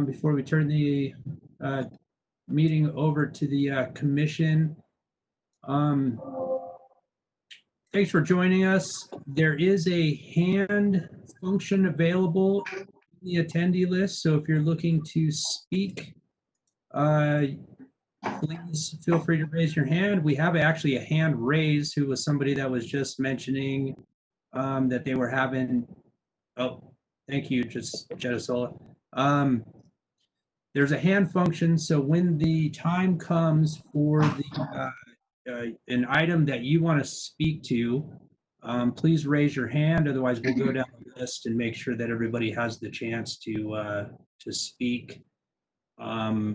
before we turn the meeting over to the commission. Thanks for joining us. There is a hand function available in the attendee list, so if you're looking to speak, please feel free to raise your hand. We have actually a hand raised who was somebody that was just mentioning that they were having, oh, thank you, Jedisola. There's a hand function, so when the time comes for the an item that you want to speak to, please raise your hand. Otherwise, we'll go down the list and make sure that everybody has the chance to speak. If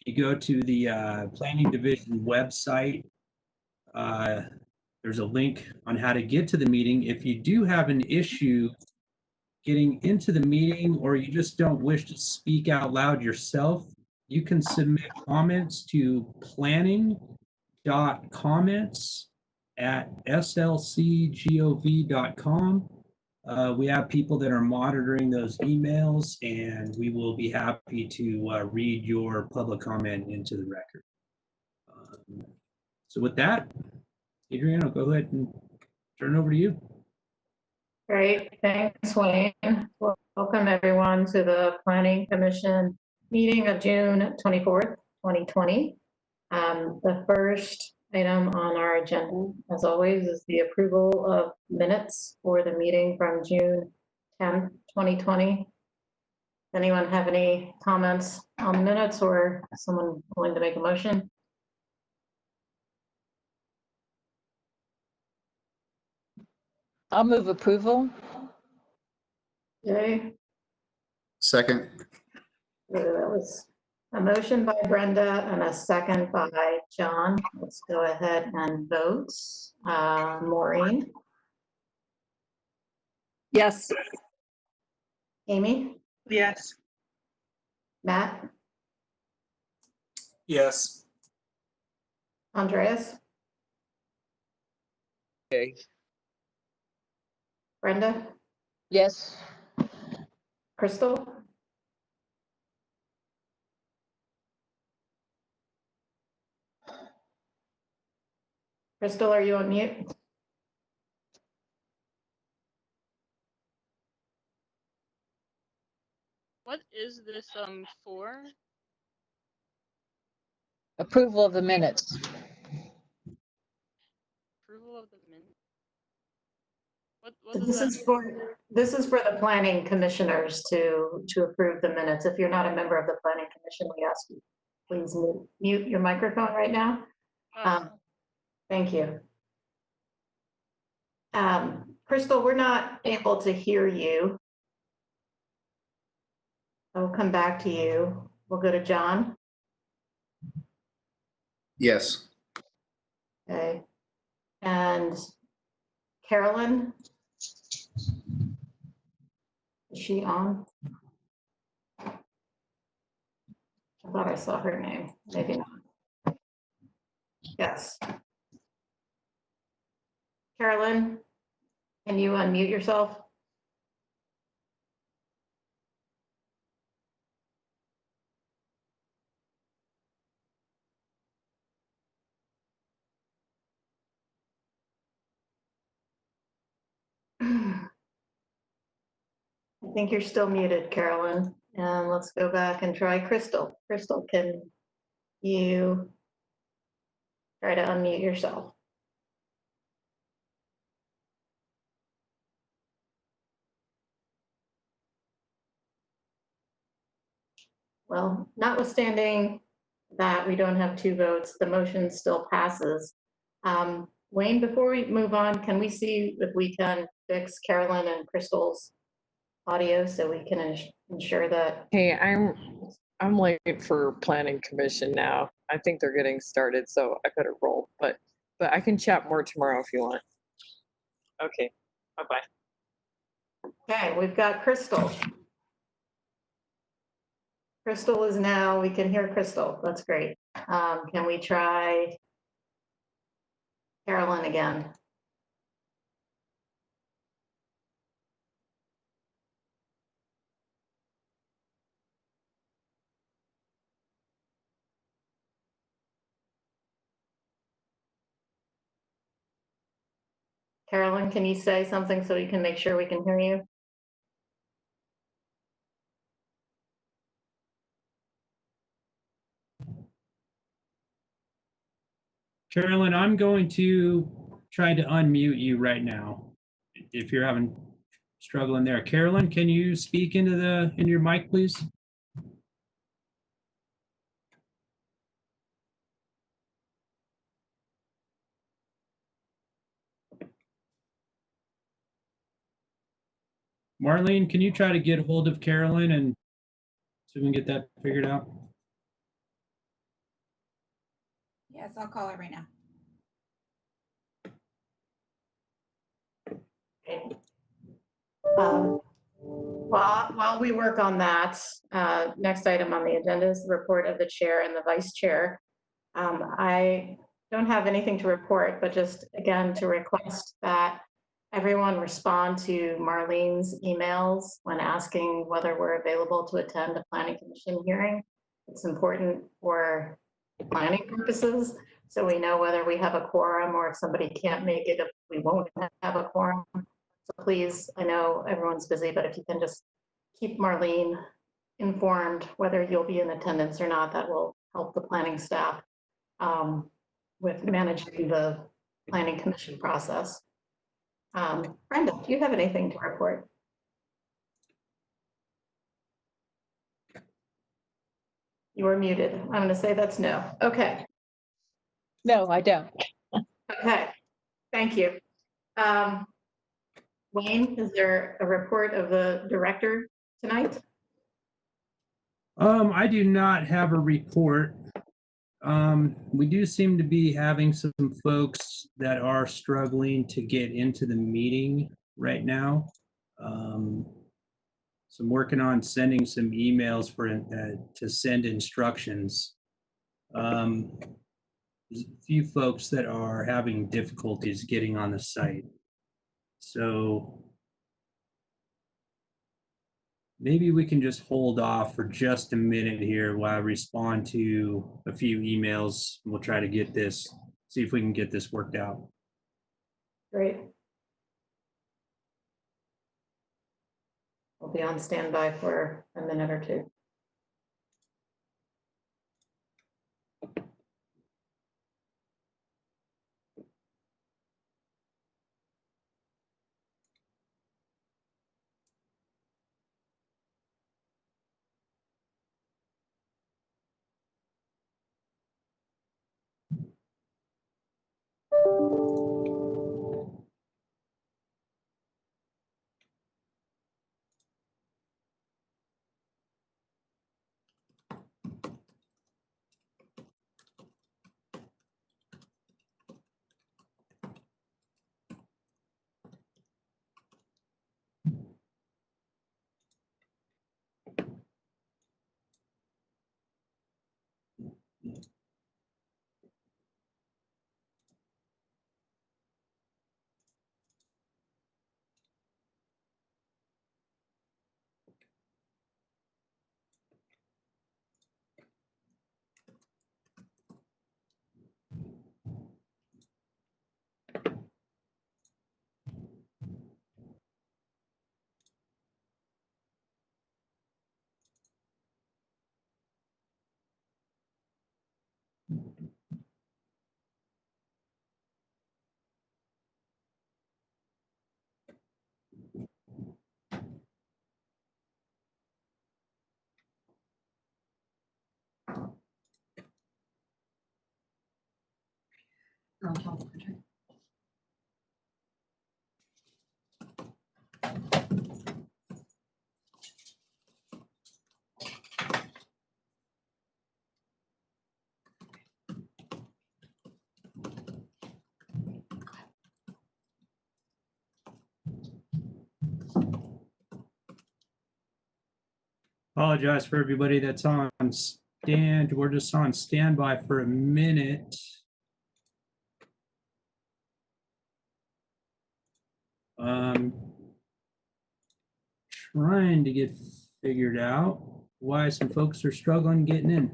you go to the Planning Division website, there's a link on how to get to the meeting. If you do have an issue getting into the meeting, or you just don't wish to speak out loud yourself, you can submit comments to planning.comments@slcgov.com. We have people that are monitoring those emails, and we will be happy to read your public comment into the record. So with that, Adriana, go ahead and turn it over to you. Great, thanks, Wayne. Welcome everyone to the Planning Commission meeting of June 24th, 2020. The first item on our agenda, as always, is the approval of minutes for the meeting from June 10th, 2020. Anyone have any comments on the minutes, or someone willing to make a motion? I'll move approval. Okay. Second. That was a motion by Brenda and a second by John. Let's go ahead and vote. Maureen? Yes. Amy? Yes. Matt? Yes. Andreas? Okay. Brenda? Yes. Crystal? Crystal, are you on mute? What is this for? Approval of the minutes. Approval of the minutes? What This is for the planning commissioners to approve the minutes. If you're not a member of the planning commission, we ask you please mute your microphone right now. Thank you. Crystal, we're not able to hear you. I'll come back to you. We'll go to John. Yes. Okay. And Carolyn? Is she on? I thought I saw her name. Maybe not. Yes. Carolyn, can you unmute yourself? I think you're still muted, Carolyn. And let's go back and try Crystal. Crystal, can you try to unmute yourself? Well, notwithstanding that we don't have two votes, the motion still passes. Wayne, before we move on, can we see if we can fix Carolyn and Crystal's audio so we can ensure that? Hey, I'm late for planning commission now. I think they're getting started, so I better roll. But I can chat more tomorrow if you want. Okay, bye-bye. Okay, we've got Crystal. Crystal is now, we can hear Crystal. That's great. Can we try Carolyn again? Carolyn, can you say something so we can make sure we can hear you? Carolyn, I'm going to try to unmute you right now. If you're having struggling there. Carolyn, can you speak into your mic, please? Marlene, can you try to get hold of Carolyn and so we can get that figured out? Yes, I'll call her right now. While we work on that, next item on the agenda is the report of the chair and the vice chair. I don't have anything to report, but just again to request that everyone respond to Marlene's emails when asking whether we're available to attend a planning commission hearing. It's important for planning purposes, so we know whether we have a quorum or if somebody can't make it, if we won't have a quorum. So please, I know everyone's busy, but if you can just keep Marlene informed whether you'll be in attendance or not, that will help the planning staff with managing the planning commission process. Brenda, do you have anything to report? You are muted. I'm going to say that's no. Okay. No, I don't. Okay. Thank you. Wayne, is there a report of the director tonight? I do not have a report. We do seem to be having some folks that are struggling to get into the meeting right now. So I'm working on sending some emails for to send instructions. There's a few folks that are having difficulties getting on the site. So maybe we can just hold off for just a minute here while I respond to a few emails. We'll try to get this, see if we can get this worked out. Great. We'll be on standby for a minute or two. Apologize for everybody that's on stand. We're just on standby for a minute. Trying to get figured out why some folks are struggling getting in.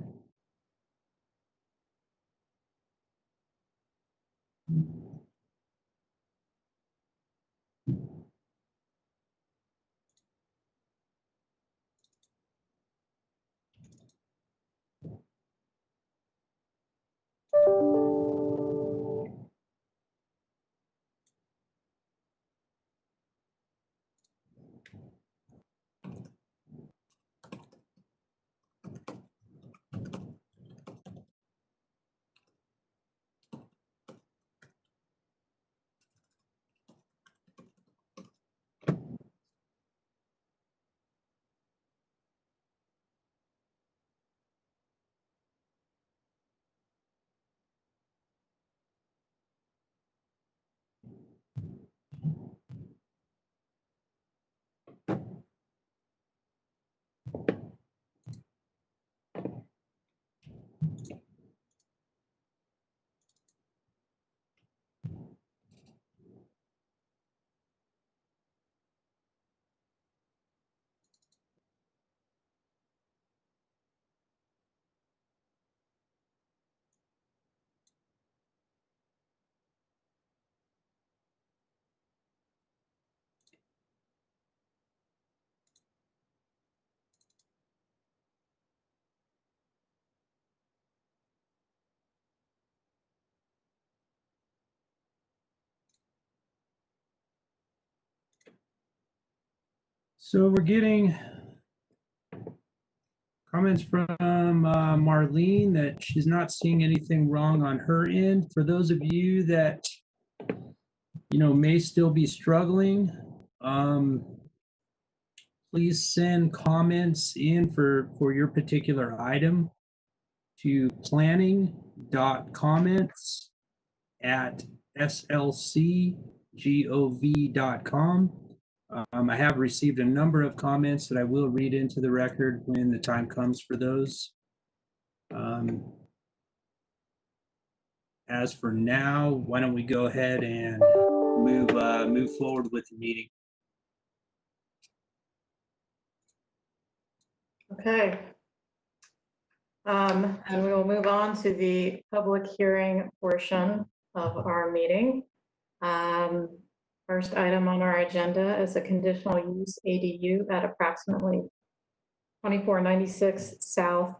So we're getting comments from Marlene that she's not seeing anything wrong on her end. For those of you that, may still be struggling, please send comments in for your particular item to planning.comments@slcgov.com. I have received a number of comments that I will read into the record when the time comes for those. As for now, why don't we go ahead and move forward with the meeting. Okay. And we will move on to the public hearing portion of our meeting. First item on our agenda is a conditional use ADU at approximately 2496 South,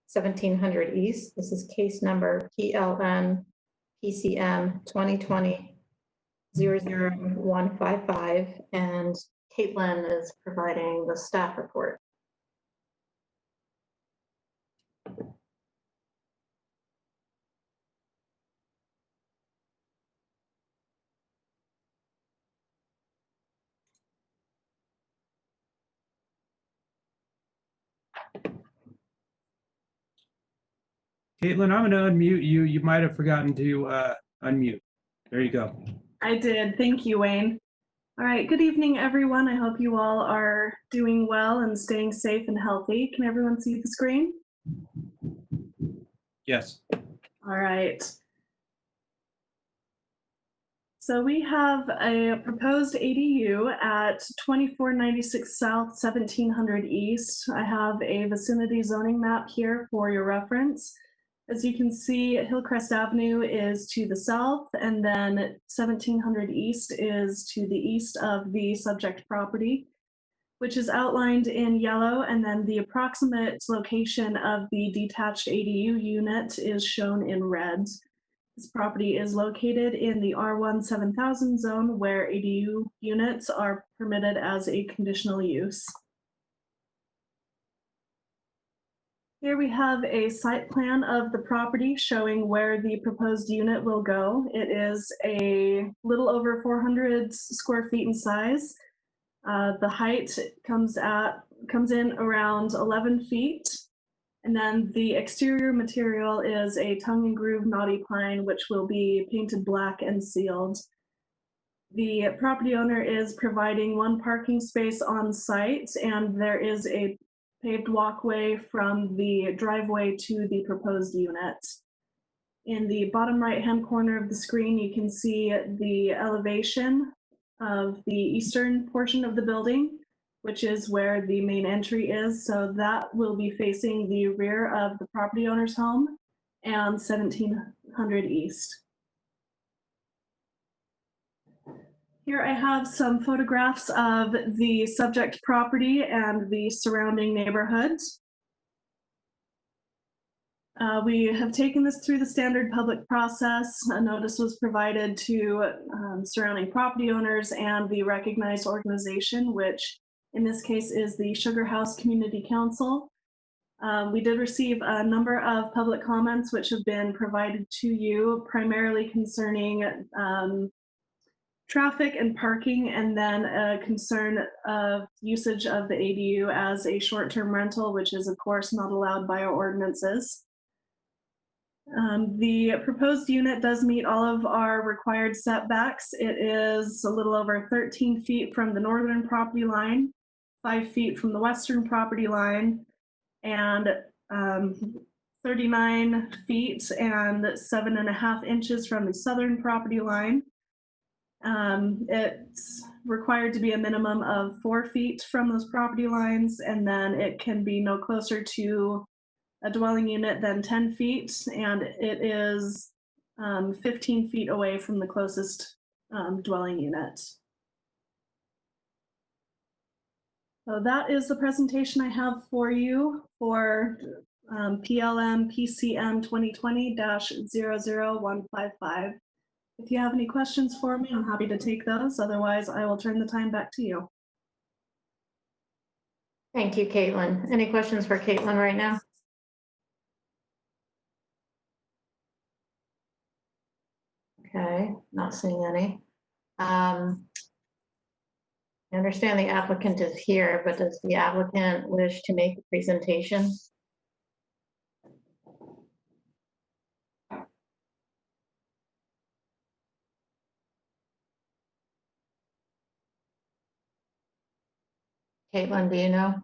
1700 East. This is case number PLN PCM 2020-00155, and Caitlin is providing the staff report. Caitlin, I'm going to unmute you. You might have forgotten to unmute. There you go. I did. Thank you, Wayne. All right. Good evening, everyone. I hope you all are doing well and staying safe and healthy. Can everyone see the screen? Yes. All right. So we have a proposed ADU at 2496 South, 1700 East. I have a vicinity zoning map here for your reference. As you can see, Hillcrest Avenue is to the south, and then 1700 East is to the east of the subject property, which is outlined in yellow, and then the approximate location of the detached ADU unit is shown in red. This property is located in the R1 7000 zone, where ADU units are permitted as a conditional use. Here we have a site plan of the property showing where the proposed unit will go. It is a little over 400 square feet in size. The height comes in around 11 feet. And then the exterior material is a tongue and groove knotty pine, which will be painted black and sealed. The property owner is providing one parking space on site, and there is a paved walkway from the driveway to the proposed unit. In the bottom right-hand corner of the screen, you can see the elevation of the eastern portion of the building, which is where the main entry is. So that will be facing the rear of the property owner's home and 1700 East. Here I have some photographs of the subject property and the surrounding neighborhoods. We have taken this through the standard public process. A notice was provided to surrounding property owners and the recognized organization, which in this case is the Sugar House Community Council. We did receive a number of public comments which have been provided to you, primarily concerning traffic and parking, and then a concern of usage of the ADU as a short-term rental, which is of course not allowed by our ordinances. The proposed unit does meet all of our required setbacks. It is a little over 13 feet from the northern property line, 5 feet from the western property line, and 39 feet and 7.5 inches from the southern property line. It's required to be a minimum of 4 feet from those property lines, and then it can be no closer to a dwelling unit than 10 feet, and it is 15 feet away from the closest dwelling unit. So that is the presentation I have for you for PLM PCM 2020-00155. If you have any questions for me, I'm happy to take those. Otherwise, I will turn the time back to you. Thank you, Caitlin. Any questions for Caitlin right now? Okay, not seeing any. I understand the applicant is here, but does the applicant wish to make a presentation? Caitlin, do you know?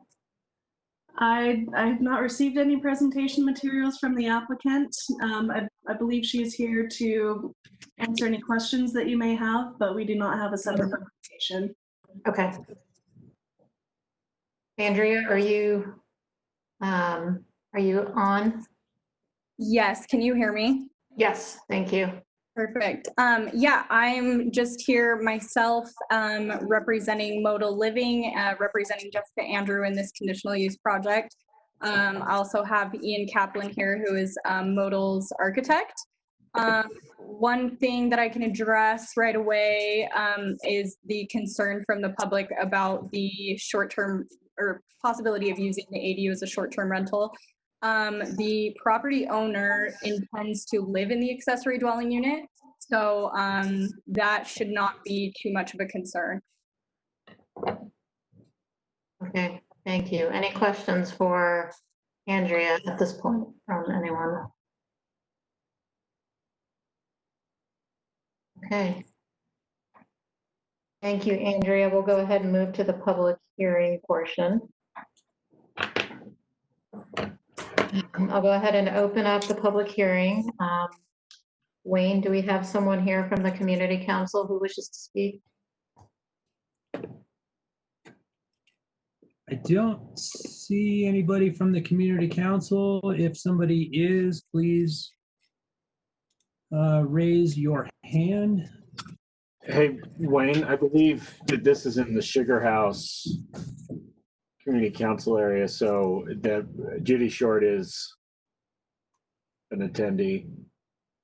I have not received any presentation materials from the applicant. I believe she is here to answer any questions that you may have, but we do not have a separate presentation. Okay. Andrea, are you on? Yes, can you hear me? Yes, thank you. Perfect. Yeah, I'm just here myself representing Modal Living, representing Jessica Andrew in this conditional use project. I also have Ian Kaplan here, who is Modal's architect. One thing that I can address right away is the concern from the public about the short-term or possibility of using the ADU as a short-term rental. The property owner intends to live in the accessory dwelling unit, so that should not be too much of a concern. Okay, thank you. Any questions for Andrea at this point from anyone? Okay. Thank you, Andrea. We'll go ahead and move to the public hearing portion. I'll go ahead and open up the public hearing. Wayne, do we have someone here from the Community Council who wishes to speak? I don't see anybody from the Community Council. If somebody is, please raise your hand. Hey, Wayne, I believe that this is in the Sugar House Community Council area, so that Judy Short is an attendee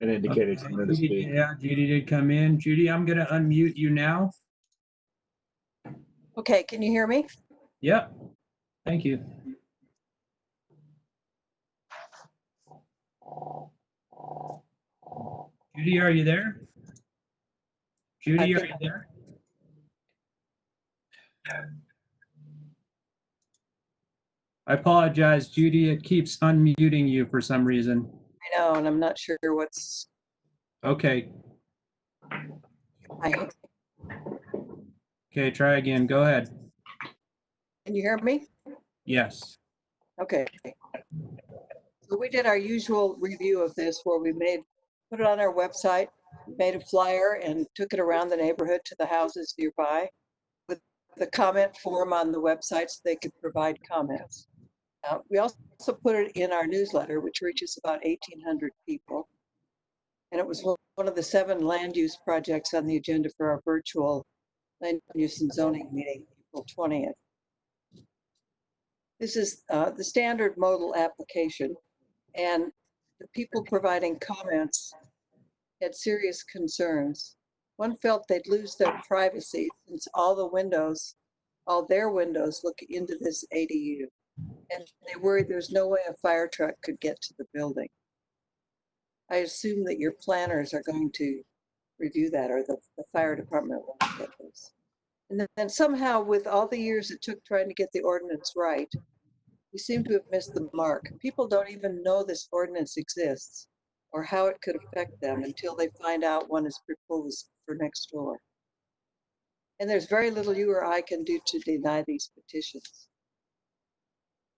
and indicated Okay, she's going to speak. yeah, Judy did come in. Judy, I'm going to unmute you now. Okay, can you hear me? Yep. Thank you. Judy, are you there? Judy, are you there? I apologize, Judy. It keeps unmuting you for some reason. I know, and I'm not sure what's. Okay. Can Okay, try again. Go ahead. you hear me? Yes. Okay. So we did our usual review of this where we put it on our website, made a flyer and took it around the neighborhood to the houses nearby with the comment form on the website so they could provide comments. We also put it in our newsletter, which reaches about 1,800 people. And it was one of the 7 land use projects on the agenda for our virtual land use and zoning meeting, April 20th. This is the standard modal application, and the people providing comments had serious concerns. One felt they'd lose their privacy since all the windows all their windows look into this ADU. And they worried there's no way a fire truck could get to the building. I assume that your planners are going to review that, or the fire department will look at this. And then somehow, with all the years it took trying to get the ordinance right, we seem to have missed the mark. People don't even know this ordinance exists or how it could affect them until they find out one is proposed for next door. And there's very little you or I can do to deny these petitions.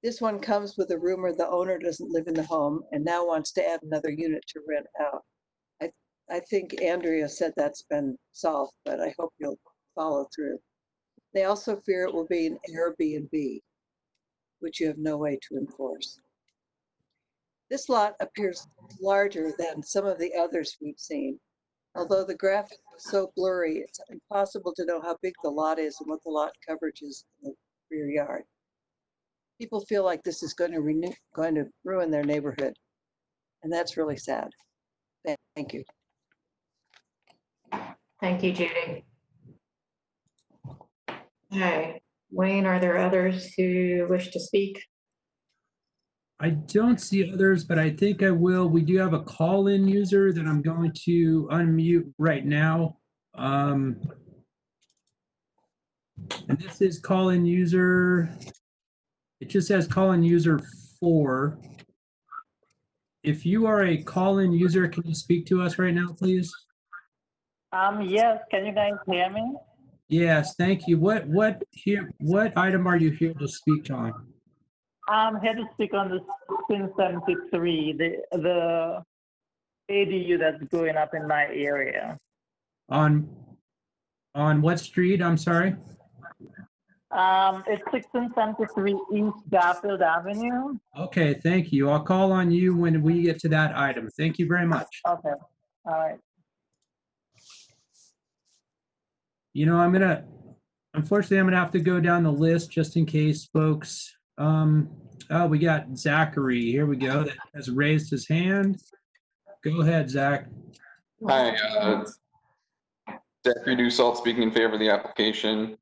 This one comes with a rumor the owner doesn't live in the home and now wants to add another unit to rent out. I think Andrea said that's been solved, but I hope you'll follow through. They also fear it will be an Airbnb, which you have no way to enforce. This lot appears larger than some of the others we've seen. Although the graphic was so blurry, it's impossible to know how big the lot is and what the lot coverage is in the rear yard. People feel like this is going to ruin their neighborhood, and that's really sad. Thank you. Thank you, Judy. Okay, Wayne, are there others who wish to speak? I don't see others, but I think I will. We do have a call-in user that I'm going to unmute right now. And this is call-in user. It just says call-in user 4. If you are a call-in user, can you speak to us right now, please? Yes, can you guys hear me? Yes, thank you. What item are you here to speak on? I'm here to speak on the 1673, the ADU that's going up in my area. On what street? I'm sorry. It's 1673 East Garfield Avenue. Okay, thank you. I'll call on you when we get to that item. Thank you very much. Okay, all right. You know, unfortunately, I'm gonna have to go down the list just in case folks. Oh, we got Zachary. Here we go. That has raised his hand. Go ahead, Zach. Hi, Zachary Dussault speaking in favor of the application.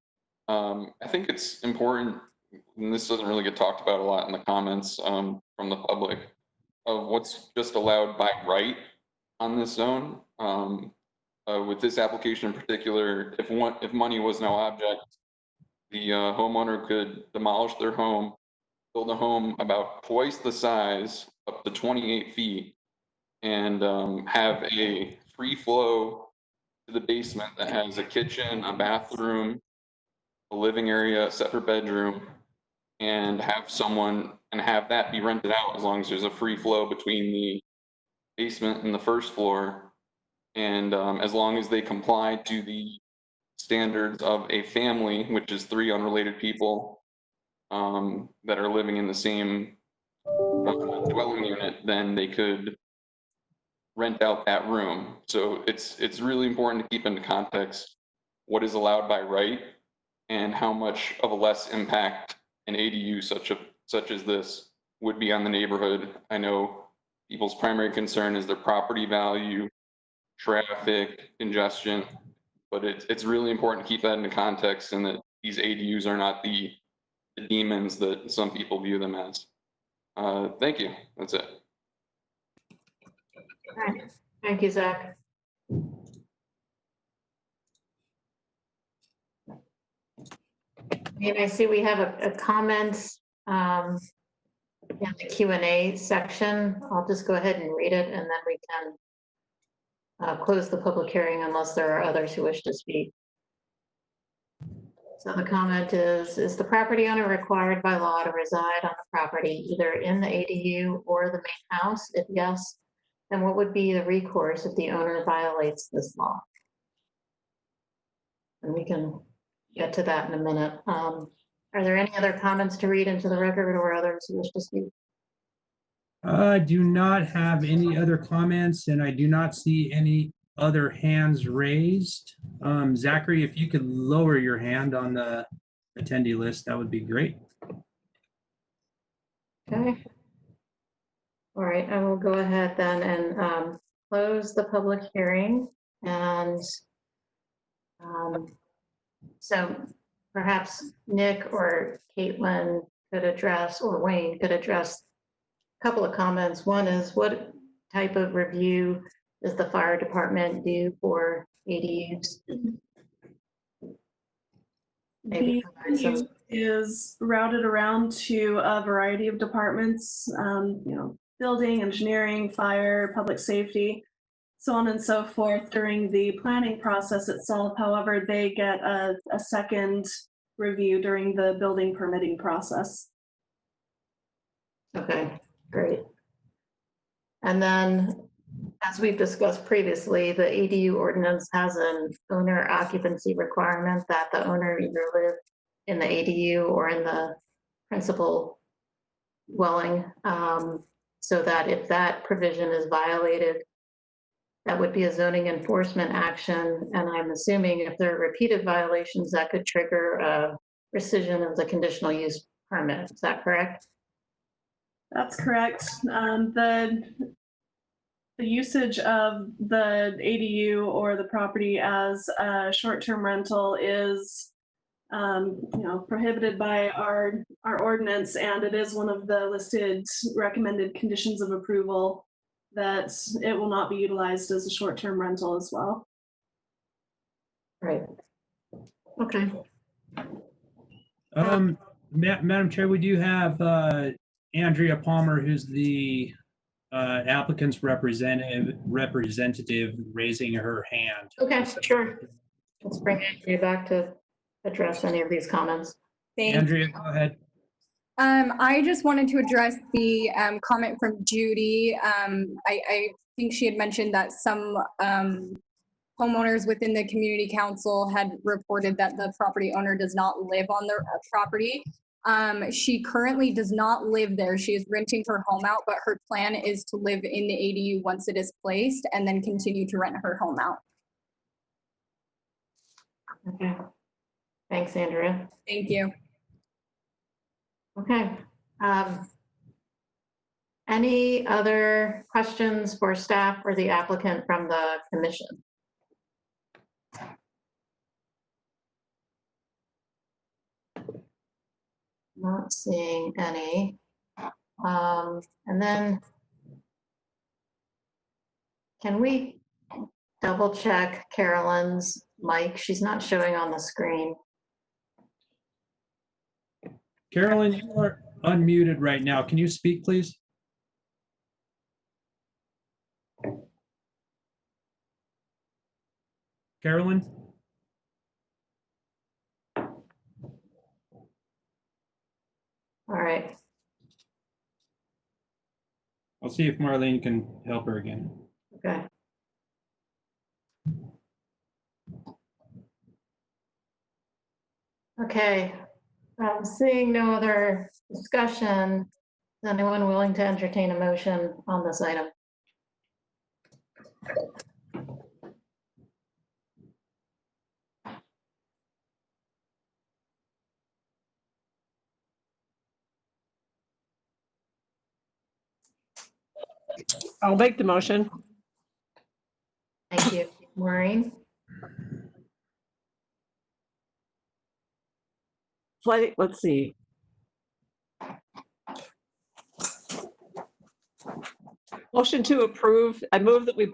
I think it's important, and this doesn't really get talked about a lot in the comments from the public, of what's just allowed by right on this zone. With this application in particular, if money was no object, the homeowner could demolish their home, build a home about twice the size, up to 28 feet, and have a free flow to the basement that has a kitchen, a bathroom, a living area, a separate bedroom, and have that be rented out as long as there's a free flow between the basement and the first floor. And as long as they comply to the standards of a family, which is 3 unrelated people that are living in the same dwelling unit, then they could rent out that room. So it's really important to keep into context what is allowed by right and how much of a less impact an ADU such as this would be on the neighborhood. I know people's primary concern is their property value, traffic, congestion, but it's really important to keep that into context, and that these ADUs are not the demons that some people view them as. Thank you. That's it. All right. Thank you, Zach. And I see we have a comment in the Q&A section. I'll just go ahead and read it, and then we can close the public hearing unless there are others who wish to speak. So the comment is the property owner required by law to reside on the property, either in the ADU or the main house? If yes, then what would be the recourse if the owner violates this law? And we can get to that in a minute. Are there any other comments to read into the record, or others who wish to speak? I do not have any other comments, and I do not see any other hands raised. Zachary, if you could lower your hand on the attendee list, that would be great. Okay. All right, I will go ahead then and close the public hearing. And so perhaps Nick or Caitlin could address, or Wayne could address a couple of comments. One is, what type of review does the fire department do for ADUs? Maybe The provide some- ADU is routed around to a variety of departments, building, engineering, fire, public safety, so on and so forth during the planning process itself. However, they get a second review during the building permitting process. Okay, great. And then, as we've discussed previously, the ADU ordinance has an owner occupancy requirement that the owner either live in the ADU or in the principal dwelling, so that if that provision is violated, that would be a zoning enforcement action. And I'm assuming if there are repeated violations, that could trigger a rescission of the conditional use permit. Is that correct? That's correct. The usage of the ADU or the property as a short-term rental is, prohibited by our ordinance, and it is one of the listed recommended conditions of approval that it will not be utilized as a short-term rental as well. Right. Okay. Madam Chair, we do have Andrea Palmer, who's the applicant's representative, raising her hand. Okay, sure. Let's bring Andrea back to address any of these comments. Thanks. Andrea, go ahead. I just wanted to address the comment from Judy. I think she had mentioned that some homeowners within the community council had reported that the property owner does not live on their property. She currently does not live there. She is renting her home out, but her plan is to live in the ADU once it is placed and then continue to rent her home out. Okay. Thanks, Andrea. Thank you. Okay. Any other questions for staff or the applicant from the commission? Not seeing any. And then can we double check Carolyn's mic? She's not showing on the screen. Carolyn, you are unmuted right now. Can you speak, please? Carolyn? All right. I'll see if Marlene can help her again. Okay. Okay. Seeing no other discussion, is anyone willing to entertain a motion on this item? I'll make the motion. Thank you. Maureen? Let's see. Motion to approve. I move that we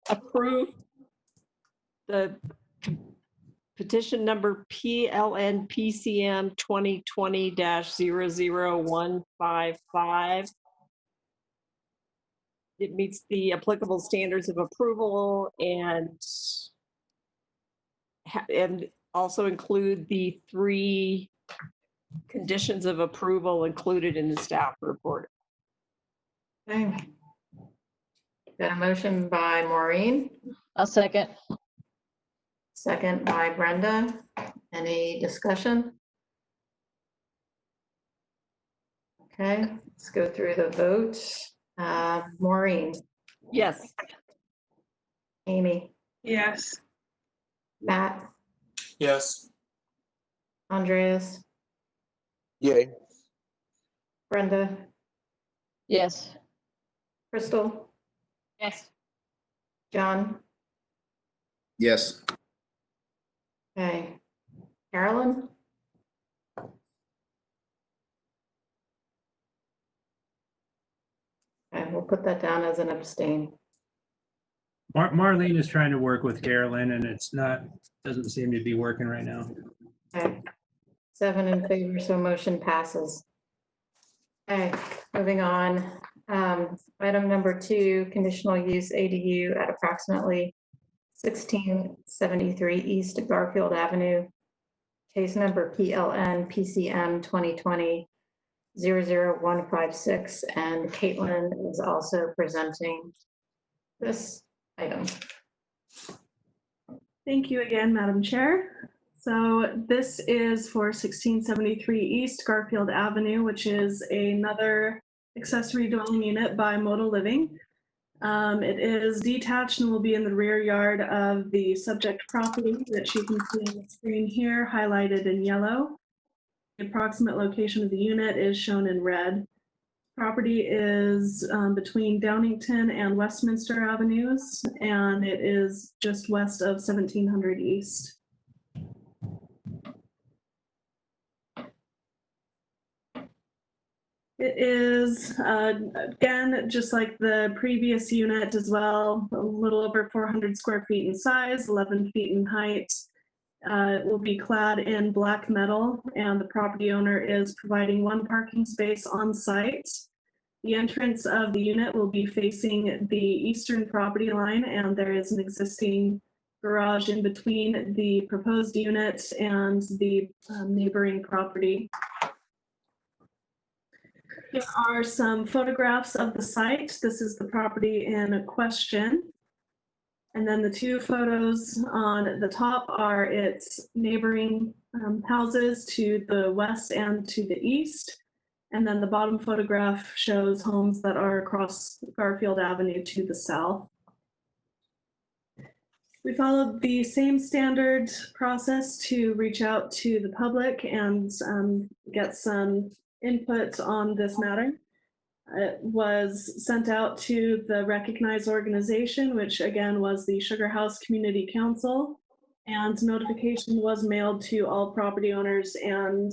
approve the petition number PLN PCM 2020-00155. It meets the applicable standards of approval and also include the 3 conditions of approval included in the staff report. Okay. Got a motion by Maureen, I'll second. second by Brenda. Any discussion? Okay, let's go through the vote. Maureen, Yes. Amy, Yes. Matt, Yes. Andreas, Yay. Brenda, Yes. Crystal, Yes. John. Yes. Okay. Carolyn? Okay, we'll put that down as an abstain. Marlene is trying to work with Carolyn and doesn't seem to be working right now. Okay. 7 in favor, so motion passes. Okay, moving on. Item number 2, conditional use ADU at approximately 1673 East Garfield Avenue. Case number PLN PCM 2020-00156, and Caitlin is also presenting this item. Thank you again, Madam Chair. So this is for 1673 East Garfield Avenue, which is another accessory dwelling unit by Modal Living. It is detached and will be in the rear yard of the subject property that you can see on the screen here, highlighted in yellow. The approximate location of the unit is shown in red. Property is between Downington and Westminster Avenues, and it is just west of 1700 East. It is, again, just like the previous unit as well, a little over 400 square feet in size, 11 feet in height. It will be clad in black metal, and the property owner is providing 1 parking space on site. The entrance of the unit will be facing the eastern property line, and there is an existing garage in between the proposed unit and the neighboring property. Here are some photographs of the site. This is the property in question. And then the 2 photos on the top are its neighboring houses to the west and to the east. And then the bottom photograph shows homes that are across Garfield Avenue to the south. We followed the same standard process to reach out to the public and get some input on this matter. It was sent out to the recognized organization, which again was the Sugar House Community Council, and notification was mailed to all property owners and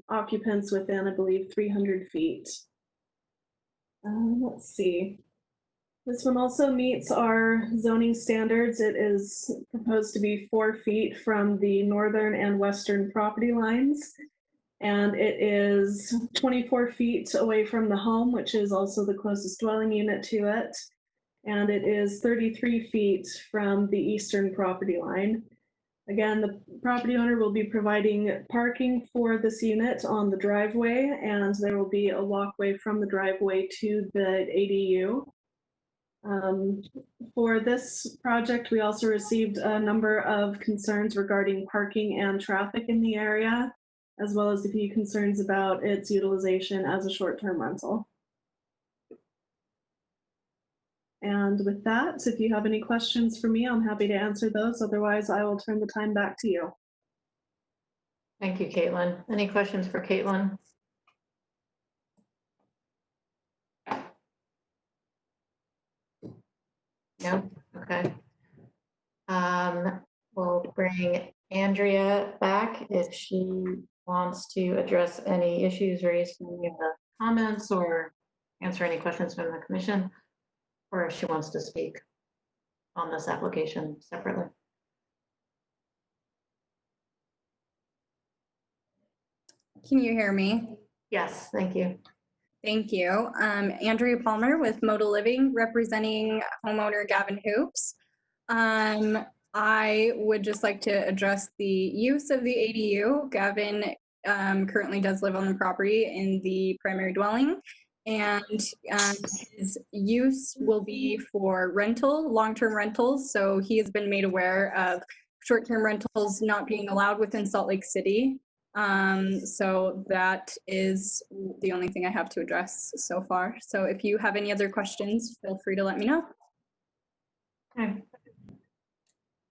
occupants within, I believe, 300 feet. Let's see. This one also meets our zoning standards. It is proposed to be 4 feet from the northern and western property lines. And it is 24 feet away from the home, which is also the closest dwelling unit to it. And it is 33 feet from the eastern property line. Again, the property owner will be providing parking for this unit on the driveway, and there will be a walkway from the driveway to the ADU. For this project, we also received a number of concerns regarding parking and traffic in the area, as well as a few concerns about its utilization as a short-term rental. And with that, if you have any questions for me, I'm happy to answer those. Otherwise, I will turn the time back to you. Thank you, Caitlin. Any questions for Caitlin? No? Okay. We'll bring Andrea back if she wants to address any issues raised in the comments or answer any questions from the commission, or if she wants to speak on this application separately. Can you hear me? Yes, thank you. Thank you. Andrea Palmer with Modal Living, representing homeowner Gavin Hoops. I would just like to address the use of the ADU. Gavin currently does live on the property in the primary dwelling, and his use will be for rental, long-term rentals. So he has been made aware of short-term rentals not being allowed within Salt Lake City. So that is the only thing I have to address so far. So if you have any other questions, feel free to let me know. Okay.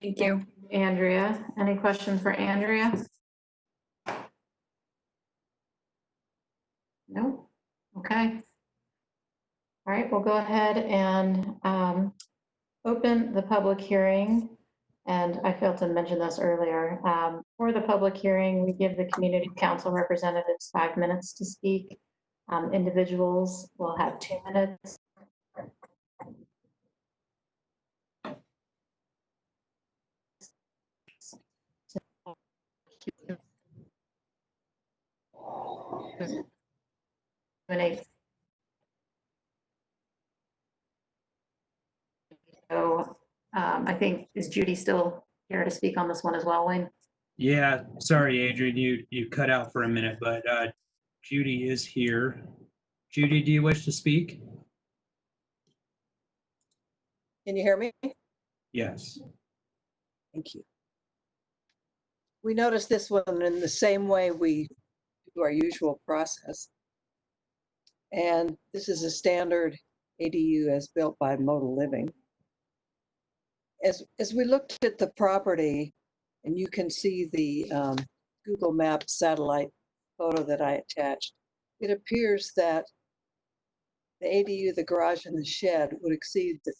Thank you. Andrea, any questions for Andrea? No? Okay. All right, we'll go ahead and open the public hearing. And I failed to mention this earlier. For the public hearing, we give the community council representatives 5 minutes to speak. Individuals will have 2 minutes. So I think, is Judy still here to speak on this one as well, Wayne? Yeah, sorry, Adrian, you cut out for a minute, but Judy is here. Judy, do you wish to speak? Can you hear me? Yes. Thank you. We noticed this one in the same way we do our usual process. And this is a standard ADU as built by Modal Living. As we looked at the property, and you can see the Google Maps satellite photo that I attached, it appears that the ADU, the garage, and the shed would exceed the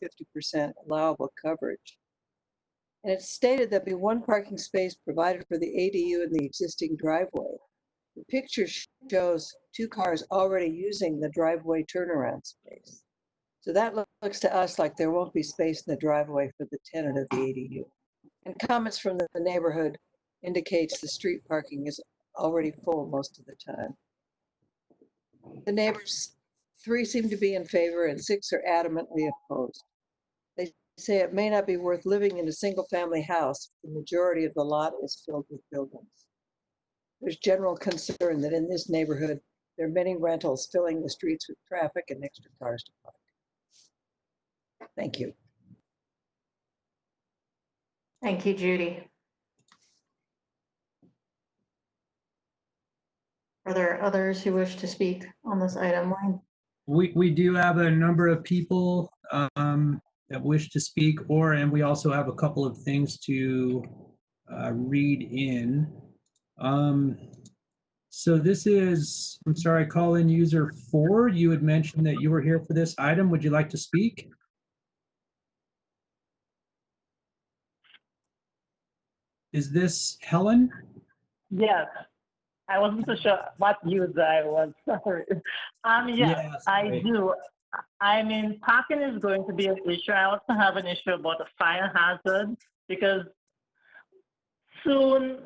50% allowable coverage. And it's stated there'll be 1 parking space provided for the ADU in the existing driveway. The picture shows 2 cars already using the driveway turnaround space. So that looks to us like there won't be space in the driveway for the tenant of the ADU. And comments from the neighborhood indicates the street parking is already full most of the time. The neighbors, 3 seem to be in favor and 6 are adamantly opposed. They say it may not be worth living in a single-family house. The majority of the lot is filled with buildings. There's general concern that in this neighborhood, there are many rentals filling the streets with traffic and extra cars to park. Thank you. Thank you, Judy. Are there others who wish to speak on this item, Wayne? We do have a number of people that wish to speak, and we also have a couple of things to read in. So this is, I'm sorry, call-in user 4. You had mentioned that you were here for this item. Would you like to speak? Is this Helen? Yes. I wasn't so sure what user I was. Sorry. Yes, I do. I mean, parking is going to be an issue. I also have an issue about a fire hazard because soon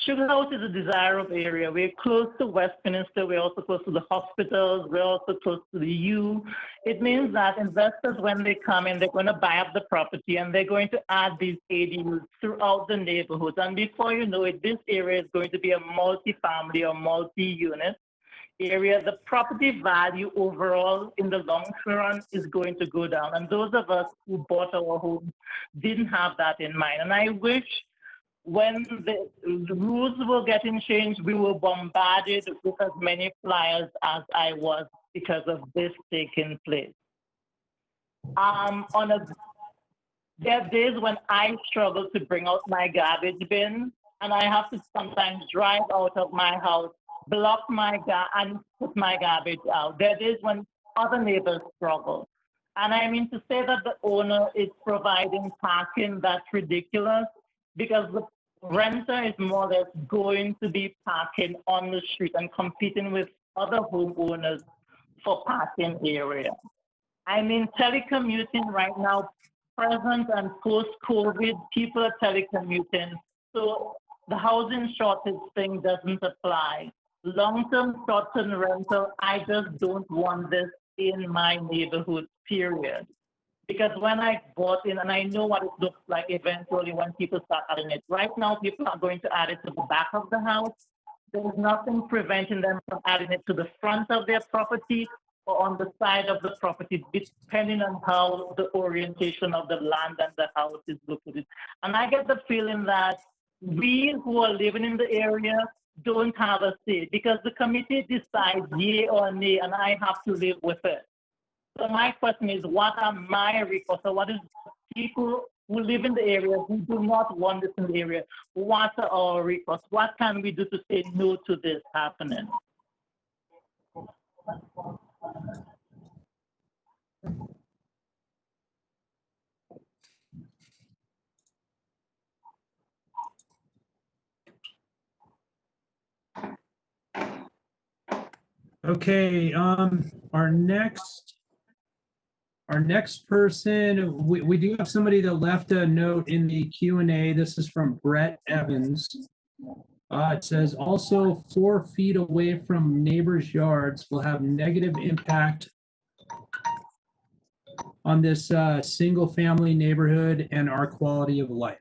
Sugar House is a desirable area. We're close to Westminster. We're also close to the hospitals. We're also close to the U. It means that investors, when they come in, they're going to buy up the property and they're going to add these ADUs throughout the neighborhood. And before you know it, this area is going to be a multi-family or multi-unit area. The property value overall in the long run is going to go down. And those of us who bought our home didn't have that in mind. And I wish when the rules were getting changed, we were bombarded with as many flyers as I was because of this taking place. There are days when I struggle to bring out my garbage bin, and I have to sometimes drive out of my house, block and put my garbage out. There are days when other neighbors struggle. And I mean, to say that the owner is providing parking, that's ridiculous, because the renter is more or less going to be parking on the street and competing with other homeowners for parking area. I mean, telecommuting right now, present and post-COVID, people are telecommuting. So the housing shortage thing doesn't apply. Long-term short-term rental, I just don't want this in my neighborhood, period. Because when I bought in, and I know what it looks like eventually when people start adding it. Right now, people are going to add it to the back of the house. There's nothing preventing them from adding it to the front of their property or on the side of the property, depending on how the orientation of the land and the house is located. And I get the feeling that we who are living in the area don't have a say because the committee decides yay or nay, and I have to live with it. So my question is, what are my requests, or what is people who live in the area who do not want this in the area, what are our requests? What can we do to say no to this happening? Okay, our next person, we do have somebody that left a note in the Q&A. This is from Brett Evans. It says, also 4 feet away from neighbors' yards will have negative impact on this single-family neighborhood and our quality of life.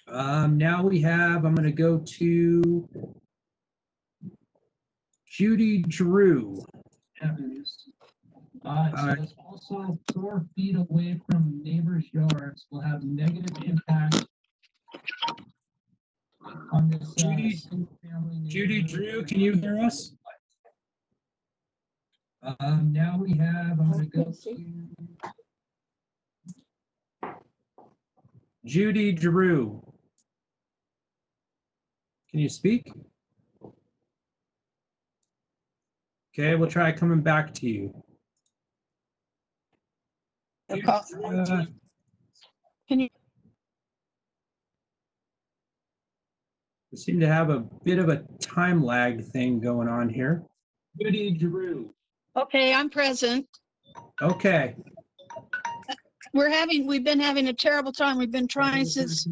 Now we have, I'm going to go to Judy Drew. Evans. It says also 4 feet away from neighbors' yards will have negative impact on this single-family neighborhood. Judy Drew, can you hear us? Now we have, I'm going to go to Judy Drew. Can you speak? Okay, we'll try coming back to you. Can you? We seem to have a bit of a time lag thing going on here. Judy Drew. Okay, I'm present. Okay. We've been having a terrible time. We've been trying since.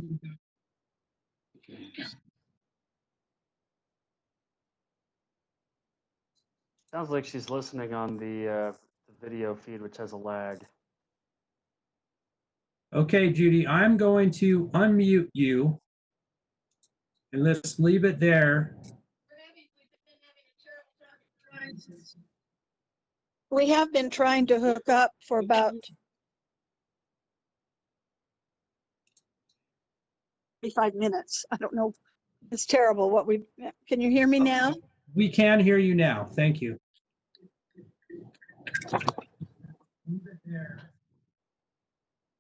Sounds like she's listening on the video feed, which has a lag. Okay, Judy, I'm going to unmute you. And let's leave it there. We have been trying to hook up for about 45 minutes. I don't know. It's terrible what we, can you hear me now? We can hear you now. Thank you.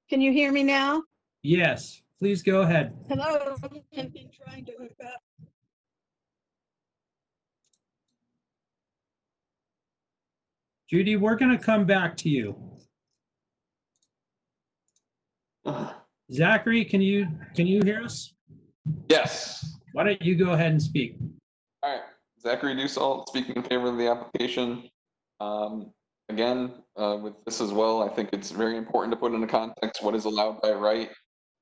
Can you hear me now? Yes, please go ahead. Hello, I've been trying to hook up. Judy, we're going to come back to you. Zachary, can you hear us? Yes. Why don't you go ahead and speak? All right. Zachary Dussault, speaking in favor of the application. Again, with this as well, I think it's very important to put into context what is allowed by right.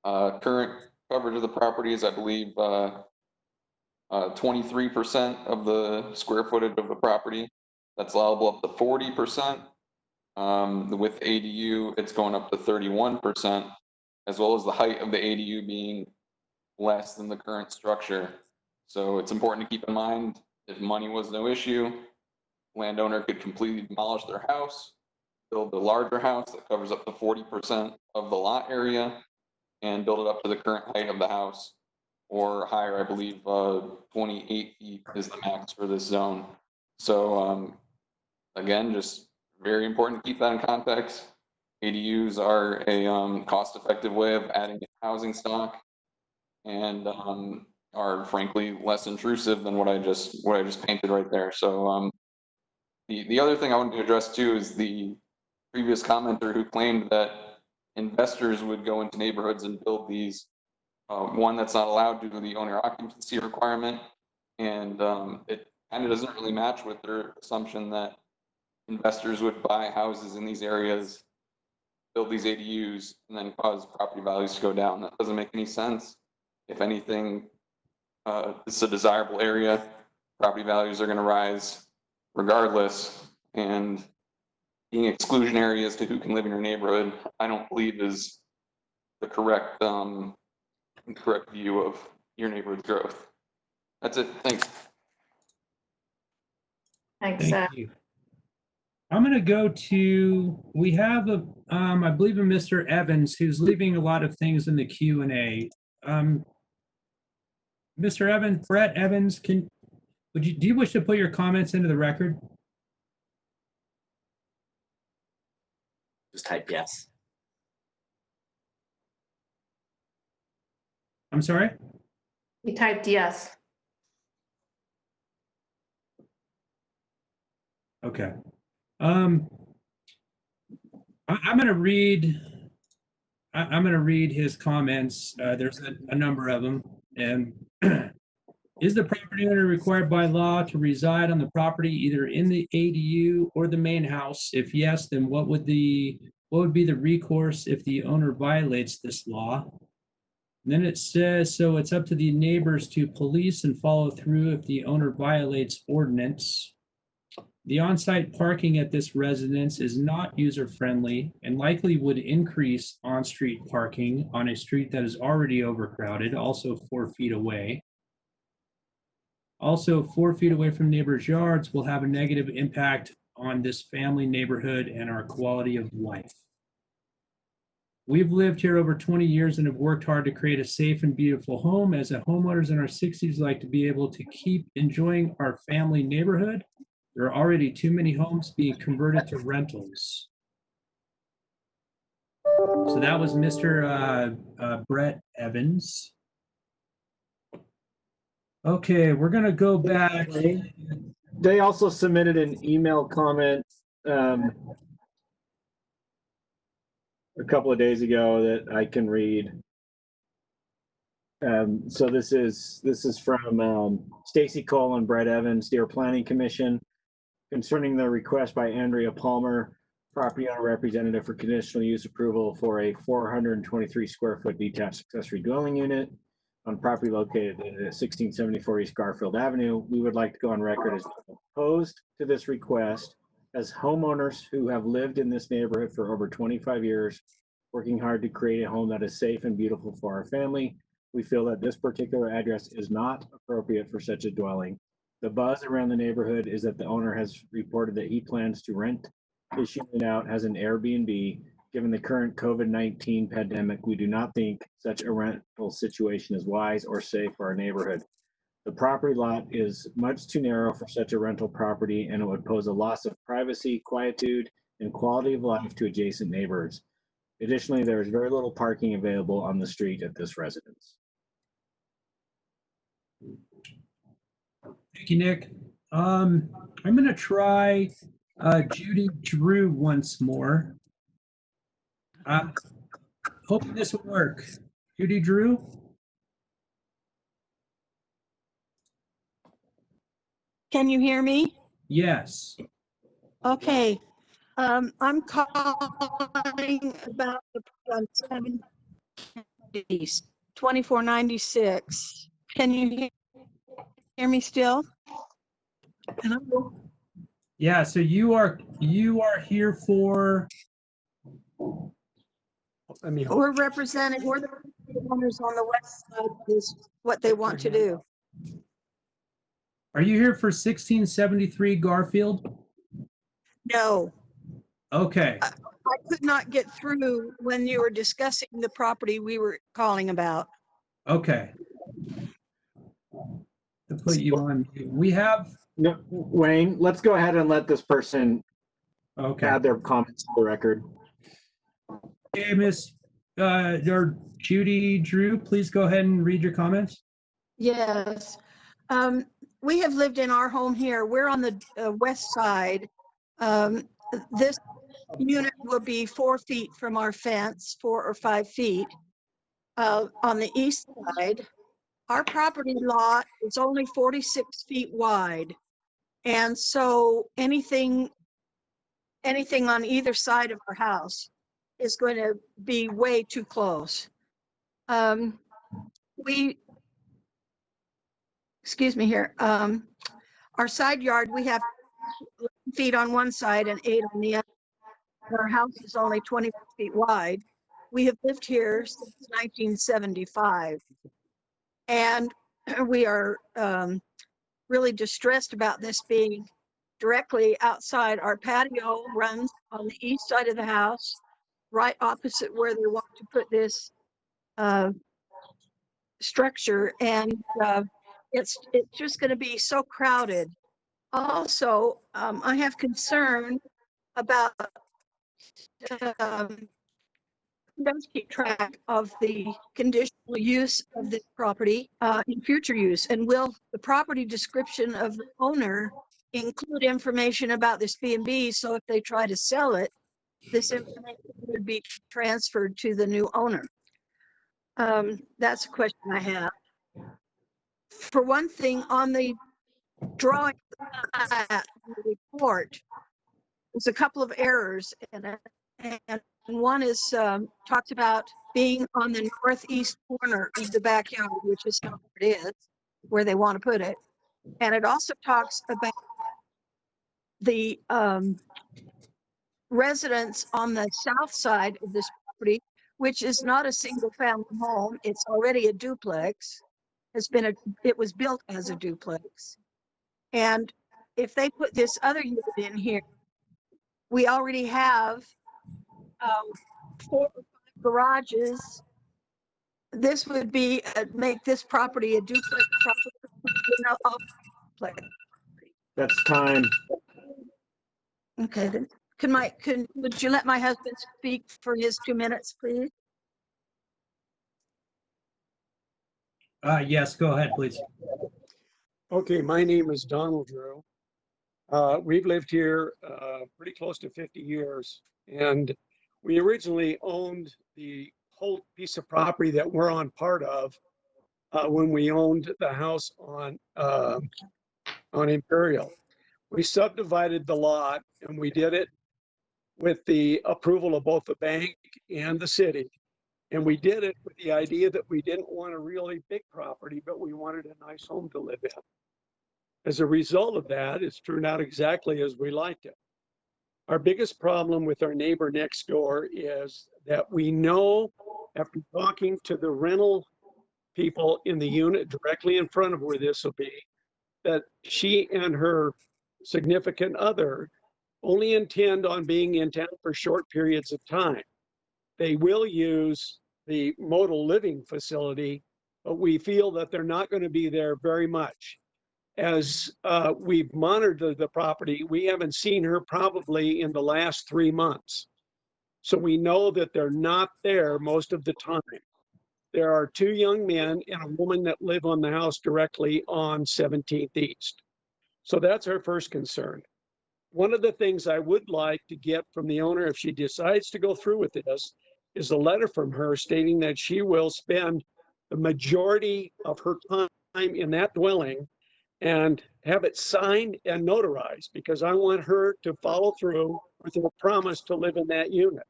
Current coverage of the property is, I believe, 23% of the square footage of the property. That's allowable up to 40%. With ADU, it's going up to 31%, as well as the height of the ADU being less than the current structure. So it's important to keep in mind, if money was no issue, landowner could completely demolish their house, build a larger house that covers up to 40% of the lot area, and build it up to the current height of the house, or higher. I believe 28 feet is the max for this zone. So again, just very important to keep that in context. ADUs are a cost-effective way of adding housing stock, and are frankly less intrusive than what I just painted right there. So the other thing I wanted to address too is the previous commenter who claimed that investors would go into neighborhoods and build these. One, that's not allowed due to the owner occupancy requirement, and it kind of doesn't really match with their assumption that investors would buy houses in these areas, build these ADUs, and then cause property values to go down. That doesn't make any sense. If anything, it's a desirable area. Property values are going to rise regardless, and being exclusionary as to who can live in your neighborhood, I don't believe is the correct view of your neighborhood's growth. That's it. Thanks. Thanks, Thank you. I'm going to go to, we have I believe a Mr. Evans who's leaving a lot of things in the Q&A. Mr. Evans, Brett Evans, do you wish to put your comments into the record? Just type yes. I'm sorry? He typed yes. Okay. I'm going to read his comments. There's a number of them, and Is the property owner required by law to reside on the property either in the ADU or the main house? If yes, then what would be the recourse if the owner violates this law? And then it says, so it's up to the neighbors to police and follow through if the owner violates ordinance. The on-site parking at this residence is not user-friendly and likely would increase on-street parking on a street that is already overcrowded, also 4 feet away. Also, 4 feet away from neighbors' yards will have a negative impact on this family neighborhood and our quality of life. We've lived here over 20 years and have worked hard to create a safe and beautiful home. As a homeowners in our 60s like to be able to keep enjoying our family neighborhood. There are already too many homes being converted to rentals. So that was Mr. Brett Evans. Okay, we're gonna go back. They also submitted an email comment a couple of days ago that I can read. So this is from Stacy Cole and Brett Evans, Dear Planning Commission, concerning the request by Andrea Palmer, property owner representative for conditional use approval for a 423 square foot detached accessory dwelling unit on property located at 1674 East Garfield Avenue. We would like to go on record as opposed to this request as homeowners who have lived in this neighborhood for over 25 years, working hard to create a home that is safe and beautiful for our family. We feel that this particular address is not appropriate for such a dwelling. The buzz around the neighborhood is that the owner has reported that he plans to rent his unit out as an Airbnb. Given the current COVID-19 pandemic, we do not think such a rental situation is wise or safe for our neighborhood. The property lot is much too narrow for such a rental property, and it would pose a loss of privacy, quietude, and quality of life to adjacent neighbors. Additionally, there is very little parking available on the street at this residence. Thank you, Nick. I'm going to try Judy Drew once more. Hoping this will work. Judy Drew? Can you hear me? Yes. Okay. I'm calling about the 2496. Can you hear me still? Hello? Yeah, so you are here for, We're the owners on the west side is what they want to do. are you here for 1673 Garfield? No, Okay. I could not get through when you were discussing the property we were calling about. Okay. To put you on, we have. No, Wayne, let's go ahead and let this person add their comments to the record. Okay, Miss or Judy Drew, please go ahead and read your comments. Yes. We have lived in our home here. We're on the west side. This unit will be 4 feet from our fence, 4 or 5 feet. On the east side, our property lot is only 46 feet wide. And so anything on either side of our house is going to be way too close. Excuse me here. Our side yard, we have 11 feet on one side and 8 on the other. Our house is only 20 feet wide. We have lived here since 1975. And we are really distressed about this being directly outside. Our patio runs on the east side of the house, right opposite where they want to put this structure. And it's just going to be so crowded. Also, I have concern about does keep track of the conditional use of this property in future use, and will the property description of the owner include information about this B&B, so if they try to sell it, this information would be transferred to the new owner? That's a question I have. for one thing, on the drawing report, there's a couple of errors in it. And one is talks about being on the northeast corner of the backyard, which is how it is, where they want to put it. And it also talks about the residence on the south side of this property, which is not a single family home. It's already a duplex. It was built as a duplex. And if they put this other unit in here, we already have 4 or 5 garages. This would be make this property a duplex property. That's time. Okay, then would you let my husband speak for his 2 minutes, please? Yes, go ahead, please. Okay, my name is Donald Drew. We've lived here pretty close to 50 years, and we originally owned the whole piece of property that we're on part of when we owned the house on Imperial. We subdivided the lot, and we did it with the approval of both the bank and the city. And we did it with the idea that we didn't want a really big property, but we wanted a nice home to live in. As a result of that, it's turned out exactly as we liked it. Our biggest problem with our neighbor next door is that we know, after talking to the rental people in the unit directly in front of where this will be, that she and her significant other only intend on being in town for short periods of time. They will use the Modal living facility, but we feel that they're not going to be there very much. As we've monitored the property, we haven't seen her probably in the last 3 months. So we know that they're not there most of the time. There are 2 young men and a woman that live on the house directly on 17th East. So that's our first concern. One of the things I would like to get from the owner, if she decides to go through with this, is a letter from her stating that she will spend the majority of her time in that dwelling and have it signed and notarized, because I want her to follow through with her promise to live in that unit.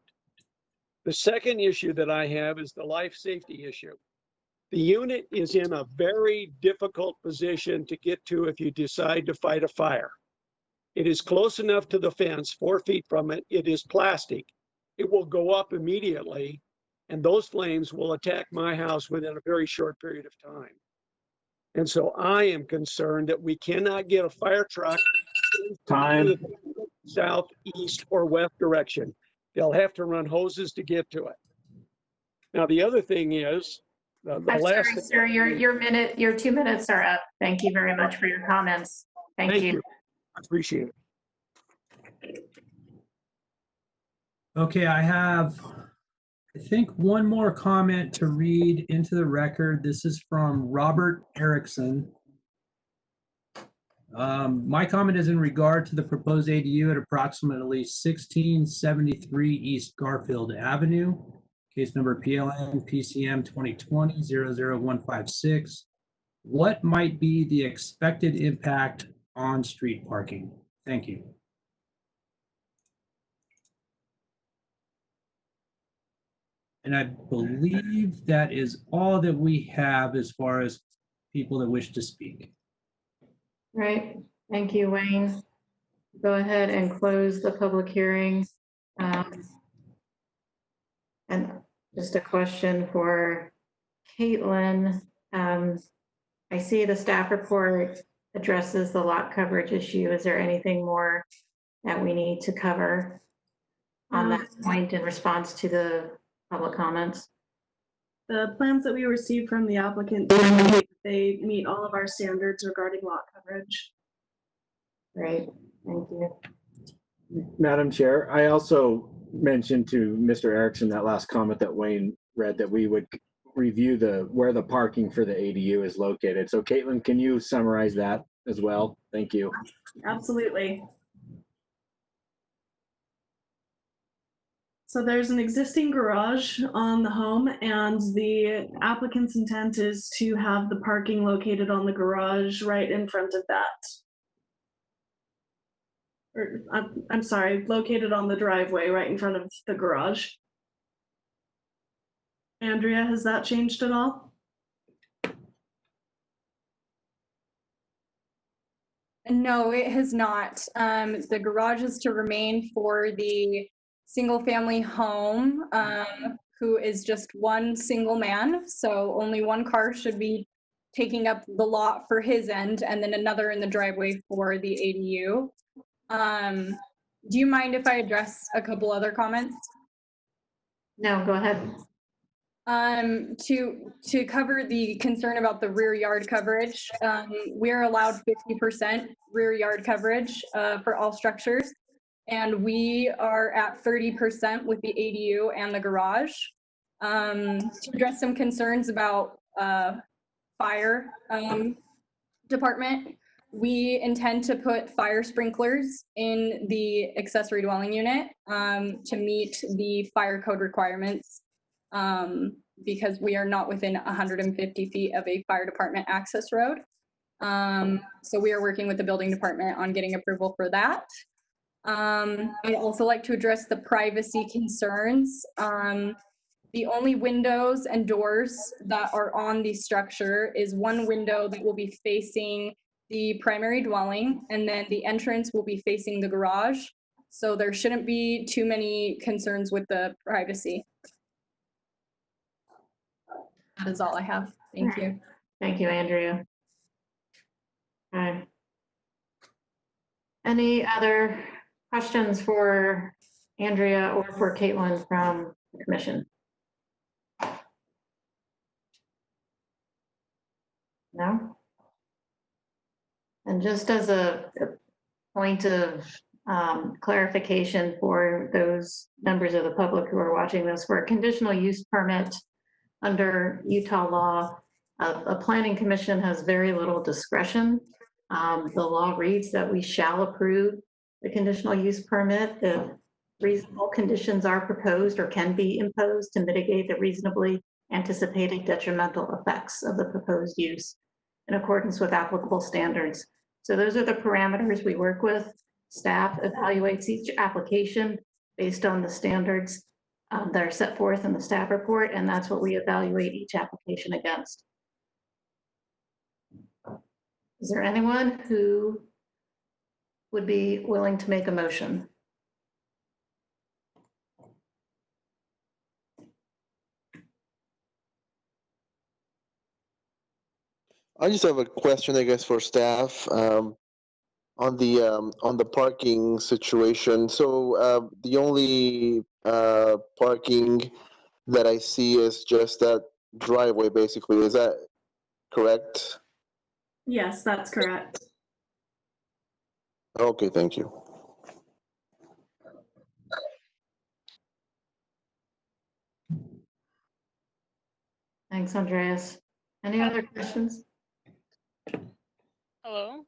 The second issue that I have is the life safety issue. The unit is in a very difficult position to get to if you decide to fight a fire. It is close enough to the fence, 4 feet from it. It is plastic. It will go up immediately, and those flames will attack my house within a very short period of time. And so I am concerned that we cannot get a fire truck Time. south, east, or west direction. They'll have to run hoses to get to it. Now, the other thing is, I'm sorry, sir, your 2 minutes are up. Thank you very much for your comments. Thank you. I appreciate it. Okay, I have, I think, one more comment to read into the record. This is from Robert Erickson. My comment is in regard to the proposed ADU at approximately 1673 East Garfield Avenue, case number PLN PCM 2020-00156. What might be the expected impact on street parking? Thank you. And I believe that is all that we have as far as people that wish to speak. Right. Thank you, Wayne. Go ahead and close the public hearing. And just a question for Caitlin. I see the staff report addresses the lot coverage issue. Is there anything more that we need to cover on that point in response to the public comments? The plans that we received from the applicant, they meet all of our standards regarding lot coverage. Great, thank you. Madam Chair, I also mentioned to Mr. Erickson that last comment that Wayne read that we would review where the parking for the ADU is located. So Caitlin, can you summarize that as well? Thank you. Absolutely. So there's an existing garage on the home, and the applicant's intent is to have the parking located on the garage right in front of that. Or, I'm sorry, located on the driveway right in front of the garage. Andrea, has that changed at all? No, it has not. The garage is to remain for the single-family home, who is just one single man. So only one car should be taking up the lot for his end, and then another in the driveway for the ADU. Do you mind if I address a couple other comments? No, go ahead. To cover the concern about the rear yard coverage, we're allowed 50% rear yard coverage for all structures, and we are at 30% with the ADU and the garage. To address some concerns about fire department, we intend to put fire sprinklers in the accessory dwelling unit to meet the fire code requirements. Because we are not within 150 feet of a fire department access road. So we are working with the building department on getting approval for that. I'd also like to address the privacy concerns. The only windows and doors that are on the structure is one window that will be facing the primary dwelling, and then the entrance will be facing the garage. So there shouldn't be too many concerns with the privacy. That is all I have. Thank you. Thank you, Andrea. All right. Any other questions for Andrea or for Caitlin from the commission? No? And just as a point of clarification for those members of the public who are watching this, for a conditional use permit under Utah law, a planning commission has very little discretion. The law reads that we shall approve the conditional use permit if reasonable conditions are proposed or can be imposed to mitigate the reasonably anticipated detrimental effects of the proposed use in accordance with applicable standards. So those are the parameters we work with. Staff evaluates each application based on the standards that are set forth in the staff report, and that's what we evaluate each application against. Is there anyone who would be willing to make a motion? I just have a question, I guess, for staff on the parking situation. So the only parking that I see is just that driveway, basically. Is that correct? Yes, that's correct. Okay, thank you. Thanks, Andreas. Any other questions? Hello?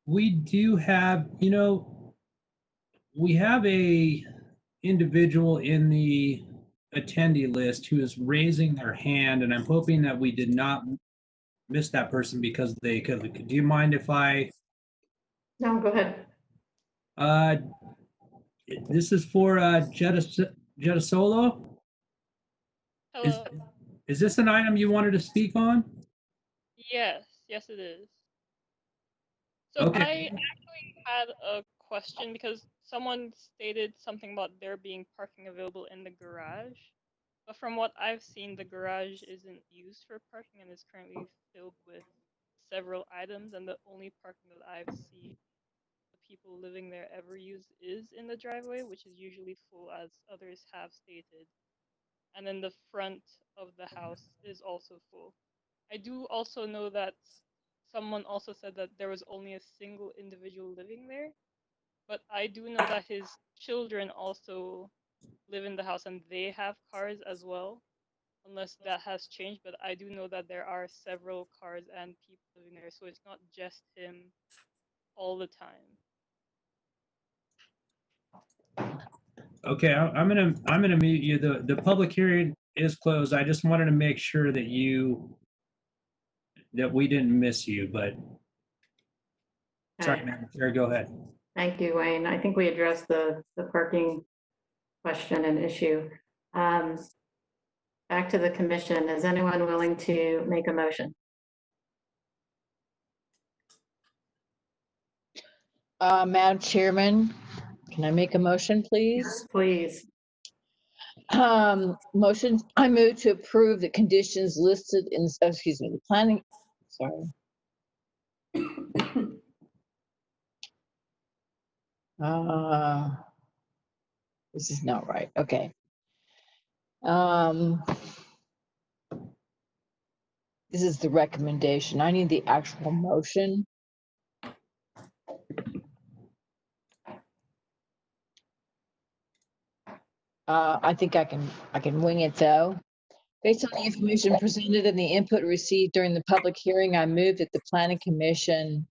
We do have, we have a individual in the attendee list who is raising their hand, and I'm hoping that we did not miss that person because they could. Do you mind if I? No, go ahead. This is for Jettisolo. Hello? Is this an item you wanted to speak on? Yes, yes it is. So Okay. I actually had a question because someone stated something about there being parking available in the garage. But from what I've seen, the garage isn't used for parking and is currently filled with several items, and the only parking that I've seen the people living there ever use is in the driveway, which is usually full, as others have stated. And then the front of the house is also full. I do also know that someone also said that there was only a single individual living there, but I do know that his children also live in the house and they have cars as well, unless that has changed, but I do know that there are several cars and people living there, so it's not just him all the time. Okay, I'm gonna mute you. The public hearing is closed. I just wanted to make sure that we didn't miss you, but sorry, Okay. Madam Chair, go ahead. Thank you, Wayne. I think we addressed the parking question and issue. Back to the commission. Is anyone willing to make a motion? Madam Chairman, can I make a motion, please? Yes, please. Motion, I move to approve the conditions listed in, excuse me, the planning, sorry. This is not right, okay. This is the recommendation. I need the actual motion. I think I can wing it though. Based on the information presented and the input received during the public hearing, I move that the Planning Commission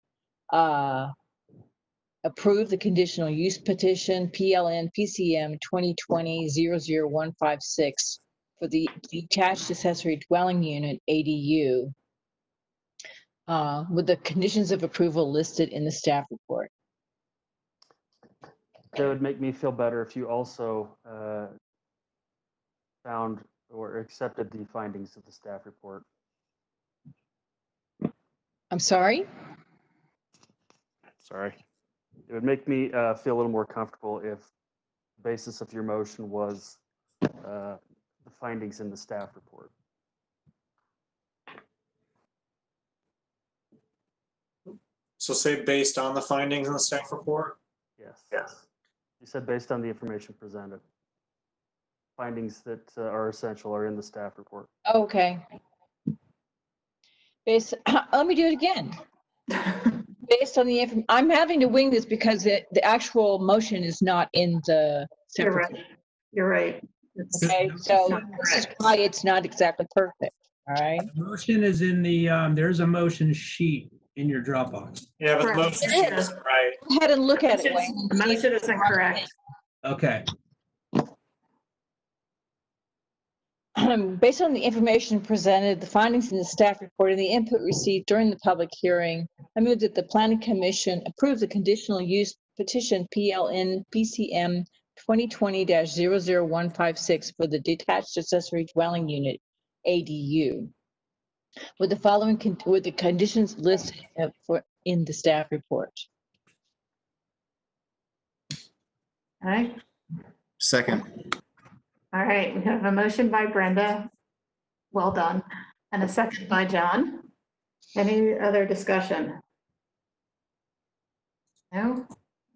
approve the conditional use petition PLN PCM 2020-00156 for the detached accessory dwelling unit ADU with the conditions of approval listed in the staff report. That would make me feel better if you also found or accepted the findings of the staff report. I'm sorry? Sorry. It would make me feel a little more comfortable if the basis of your motion was the findings in the staff report. So say based on the findings in the staff report? Yes. Yes. You said based on the information presented. Findings that are essential are in the staff report. Okay. Let me do it again. Based on the I'm having to wing this because the actual motion is not in the. You're right. You're right. Okay, so this is why it's not exactly perfect. All right. The motion is in the there's a motion sheet in your Dropbox. Yeah, but the Correct. motion It isn't right. Go ahead and look at it, Wayne. The motion isn't correct. Okay. Based on the information presented, the findings in the staff report, and the input received during the public hearing, I move that the Planning Commission approve the conditional use petition PLN PCM 2020-00156 for the detached accessory dwelling unit ADU with the following with the conditions listed in the staff report. All right. Second. All right, we have a motion by Brenda. Well done. And a second by John. Any other discussion? No?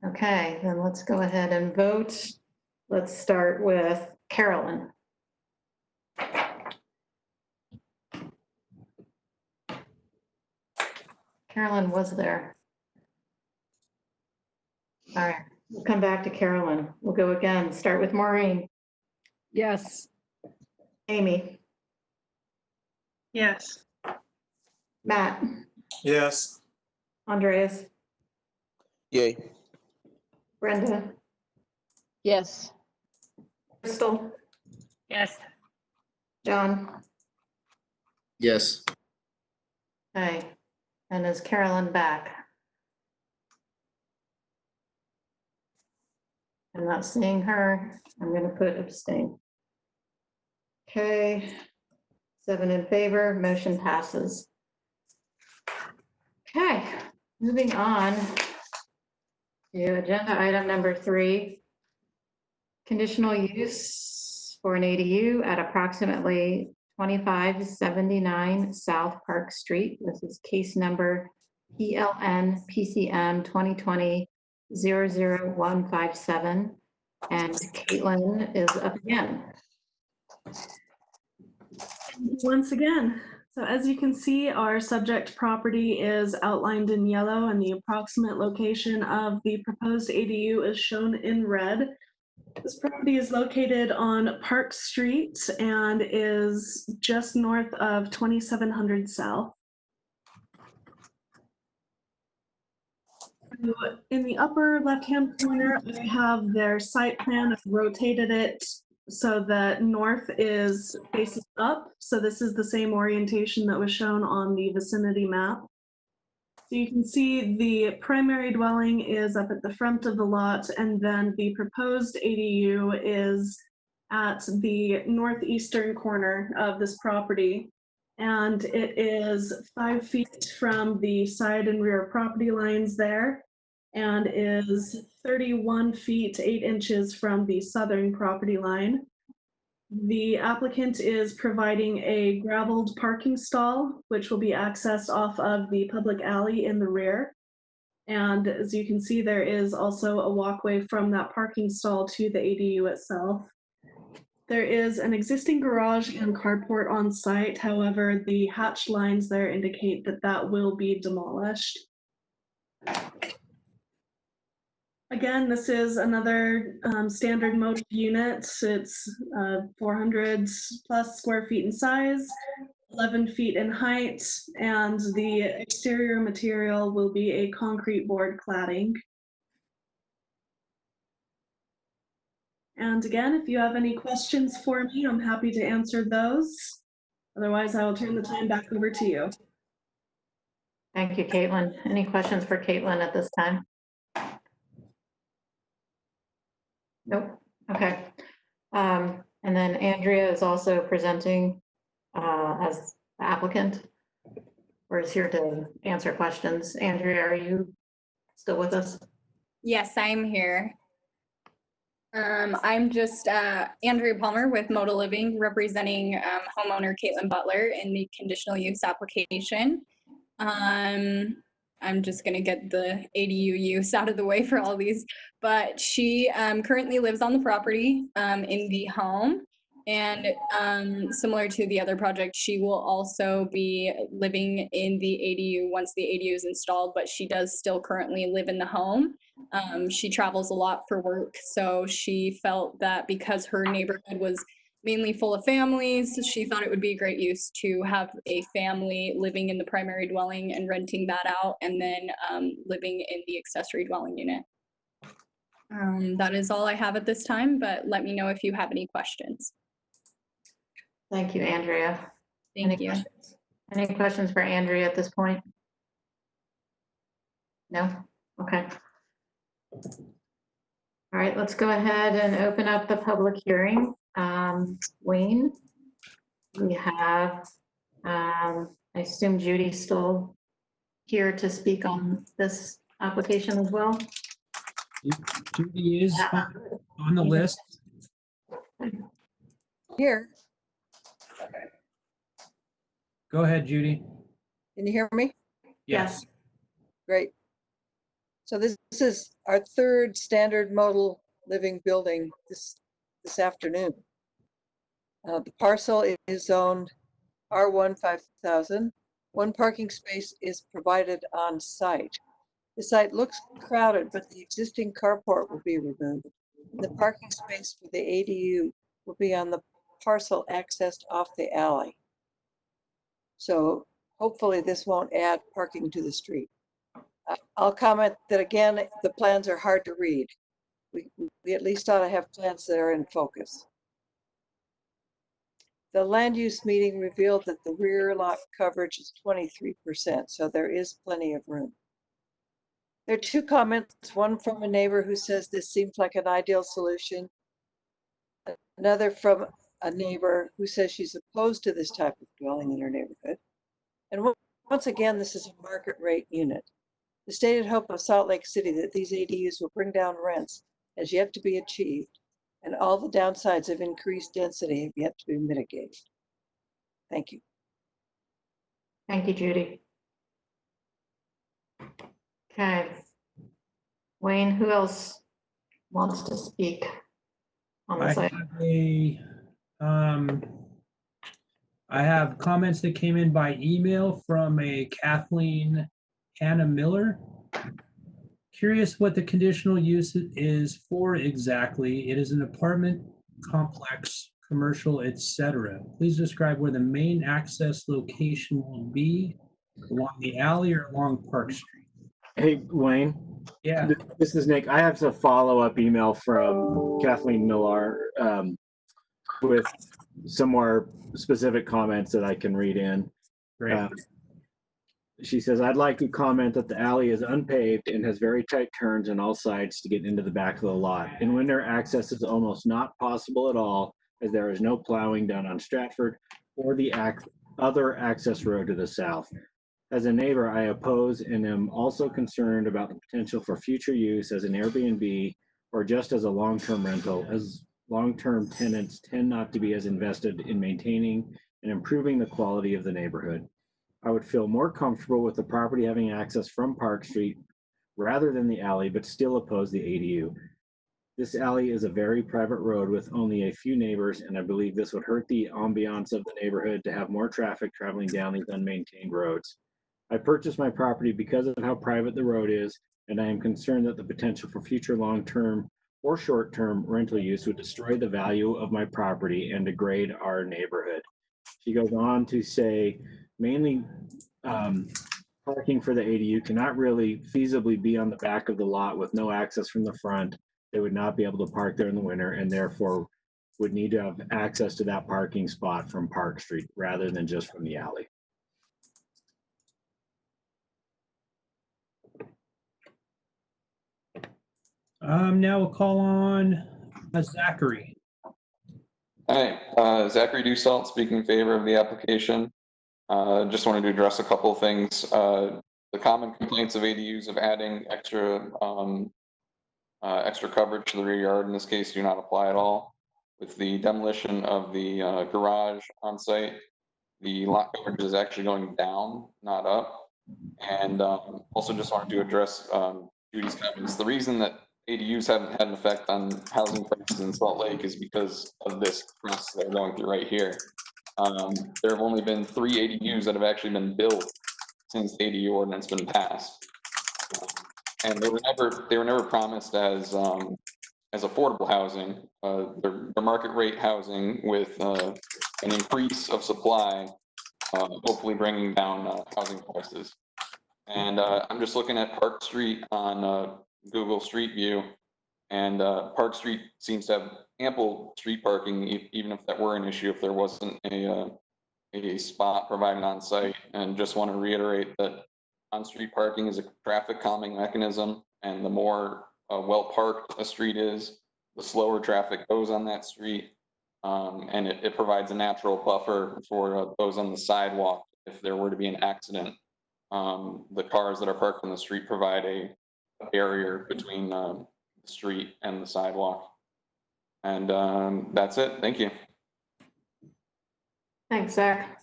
Okay, then let's go ahead and vote. Let's start with Carolyn. Carolyn was there. All right, we'll come back to Carolyn. We'll go again. Start with Maureen. Yes. Amy. Yes. Matt. Yes. Andreas. Yay. Brenda. Yes. Crystal. Yes. John. Yes. Okay, and is Carolyn back? I'm not seeing her. I'm going to put abstain. Okay, 7 in favor, motion passes. Okay, moving on to agenda item number 3, conditional use for an ADU at approximately 2579 South Park Street. This is case number PLN PCM 2020-00157. And Caitlin is up again. Once again, so as you can see, our subject property is outlined in yellow and the approximate location of the proposed ADU is shown in red. This property is located on Park Street and is just north of 2700 South. in the upper left-hand corner, I have their site plan. I've rotated it so that north is faces up. So this is the same orientation that was shown on the vicinity map. So you can see the primary dwelling is up at the front of the lot, and then the proposed ADU is at the northeastern corner of this property. And it is 5 feet from the side and rear property lines there, and is 31 feet 8 inches from the southern property line. The applicant is providing a gravelled parking stall, which will be accessed off of the public alley in the rear. And as you can see, there is also a walkway from that parking stall to the ADU itself. There is an existing garage and carport on site. However, the hatched lines there indicate that that will be demolished. Again, this is another standard Modal unit. It's 400 plus square feet in size, 11 feet in height, and the exterior material will be a concrete board cladding. And again, if you have any questions for me, I'm happy to answer those. Otherwise, I will turn the time back over to you. Thank you, Caitlin. Any questions for Caitlin at this time? Nope. Okay. And then Andrea is also presenting as the applicant, or is here to answer questions. Andrea, are you still with us? Yes, I'm here. I'm just Andrea Palmer with Modal Living, representing homeowner Caitlin Butler in the conditional use application. I'm just going to get the ADU use out of the way for all these, but she currently lives on the property in the home, and similar to the other project, she will also be living in the ADU once the ADU is installed, but she does still currently live in the home. She travels a lot for work, so she felt that because her neighborhood was mainly full of families, she thought it would be a great use to have a family living in the primary dwelling and renting that out, and then living in the accessory dwelling unit. That is all I have at this time, but let me know if you have any questions. Thank you, Andrea. Thank you. Any questions for Andrea at this point? No? Okay. All right, let's go ahead and open up the public hearing. Wayne, we have, I assume Judy's still here to speak on this application as well? Judy is on the list. Here. Go ahead, Judy. Can you hear me? Yes. Great. So this is our third standard modal living building this afternoon. The parcel is zoned R1 5000. One parking space is provided on site. The site looks crowded, but the existing carport will be removed. The parking space for the ADU will be on the parcel accessed off the alley. So hopefully this won't add parking to the street. I'll comment that again, the plans are hard to read. We at least ought to have plans that are in focus. The land use meeting revealed that the rear lot coverage is 23%, so there is plenty of room. There are two comments, one from a neighbor who says this seems like an ideal solution, another from a neighbor who says she's opposed to this type of dwelling in her neighborhood. And once again, this is a market rate unit. The stated hope of Salt Lake City that these ADUs will bring down rents has yet to be achieved, and all the downsides of increased density have yet to be mitigated. Thank you. Thank you, Judy. Okay. Wayne, who else wants to speak on this item? I have comments that came in by email from a Kathleen Hannah Miller. Curious what the conditional use is for exactly. It is an apartment complex, commercial, etc. Please describe where the main access location will be, along the alley or along Park Street. Hey, Wayne. Yeah. This is Nick. I have a follow-up email from Kathleen Millar with some more specific comments that I can read in. Great. She says, I'd like to comment that the alley is unpaved and has very tight turns on all sides to get into the back of the lot. In winter, access is almost not possible at all, as there is no plowing done on Stratford or the other access road to the south. As a neighbor, I oppose and am also concerned about the potential for future use as an Airbnb or just as a long-term rental, as long-term tenants tend not to be as invested in maintaining and improving the quality of the neighborhood. I would feel more comfortable with the property having access from Park Street rather than the alley, but still oppose the ADU. This alley is a very private road with only a few neighbors, and I believe this would hurt the ambiance of the neighborhood to have more traffic traveling down these unmaintained roads. I purchased my property because of how private the road is, and I am concerned that the potential for future long-term or short-term rental use would destroy the value of my property and degrade our neighborhood. She goes on to say, mainly parking for the ADU cannot really feasibly be on the back of the lot with no access from the front. They would not be able to park there in the winter and therefore would need to have access to that parking spot from Park Street rather than just from the alley. Now we'll call on Zachary. Hi, Zachary Dusalt, speaking in favor of the application. Just wanted to address a couple of things. The common complaints of ADUs of adding extra coverage to the rear yard in this case do not apply at all. With the demolition of the garage on site, the lot coverage is actually going down, not up. And also just wanted to address Judy's comments. The reason that ADUs haven't had an effect on housing prices in Salt Lake is because of this process that we're going through right here. There have only been 3 ADUs that have actually been built since the ADU ordinance been passed, and they were never promised as affordable housing. They're market rate housing with an increase of supply, hopefully bringing down housing prices. And I'm just looking at Park Street on Google Street View, and Park Street seems to have ample street parking, even if that were an issue, if there wasn't a spot provided on site. And just want to reiterate that on-street parking is a traffic calming mechanism, and the more well-parked a street is, the slower traffic goes on that street, and it provides a natural buffer for those on the sidewalk if there were to be an accident. The cars that are parked on the street provide a barrier between the street and the sidewalk. And that's it. Thank you. Thanks, Zach.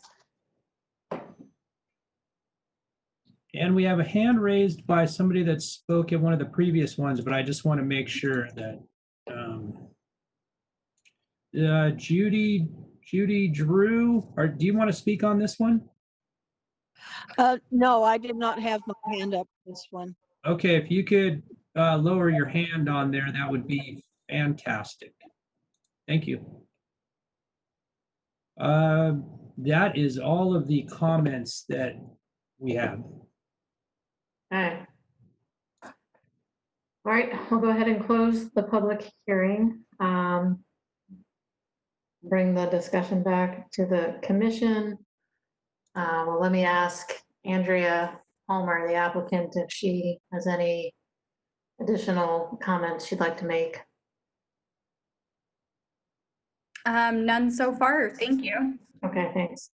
And we have a hand raised by somebody that spoke at one of the previous ones, but I just want to make sure that Judy Drew, do you want to speak on this one? No, I did not have my hand up for this one. Okay, if you could lower your hand on there, that would be fantastic. Thank you. That is all of the comments that we have. Okay. All right, we'll go ahead and close the public hearing. Bring the discussion back to the commission. Well, let me ask Andrea Palmer, the applicant, if she has any additional comments she'd like to make. None so far, thank you. Okay, thanks.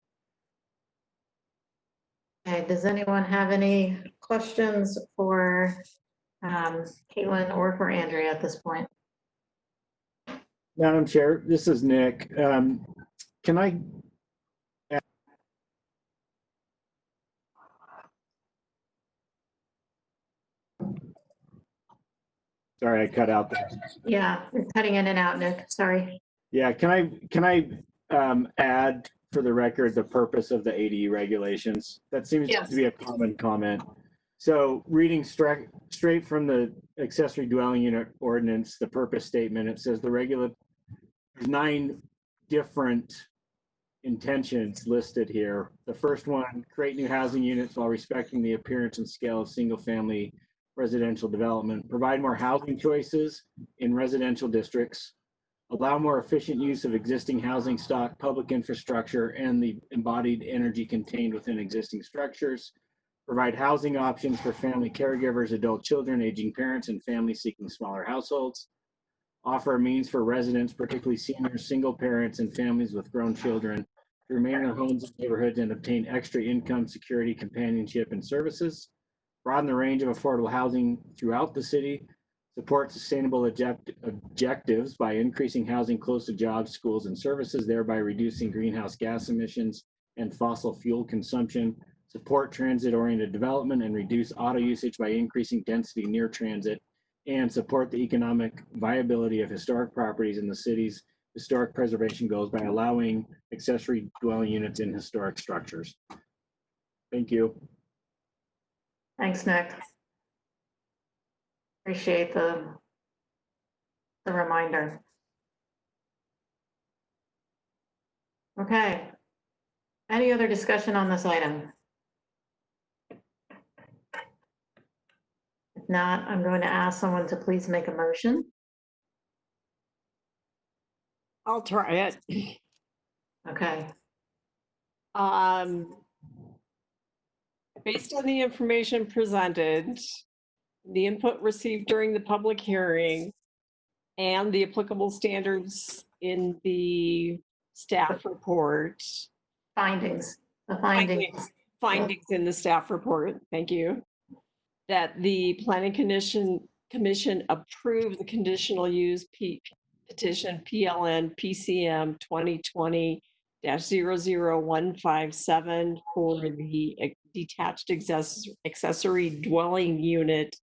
Okay, does anyone have any questions for Caitlin or for Andrea at this point? Madam Chair, this is Nick. Can I Sorry, I cut out there. Yeah, you're cutting in and out, Nick. Sorry. Yeah, can I add for the record the purpose of the ADU regulations? That seems to be a common comment. So reading straight from the accessory dwelling unit ordinance, the purpose statement, it says there's 9 different intentions listed here. The first one, create new housing units while respecting the appearance and scale of single family residential development, provide more housing choices in residential districts, allow more efficient use of existing housing stock, public infrastructure, and the embodied energy contained within existing structures, provide housing options for family caregivers, adult children, aging parents, and families seeking smaller households, offer a means for residents, particularly seniors, single parents, and families with grown children, to remain in their homes and neighborhoods and obtain extra income, security, companionship, and services, broaden the range of affordable housing throughout the city, support sustainable objectives by increasing housing close to jobs, schools, and services, thereby reducing greenhouse gas emissions and fossil fuel consumption, support transit-oriented development and reduce auto usage by increasing density near transit, and support the economic viability of historic properties in the city's historic preservation goals by allowing accessory dwelling units in historic structures. Thank you. Thanks, Nick. Appreciate the reminder. Okay. Any other discussion on this item? If not, I'm going to ask someone to please make a motion. I'll try it. Okay. Based on the information presented, the input received during the public hearing, and the applicable standards in the staff report. Findings. The findings. Findings in the staff report, thank you. That the Planning Commission approved the conditional use petition PLN PCM 2020-00157 for the detached accessory dwelling unit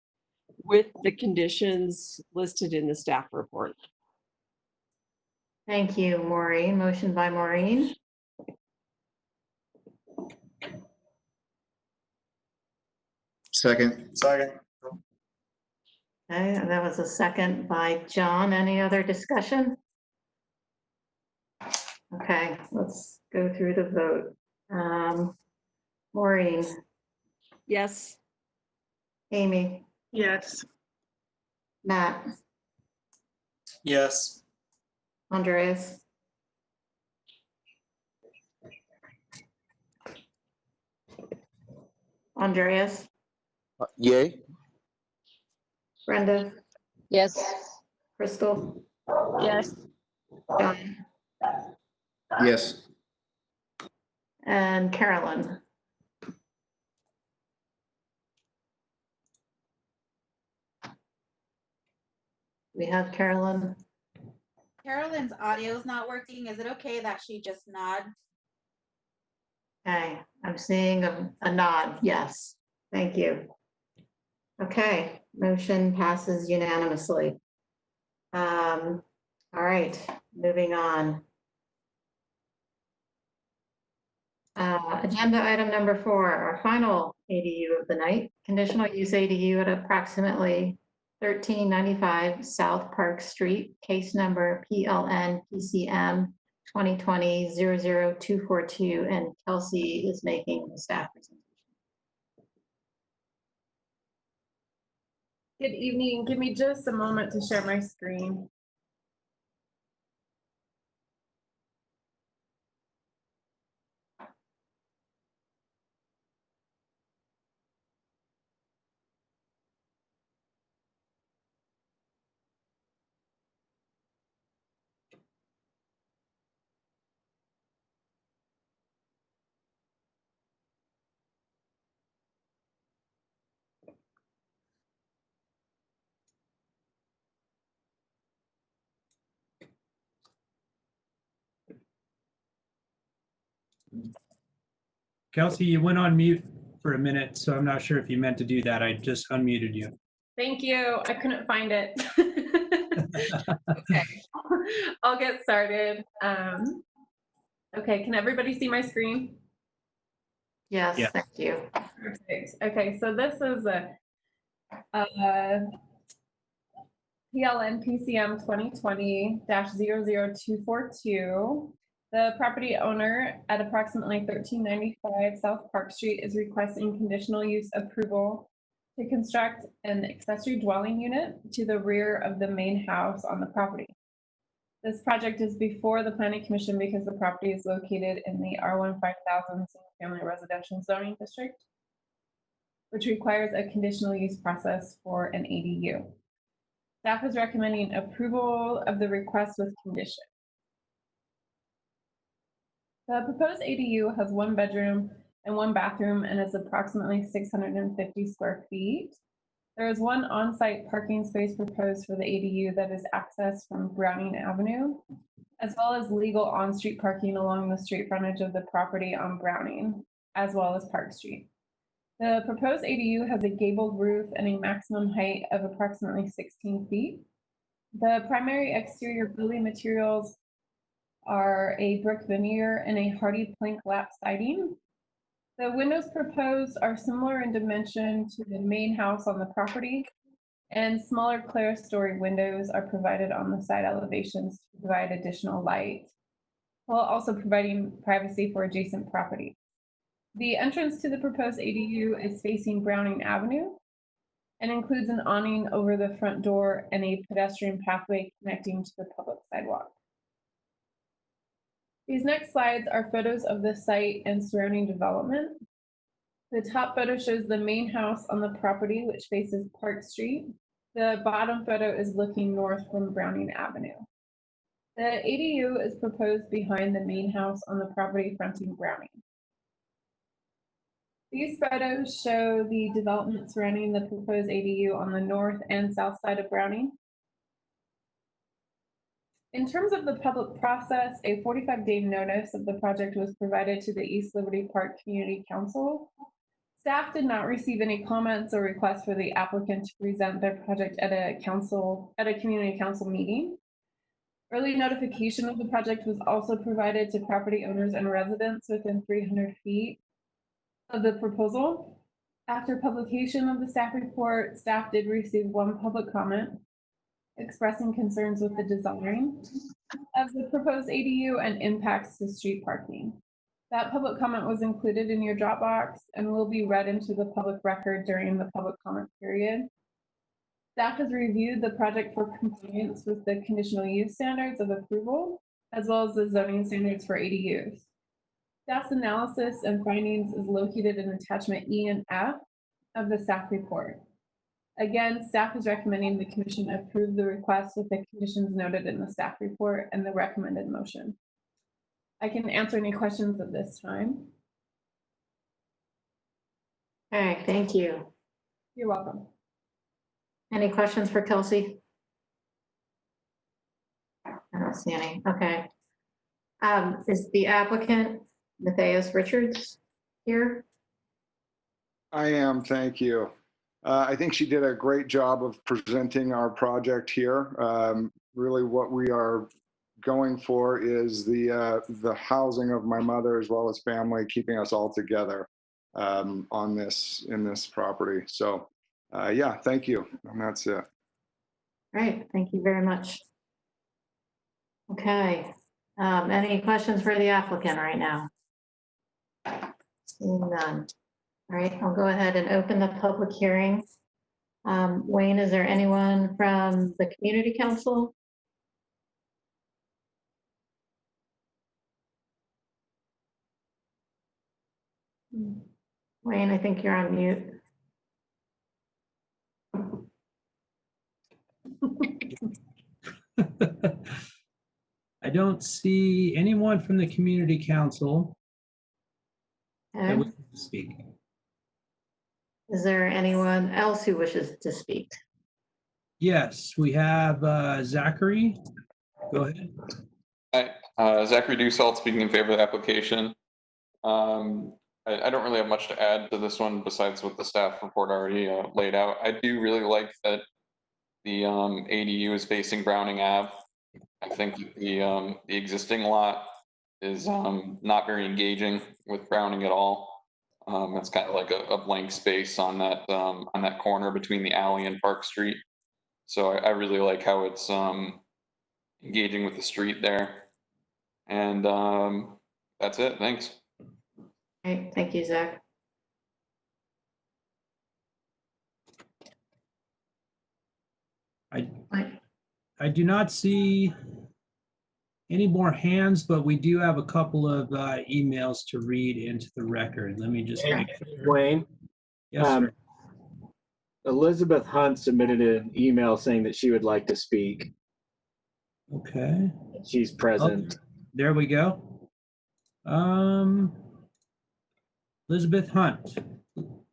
with the conditions listed in the staff report. Thank you, Maureen. Motion by Maureen. Second. Second. Okay, and that was a second by John. Any other discussion? Okay, let's go through the vote. Maureen. Yes. Amy. Yes. Matt. Yes. Andreas. Andreas. Yay. Brenda. Yes. Crystal. Yes. John. Yes. And Carolyn. We have Carolyn. Carolyn's audio is not working. Is it okay that she just nod? Okay, I'm seeing a nod. Yes, thank you. Okay, motion passes unanimously. All right, moving on. Agenda item number 4, our final ADU of the night, conditional use ADU at approximately 1395 South Park Street, case number PLN PCM 2020-00242, and Kelsey is making the staff presentation. Good evening. Give me just a moment to share my screen. Kelsey, you went on mute for a minute, so I'm not sure if you meant to do that. I just unmuted you. Thank you. I couldn't find it. Okay, I'll get started. Okay, can everybody see my screen? Yes, yeah. Thank you. Perfect. Okay, so this is a PLN PCM 2020-00242. The property owner at approximately 1395 South Park Street is requesting conditional use approval to construct an accessory dwelling unit to the rear of the main house on the property. This project is before the Planning Commission because the property is located in the R1 5000 single-family residential zoning district, which requires a conditional use process for an ADU. Staff is recommending approval of the request with condition. The proposed ADU has 1 bedroom and 1 bathroom and is approximately 650 square feet. There is 1 on-site parking space proposed for the ADU that is accessed from Browning Avenue, as well as legal on-street parking along the street frontage of the property on Browning, as well as Park Street. The proposed ADU has a gabled roof and a maximum height of approximately 16 feet. The primary exterior building materials are a brick veneer and a hardy plank lap siding. The windows proposed are similar in dimension to the main house on the property, and smaller clerestory windows are provided on the side elevations to provide additional light, while also providing privacy for adjacent property. The entrance to the proposed ADU is facing Browning Avenue and includes an awning over the front door and a pedestrian pathway connecting to the public sidewalk. These next slides are photos of the site and surrounding development. The top photo shows the main house on the property, which faces Park Street. The bottom photo is looking north from Browning Avenue. The ADU is proposed behind the main house on the property fronting Browning. These photos show the development surrounding the proposed ADU on the north and south side of Browning. In terms of the public process, a 45-day notice of the project was provided to the East Liberty Park Community Council. Staff did not receive any comments or requests for the applicant to present their project at a community council meeting. Early notification of the project was also provided to property owners and residents within 300 feet of the proposal. After publication of the staff report, staff did receive 1 public comment expressing concerns with the design of the proposed ADU and impacts to street parking. That public comment was included in your Dropbox and will be read into the public record during the public comment period. Staff has reviewed the project for compliance with the conditional use standards of approval, as well as the zoning standards for ADUs. Staff's analysis and findings is located in attachment E and F of the staff report. Again, staff is recommending the commission approve the request with the conditions noted in the staff report and the recommended motion. I can answer any questions at this time. All right, thank you. You're welcome. Any questions for Kelsey? I don't see any. Okay. Is the applicant Matthias Richards here? I am, thank you. I think she did a great job of presenting our project here. Really what we are going for is the housing of my mother as well as family, keeping us all together in this property. So yeah, thank you. And that's it. Great, thank you very much. Okay, any questions for the applicant right now? Seeing none. All right, I'll go ahead and open the public hearing. Wayne, is there anyone from the community council? Wayne, I think you're on mute. I don't see anyone from the community council that wishes to speak. Is there anyone else who wishes to speak? Yes, we have Zachary. Go ahead. Hi, Zachary Dussault speaking in favor of the application. I don't really have much to add to this one besides what the staff report already laid out. I do really like that the ADU is facing Browning Ave. I think the existing lot is not very engaging with Browning at all. It's kind of like a blank space on that corner between the alley and Park Street. So I really like how it's engaging with the street there. And that's it. Thanks. Okay, thank you, Zach. I do not see any more hands, but we do have a couple of emails to read into the record. Let me just Hey, make sure. Wayne? Yes, sir. Elizabeth Hunt submitted an email saying that she would like to speak. Okay. She's present. There we go. Elizabeth Hunt,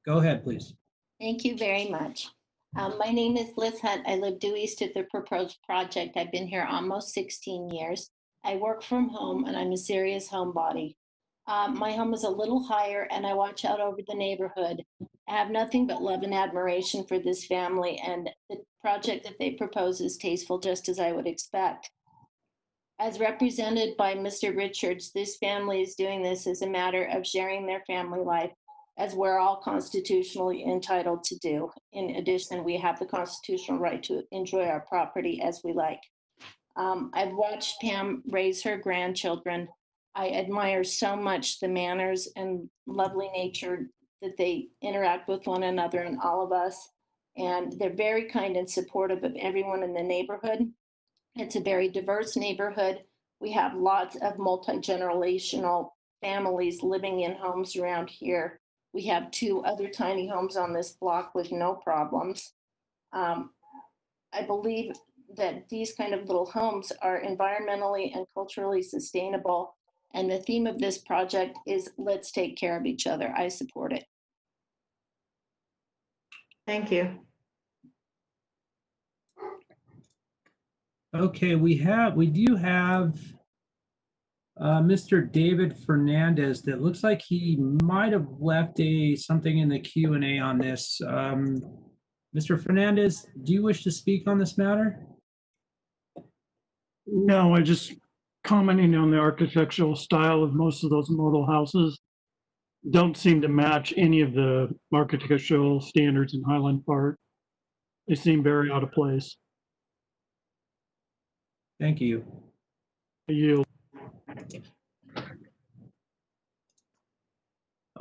go ahead, please. Thank you very much. My name is Liz Hunt. I live due east of the proposed project. I've been here almost 16 years. I work from home and I'm a serious homebody. My home is a little higher and I watch out over the neighborhood. I have nothing but love and admiration for this family, and the project that they propose is tasteful, just as I would expect. As represented by Mr. Richards, this family is doing this as a matter of sharing their family life, as we're all constitutionally entitled to do. In addition, we have the constitutional right to enjoy our property as we like. I've watched Pam raise her grandchildren. I admire so much the manners and lovely nature that they interact with one another and all of us. And they're very kind and supportive of everyone in the neighborhood. It's a very diverse neighborhood. We have lots of multi-generational families living in homes around here. We have 2 other tiny homes on this block with no problems. I believe that these kind of little homes are environmentally and culturally sustainable. And the theme of this project is let's take care of each other. I support it. Thank you. Okay, we do have Mr. David Fernandez that looks like he might have left something in the Q&A on this. Mr. Fernandez, do you wish to speak on this matter? No, I just commenting on the architectural style of most of those modal houses don't seem to match any of the architectural standards in Highland Park. They seem very out of place. Thank you. I yield.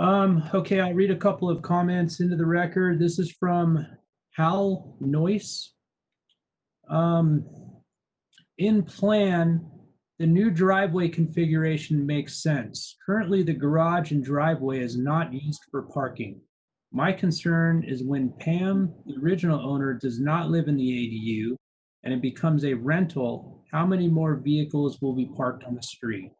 Okay, I'll read a couple of comments into the record. This is from Hal Noyce. In plan, the new driveway configuration makes sense. Currently, the garage and driveway is not used for parking. My concern is when Pam, the original owner, does not live in the ADU and it becomes a rental, how many more vehicles will be parked on the street?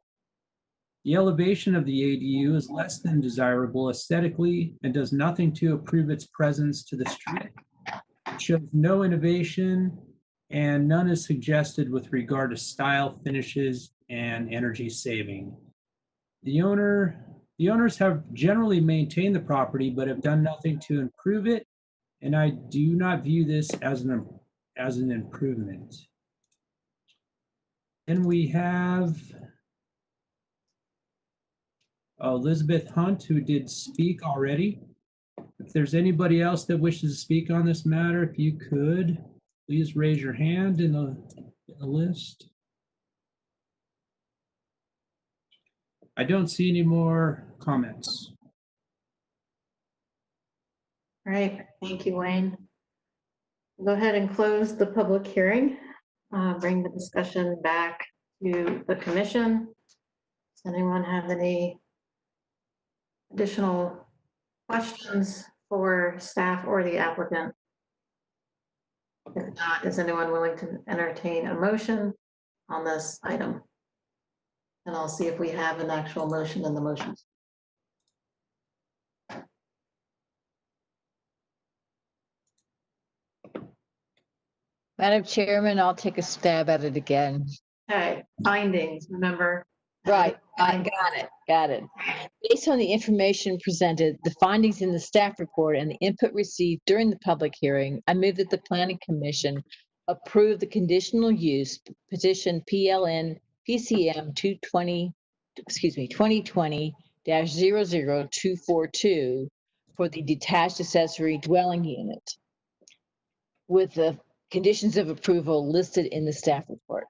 The elevation of the ADU is less than desirable aesthetically and does nothing to improve its presence to the street. It shows no innovation, and none is suggested with regard to style, finishes, and energy saving. The owners have generally maintained the property but have done nothing to improve it, and I do not view this as an improvement. Then we have Elizabeth Hunt, who did speak already. If there's anybody else that wishes to speak on this matter, if you could, please raise your hand in the list. I don't see any more comments. All right, thank you, Wayne. Go ahead and close the public hearing. Bring the discussion back to the commission. Does anyone have any additional questions for staff or the applicant? If not, is anyone willing to entertain a motion on this item? And I'll see if we have an actual motion in the motions. Madam Chairman, I'll take a stab at it again. Okay, findings, remember? Right, I got it. Based on the information presented, the findings in the staff report, and the input received during the public hearing, I move that the Planning Commission approve the conditional use petition PLN PCM 2020-00242 for the detached accessory dwelling unit with the conditions of approval listed in the staff report.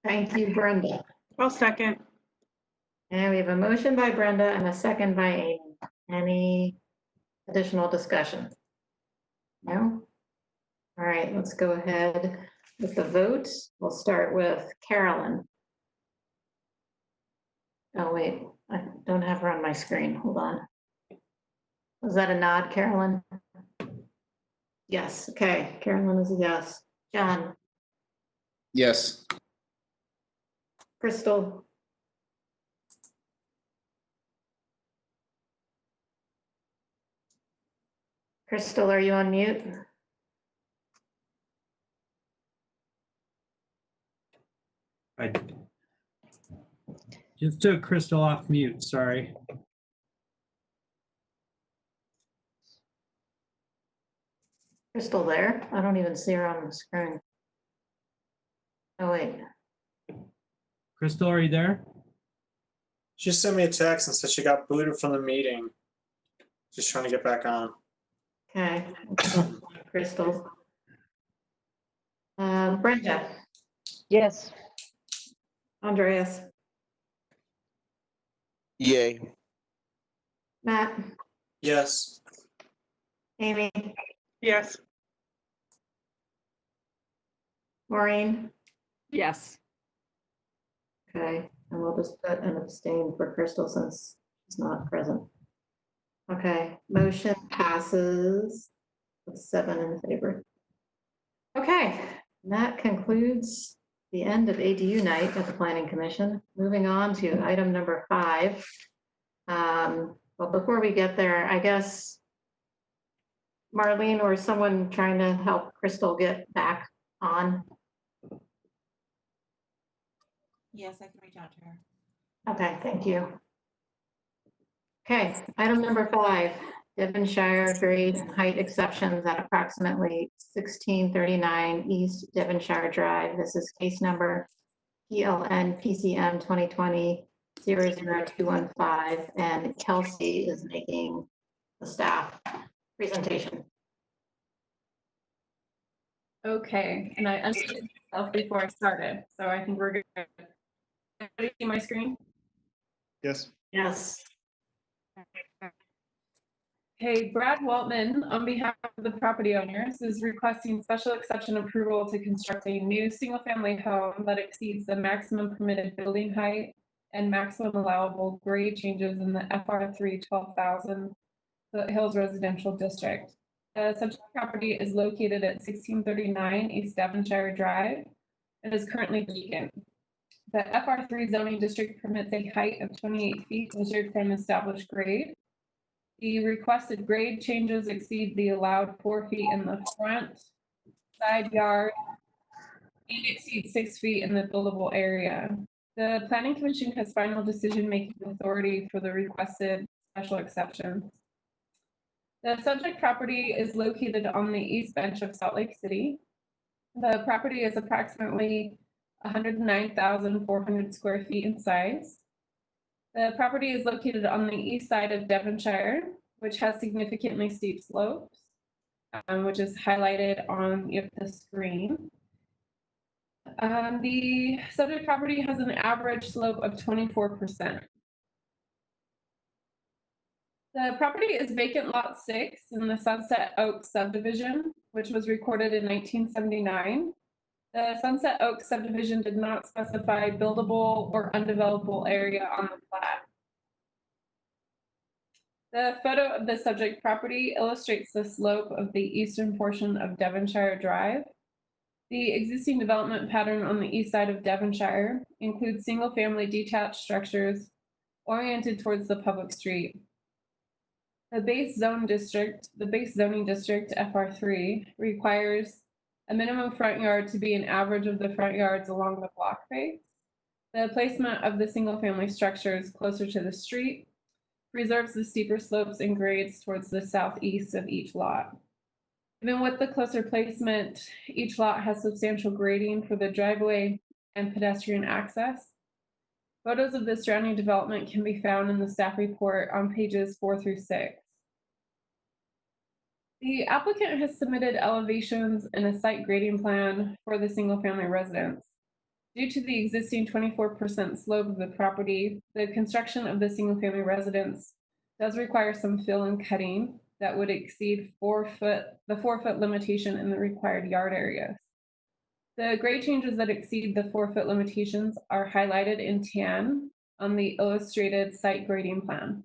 Thank you, Brenda. I'll second. And we have a motion by Brenda and a second by Amy. Any additional discussion? No? All right, let's go ahead with the vote. We'll start with Carolyn. Oh, wait, I don't have her on my screen. Hold on. Was that a nod, Carolyn? Yes, okay. Carolyn is a yes. John, Yes. Crystal, Crystal, are you on mute? I just took Crystal off mute, sorry. Crystal there? I don't even see her on the screen. Oh, wait. Crystal, are you there? She sent me a text and said she got booted from the meeting. Just trying to get back on. Okay. Crystal. Brenda, Yes. Andreas, Yay. Matt, Yes. Amy, Yes. Maureen. Yes. Okay, and we'll just put an abstain for Crystal since she's not present. Okay, motion passes with 7 in favor. Okay, and that concludes the end of ADU night at the Planning Commission. Moving on to item number 5. Well, before we get there, I guess Marlene or someone trying to help Crystal get back on. Yes, I can reach out to her. Okay, thank you. Okay, item number 5, Devonshire grade and height exceptions at approximately 1639 East Devonshire Drive. This is case number PLN PCM 2020-00215, and Kelsey is making the staff presentation. Okay, and I unmuted myself before I started, so I think we're good. Everybody see my screen? Yes. Yes. Hey, Brad Waltman, on behalf of the property owners, is requesting special exception approval to construct a new single-family home that exceeds the maximum permitted building height and maximum allowable grade changes in the FR3 12,000 Hills Residential District. The subject property is located at 1639 East Devonshire Drive and is currently vacant. The FR3 zoning district permits a height of 28 feet measured from established grade. The requested grade changes exceed the allowed 4 feet in the front, side yard, and exceed 6 feet in the buildable area. The Planning Commission has final decision-making authority for the requested special exceptions. The subject property is located on the east bench of Salt Lake City. The property is approximately 109,400 square feet in size. The property is located on the east side of Devonshire, which has significantly steep slopes, which is highlighted on the screen. The subject property has an average slope of 24%. The property is vacant lot 6 in the Sunset Oaks subdivision, which was recorded in 1979. The Sunset Oaks subdivision did not specify buildable or undevelopable area on the plat. The photo of the subject property illustrates the slope of the eastern portion of Devonshire Drive. The existing development pattern on the east side of Devonshire includes single-family detached structures oriented towards the public street. The base zoning district, FR3, requires a minimum front yard to be an average of the front yards along the block face. The placement of the single-family structures closer to the street preserves the steeper slopes and grades towards the southeast of each lot. Even with the closer placement, each lot has substantial grading for the driveway and pedestrian access. Photos of the surrounding development can be found in the staff report on pages 4 through 6. The applicant has submitted elevations and a site grading plan for the single-family residence. Due to the existing 24% slope of the property, the construction of the single-family residence does require some fill and cutting, that would exceed the 4-foot limitation in the required yard areas. The grade changes that exceed the 4-foot limitations are highlighted in tan on the illustrated site grading plan.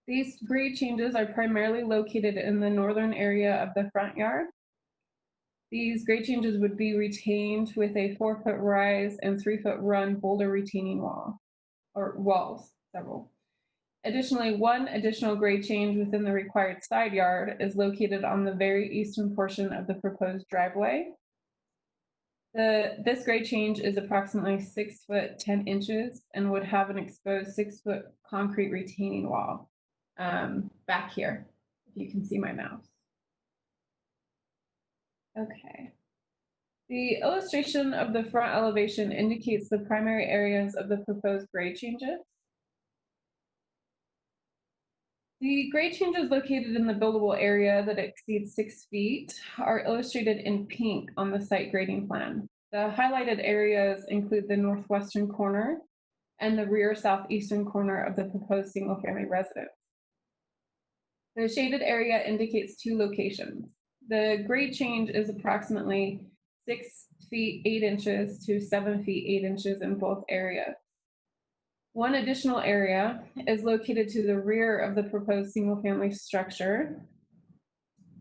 These grade changes are primarily located in the northern area of the front yard. These grade changes would be retained with a 4-foot rise and 3-foot run boulder retaining wall, or walls, several. Additionally, one additional grade change within the required side yard is located on the very eastern portion of the proposed driveway. This grade change is approximately 6 foot 10 inches and would have an exposed 6-foot concrete retaining wall back here, if you can see my mouse. Okay. The illustration of the front elevation indicates the primary areas of the proposed grade changes. The grade changes located in the buildable area that exceeds 6 feet are illustrated in pink on the site grading plan. The highlighted areas include the northwestern corner and the rear southeastern corner of the proposed single-family residence. The shaded area indicates 2 locations. The grade change is approximately 6 feet 8 inches to 7 feet 8 inches in both areas. One additional area is located to the rear of the proposed single-family structure.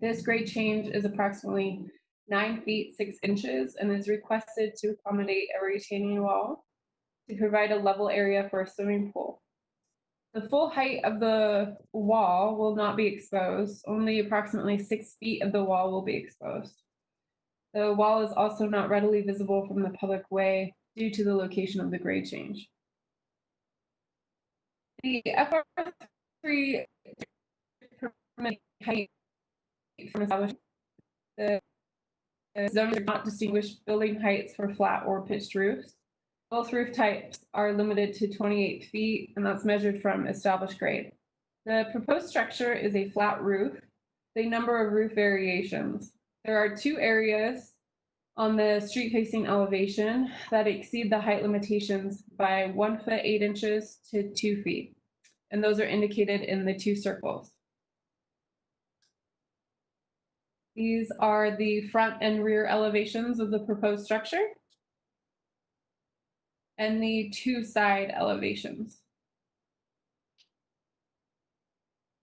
This grade change is approximately 9 feet 6 inches and is requested to accommodate a retaining wall to provide a level area for a swimming pool. The full height of the wall will not be exposed. Only approximately 6 feet of the wall will be exposed. The wall is also not readily visible from the public way due to the location of the grade change. The FR3 permit height from establishment. The zone does not distinguish building heights for flat or pitched roofs. Both roof types are limited to 28 feet, and that's measured from established grade. The proposed structure is a flat roof, with a number of roof variations. There are 2 areas on the street-facing elevation that exceed the height limitations by 1 foot 8 inches to 2 feet, and those are indicated in the 2 circles. These are the front and rear elevations of the proposed structure and the 2 side elevations.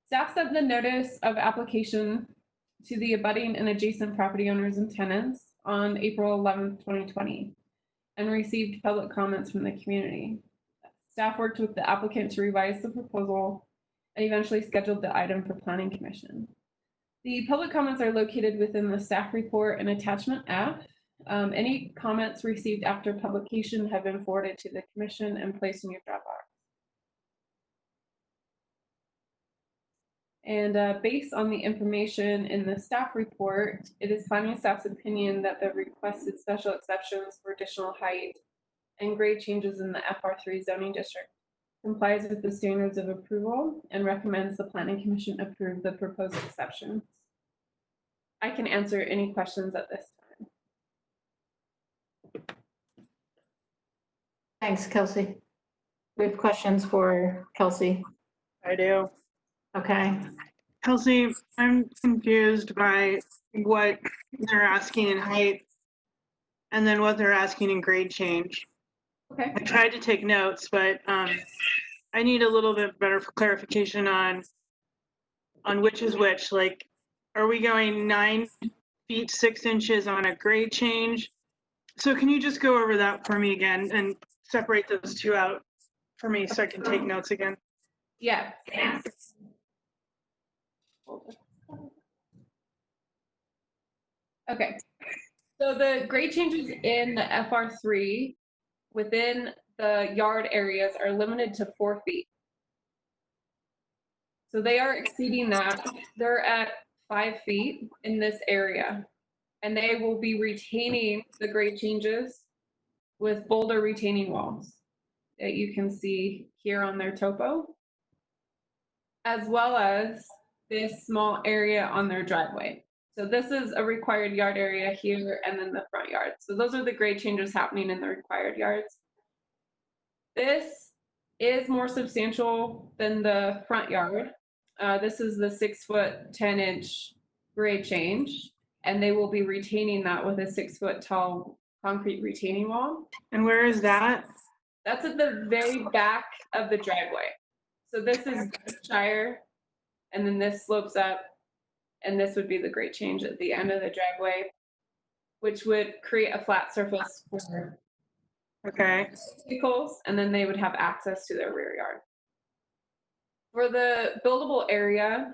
Staff sent the notice of application to the abutting and adjacent property owners and tenants on April 11th, 2020, and received public comments from the community. Staff worked with the applicant to revise the proposal and eventually scheduled the item for Planning Commission. The public comments are located within the staff report and attachment F. Any comments received after publication have been forwarded to the commission and placed in your Dropbox. And based on the information in the staff report, it is planning staff's opinion that the requested special exceptions for additional height and grade changes in the FR3 zoning district complies with the standards of approval and recommends the Planning Commission approve the proposed exceptions. I can answer any questions at this time. Thanks, Kelsey. We have questions for Kelsey. I do. Okay. Kelsey, I'm confused by what they're asking in height and then what they're asking in grade change. Okay. I tried to take notes, but I need a little bit better clarification on which is which. Like, are we going 9 feet 6 inches on a grade change? So can you just go over that for me again and separate those 2 out for me so I can take notes again? Yeah. Okay, so the grade changes in the FR3 within the yard areas are limited to 4 feet. So they are exceeding that. They're at 5 feet in this area, and they will be retaining the grade changes with boulder retaining walls that you can see here on their topo, as well as this small area on their driveway. So this is a required yard area here and then the front yard. So those are the grade changes happening in the required yards. This is more substantial than the front yard. This is the 6-foot, 10-inch grade change, and they will be retaining that with a 6-foot tall concrete retaining wall. And where is that? That's at the very back of the driveway. So this is Shire, and then this slopes up, and this would be the grade change at the end of the driveway, which would create a flat surface for vehicles, and then they would have access to their rear yard. For the buildable area,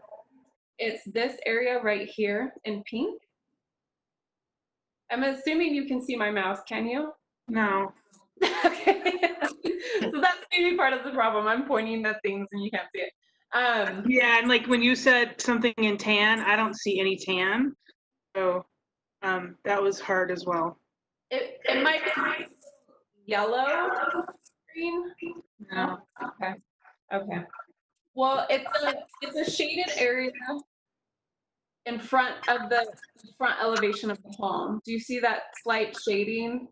it's this area right here in pink. I'm assuming you can see my mouse, can you? No. Okay. So that's maybe part of the problem. I'm pointing at things and you can't see it. Yeah, and like when you said something in tan, I don't see any tan. So that was hard as well. It might be yellow, green. No. Okay. Okay. Well, it's a shaded area in front of the front elevation of the home. Do you see that slight shading?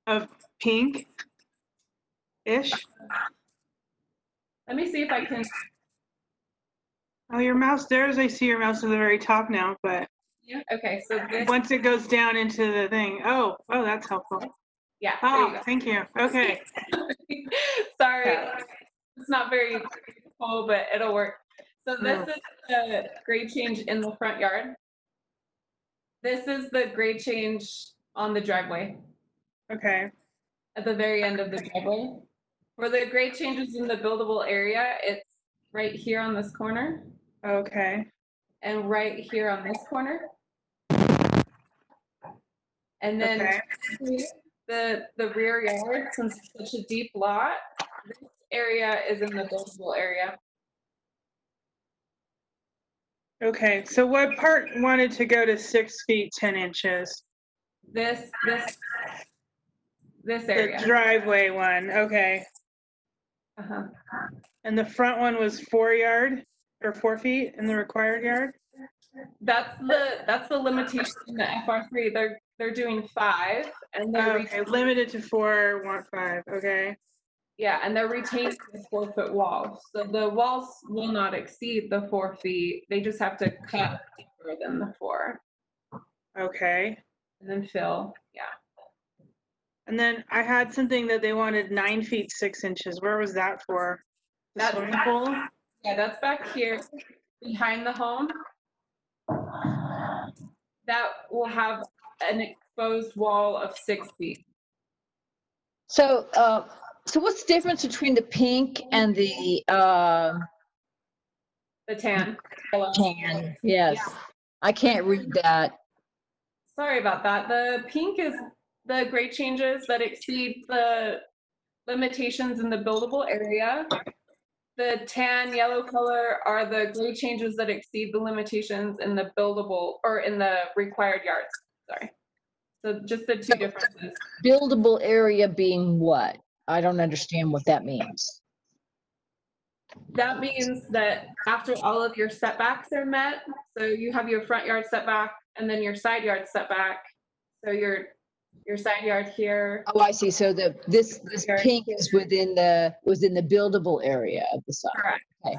Of pink-ish? Let me see if I can. Oh, your mouse, I see your mouse at the very top now, but Yeah, okay, so this. once it goes down into the thing, oh, that's helpful. Yeah, Oh, thank you. Okay. Sorry, it's not very cool, but it'll work. So this is the grade change in the front yard. This is the grade change on the driveway. Okay. At the very end of the driveway. For the grade changes in the buildable area, it's right here on this corner. Okay. And right here on this corner. And then the rear yard, since it's such a deep lot, this area is in the buildable area. Okay, so what part wanted to go to 6 feet, 10 inches? This area. The driveway one, okay. Uh-huh. And the front one was 4 yard or 4 feet in the required yard? That's the limitation in the FR3. They're doing 5, and they're limited to 4, want 5. Okay. Yeah, and they're retaining the 4-foot walls. So the walls will not exceed the 4 feet. They just have to cut deeper than the 4. Okay. And then fill. Yeah. And then I had something that they wanted 9 feet 6 inches. Where was that for? The swimming pool? Yeah, that's back here behind the home. That will have an exposed wall of 6 feet. So, so what's the difference between the pink and the tan? Tan, yes. Yeah. I can't read that. Sorry about that. The pink is the grade changes that exceed the limitations in the buildable area. The tan yellow color are the grade changes that exceed the limitations in the buildable or in the required yards. Sorry. So just the two differences. Buildable area being what? I don't understand what that means. That means that after all of your setbacks are met, so you have your front yard setback and then your side yard setback. So your side yard here. Oh, I see. So this pink is within the buildable area of the side. Correct. Okay.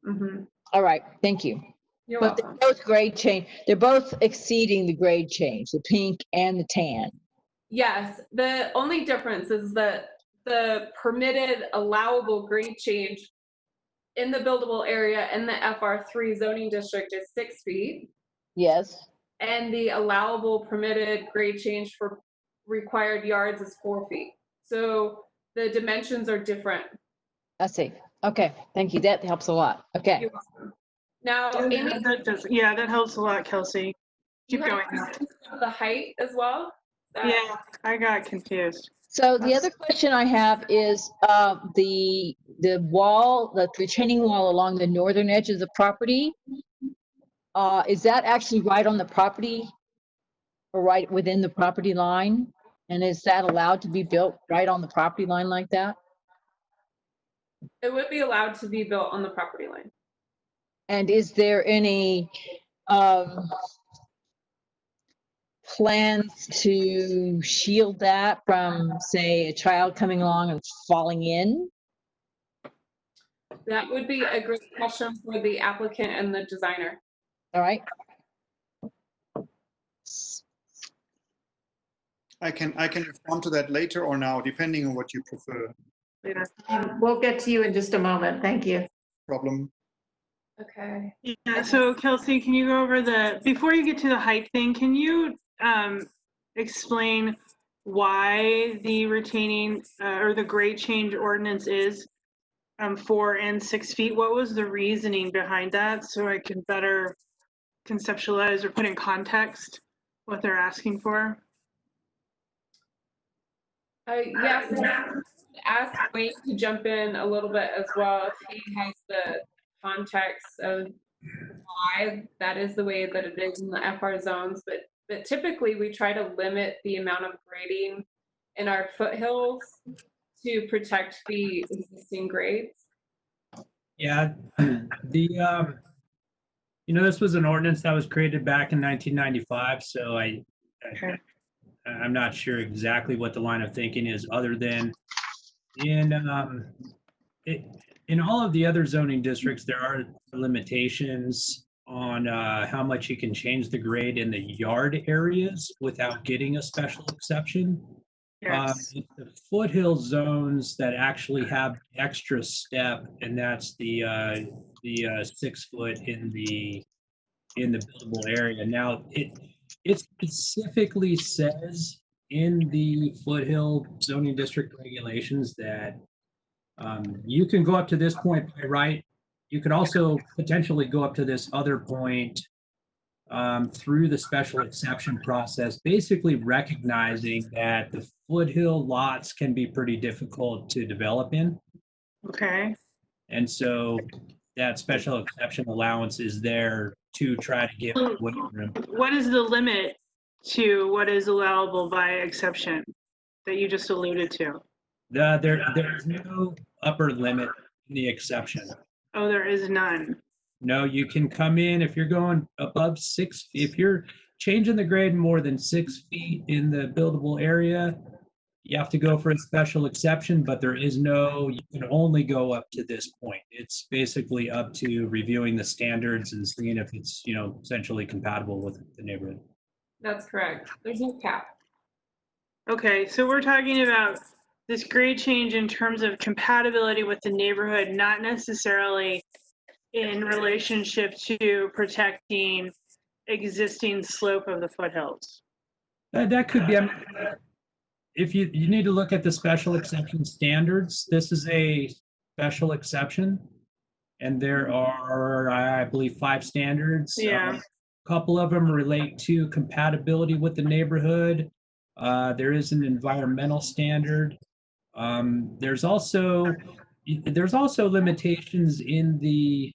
Mm-hmm. All right. Thank you. You're but welcome. They're both grade change. They're both exceeding the grade change, the pink and the tan. Yes. The only difference is that the permitted allowable grade change in the buildable area in the FR3 zoning district is 6 feet. Yes. And the allowable permitted grade change for required yards is 4 feet. So the dimensions are different. I see. Okay. Thank you. That helps a lot. Okay. You're welcome. Now, Amy, that helps a lot, Kelsey. Keep going. The height as well? Yeah, I got confused. So the other question I have is the wall, the retaining wall along the northern edge of the property. Is that actually right on the property or right within the property line? And is that allowed to be built right on the property line like that? It would be allowed to be built on the property line. And is there any plans to shield that from, say, a child coming along and falling in? That would be a great question for the applicant and the designer. All right. I can respond to that later or now, depending on what you prefer. Later. We'll get to you in just a moment. Thank you. Problem. Okay. Yeah, so Kelsey, can you go over before you get to the height thing, can you explain why the retaining or the grade change ordinance is 4 and 6 feet? What was the reasoning behind that, so I can better conceptualize or put in context what they're asking for? Yes, ask Wayne to jump in a little bit as well if he has the context of why that is the way that it is in the FR zones. But typically we try to limit the amount of grading in our foothills to protect the existing grades. Yeah, this was an ordinance that was created back in 1995, so I'm not sure exactly what the line of thinking is, other than in all of the other zoning districts, there are limitations on how much you can change the grade in the yard areas without getting a special exception. Yes. It's the foothill zones that actually have extra step, and that's the 6 foot in the buildable area. Now, it specifically says in the foothill zoning district regulations that you can go up to this point by right. You could also potentially go up to this other point through the special exception process, basically recognizing that the foothill lots can be pretty difficult to develop in. Okay. And so that special exception allowance is there to try to give wiggle room. What is the limit to what is allowable by exception that you just alluded to? There's no upper limit in the exception. Oh, there is none. No, you can come in if you're going above 6 feet. If you're changing the grade more than 6 feet in the buildable area, you have to go for a special exception, but you can only go up to this point. It's basically up to reviewing the standards and seeing if it's, essentially compatible with the neighborhood. That's correct. There's no cap. Okay, so we're talking about this grade change in terms of compatibility with the neighborhood, not necessarily in relationship to protecting existing slope of the foothills. That could be. If you need to look at the special exception standards, this is a special exception, and there are, I believe, 5 standards. Yeah. A couple of them relate to compatibility with the neighborhood. There is an environmental standard. There's also limitations in the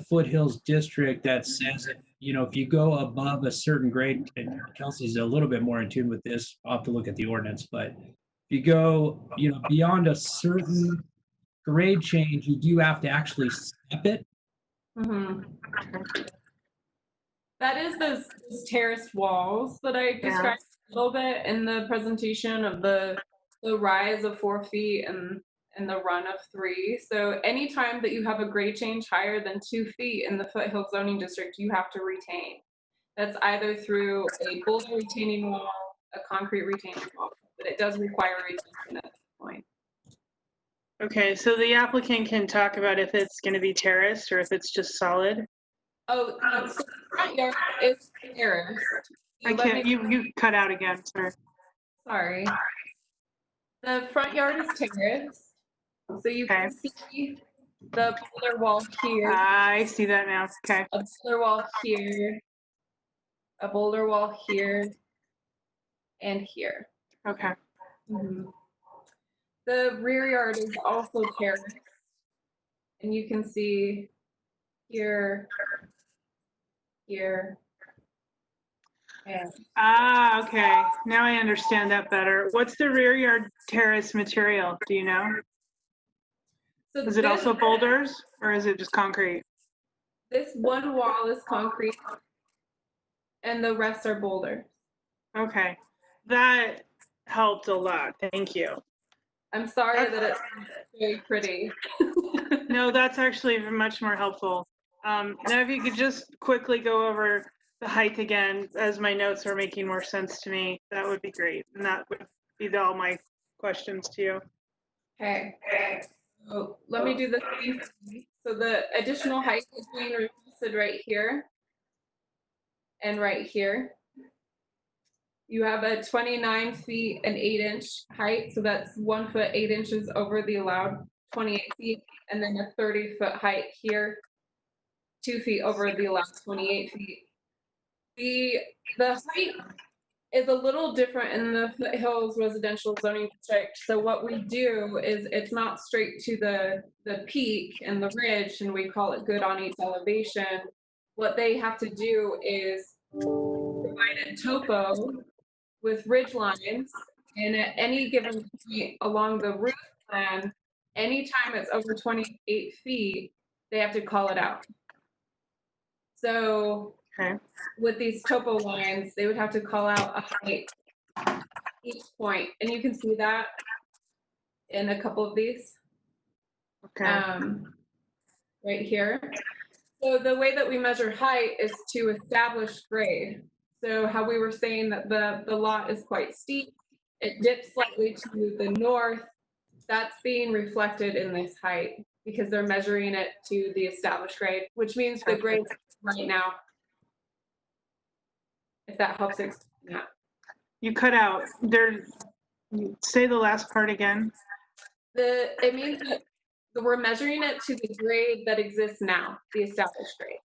foothills district that says that, if you go above a certain grade, and Kelsey's a little bit more in tune with this, I'll have to look at the ordinance, but if you go, beyond a certain grade change, you do have to actually step it. Mm-hmm. That is those terraced walls that I described a little bit in the presentation of the rise of 4 feet and the run of 3. So anytime that you have a grade change higher than 2 feet in the foothill zoning district, you have to retain. That's either through a boulder retaining wall, a concrete retaining wall, but it does require retention at this point. Okay, so the applicant can talk about if it's going to be terraced or if it's just solid. Oh, so the front yard is terraced. I can't. You cut out again, sir. Sorry. The front yard is terraced. So you can see the boulder wall here. I see that now. Okay. A boulder wall here. A boulder wall here. And here. Okay. Mm-hmm. The rear yard is also terraced. And you can see here, here, and okay. Now I understand that better. What's the rear yard terrace material? Do you know? So is it also boulders or is it just concrete? This one wall is concrete and the rest are boulders. Okay. That helped a lot. Thank you. I'm sorry that it's very pretty. No, No, that's actually much more helpful. Now, if you could just quickly go over the height again, as my notes are making more sense to me, that would be great. And that would be all my questions to you. Okay. So let me do the same thing. So the additional height is being requested right here and right here. You have a 29 feet and 8-inch height, so that's 1 foot 8 inches over the allowed 28 feet, and then a 30-foot height here, 2 feet over the allowed 28 feet. The height is a little different in the Foothills Residential Zoning District. So what we do is it's not straight to the peak and the ridge, and we call it good on each elevation. What they have to do is provide a topo with ridge lines, and at any given point along the roof plan, anytime it's over 28 feet, they have to call it out. So with these topo lines, they would have to call out a height each point, and you can see that in a couple of these. Right here. So the way that we measure height is to establish grade. So how we were saying that the lot is quite steep, it dips slightly to the north. That's being reflected in this height because they're measuring it to the established grade, which means the grade right now. If that helps explain that. You cut out. Say the last part again. It means that we're measuring it to the grade that exists now, the established grade.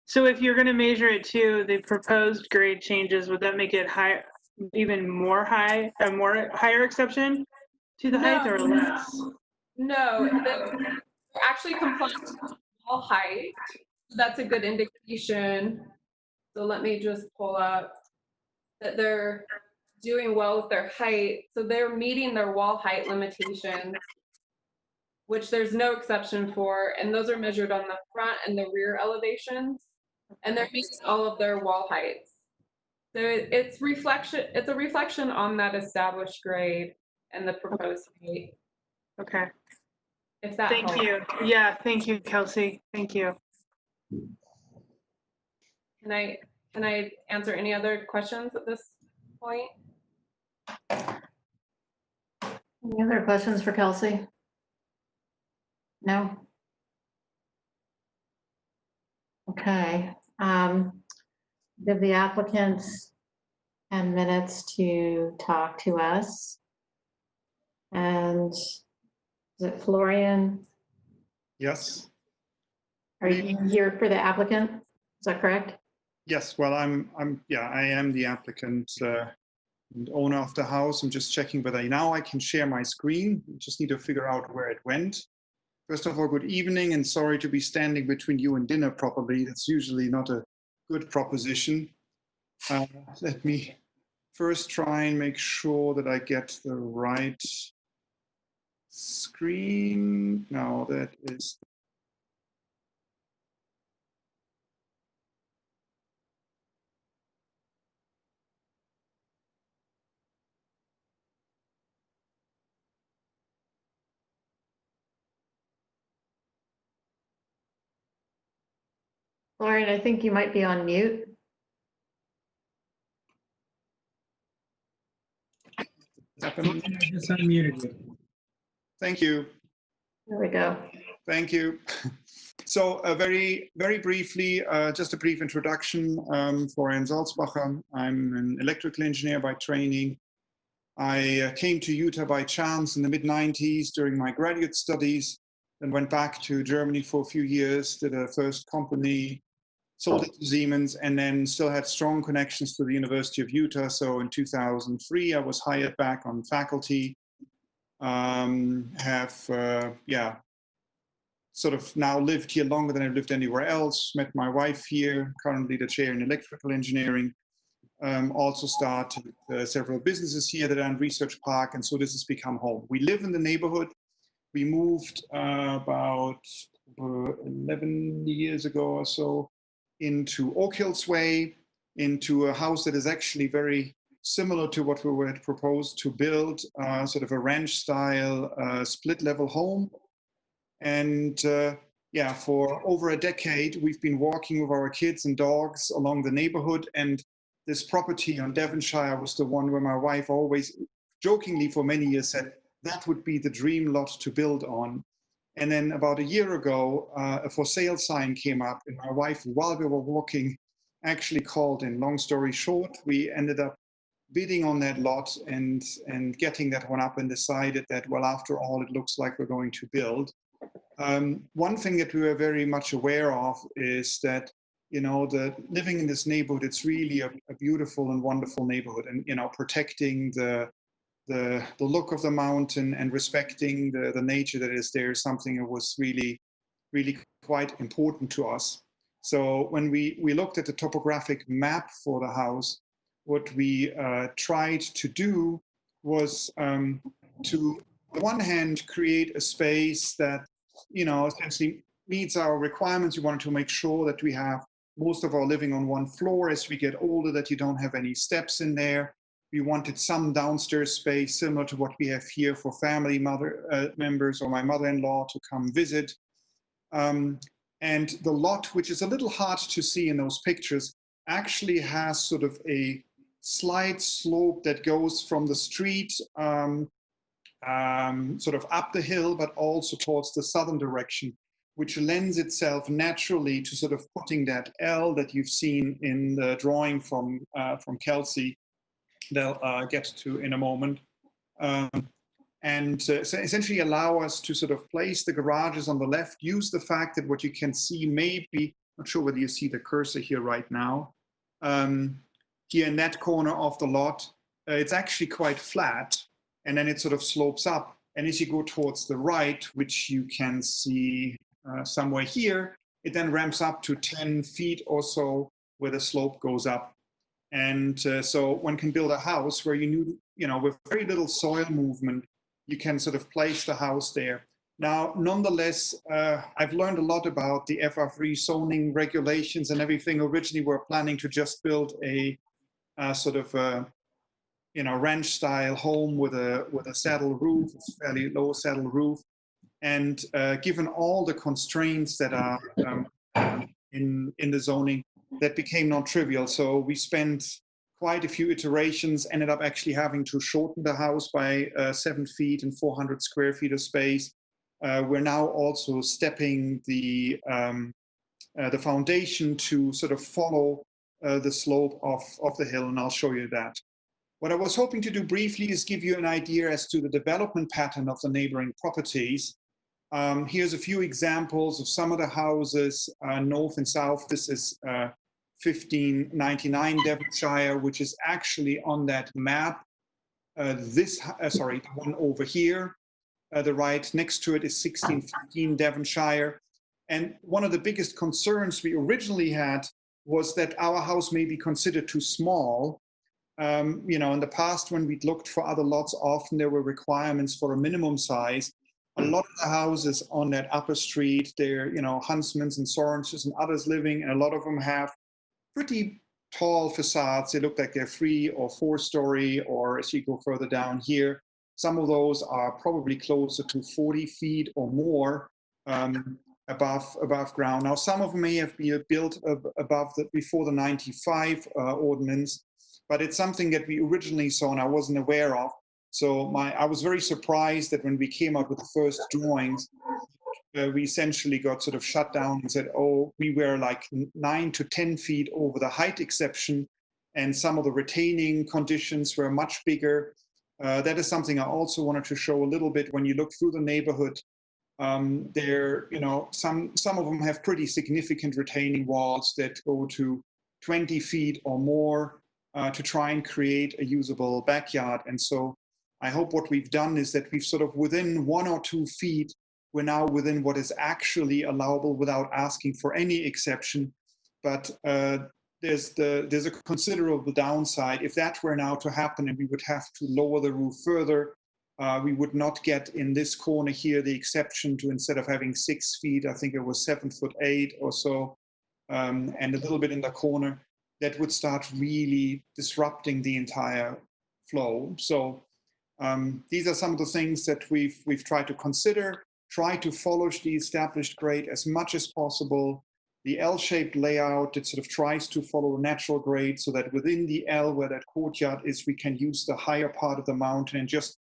So if you're going to measure it to the proposed grade changes, would that make it high, even more high, a more higher exception to the height or less? No, they're actually complying with wall height. That's a good indication. So let me just pull up that they're doing well with their height. So they're meeting their wall height limitations, which there's no exception for. And those are measured on the front and the rear elevations. And they're meeting all of their wall heights. So it's a reflection on that established grade and the proposed height. Okay. If that Thank helps. you. Yeah, thank you, Kelsey. Thank you. Can I answer any other questions at this point? Any other questions for Kelsey? No? Okay. Give the applicants 10 minutes to talk to us. And is it Florian? Yes. Are you here for the applicant? Is that correct? Yes, well, I am the applicant and owner of the house. I'm just checking whether now I can share my screen. Just need to figure out where it went. First of all, good evening, and sorry to be standing between you and dinner probably. That's usually not a good proposition. Let me first try and make sure that I get the right screen. Now that is Florian, I think you might be on mute. happening. I just unmuted you. Thank you. There we go. Thank you. So very briefly, just a brief introduction. Florian Salzbacher. I'm an electrical engineer by training. I came to Utah by chance in the mid-90s during my graduate studies, then went back to Germany for a few years, did a first company, sold it to Siemens, and then still had strong connections to the University of Utah. So in 2003, I was hired back on faculty. Sort of now lived here longer than I've lived anywhere else. Met my wife here, currently the chair in electrical engineering. Also started several businesses here that are in Research Park, and so this has become home. We live in the neighborhood. We moved about 11 years ago or so into Oak Hills Way, into a house that is actually very similar to what we had proposed to build, sort of a ranch-style split-level home. And yeah, for over a decade, we've been walking with our kids and dogs along the neighborhood. And this property on Devonshire was the one where my wife always jokingly for many years said that would be the dream lot to build on. And then about a year ago, a for sale sign came up, and my wife, while we were walking, actually called in. Long story short, we ended up bidding on that lot and getting that one up, and decided that, well, after all, it looks like we're going to build. One thing that we were very much aware of is that, you know, living in this neighborhood, it's really a beautiful and wonderful neighborhood, and, you know, protecting the look of the mountain and respecting the nature that is there is something that was really, really quite important to us. So when we looked at the topographic map for the house, what we tried to do was to, on the one hand, create a space that, you know, essentially meets our requirements. We wanted to make sure that we have most of our living on one floor. As we get older, that you don't have any steps in there. We wanted some downstairs space similar to what we have here for family members or my mother-in-law to come visit. And the lot, which is a little hard to see in those pictures, actually has sort of a slight slope that goes from the street sort of up the hill, but also towards the southern direction, which lends itself naturally to sort of putting that L that you've seen in the drawing from Kelsey. They'll get to in a moment. So essentially allow us to sort of place the garages on the left, use the fact that what you can see maybe, not sure whether you see the cursor here right now, here in that corner of the lot, it's actually quite flat, and then it sort of slopes up. And as you go towards the right, which you can see somewhere here, it then ramps up to 10 feet or so where the slope goes up. And so one can build a house where you know, with very little soil movement, you can sort of place the house there. Now, nonetheless, I've learned a lot about the FR3 zoning regulations and everything. Originally, we're planning to just build a sort of you know, ranch-style home with a saddle roof, a fairly low saddle roof. And given all the constraints that are in the zoning, that became non-trivial. So we spent quite a few iterations, ended up actually having to shorten the house by 7 feet and 400 square feet of space. We're now also stepping the foundation to sort of follow the slope of the hill, and I'll show you that. What I was hoping to do briefly is give you an idea as to the development pattern of the neighboring properties. Here's a few examples of some of the houses, north and south. This is 1599 Devonshire, which is actually on that map. Sorry, the one over here, the right next to it is 1615 Devonshire. And one of the biggest concerns we originally had was that our house may be considered too small. You know, in the past, when we'd looked for other lots, often there were requirements for a minimum size. A lot of the houses on that upper street, they're, you know, Huntsmans and Sorenses and others living, and a lot of them have pretty tall facades. They look like they're 3 or 4 story, or as you go further down here, some of those are probably closer to 40 feet or more above ground. Now, some of them may have been built before the 95 ordinance, but it's something that we originally saw and I wasn't aware of. So I was very surprised that when we came out with the first drawings, we essentially got sort of shut down and said, oh, we were like 9 to 10 feet over the height exception, and some of the retaining conditions were much bigger. That is something I also wanted to show a little bit. When you look through the neighborhood, there, you know, some of them have pretty significant retaining walls that go to 20 feet or more to try and create a usable backyard. And so I hope what we've done is that we've sort of within 1 or 2 feet, we're now within what is actually allowable without asking for any exception. But there's a considerable downside. If that were now to happen and we would have to lower the roof further, we would not get in this corner here the exception to, instead of having 6 feet, I think it was 7'8" or so, and a little bit in the corner, that would start really disrupting the entire flow. So these are some of the things that we've tried to consider. try to follow the established grade as much as possible. The L-shaped layout that sort of tries to follow natural grade so that within the L where that courtyard is, we can use the higher part of the mountain and just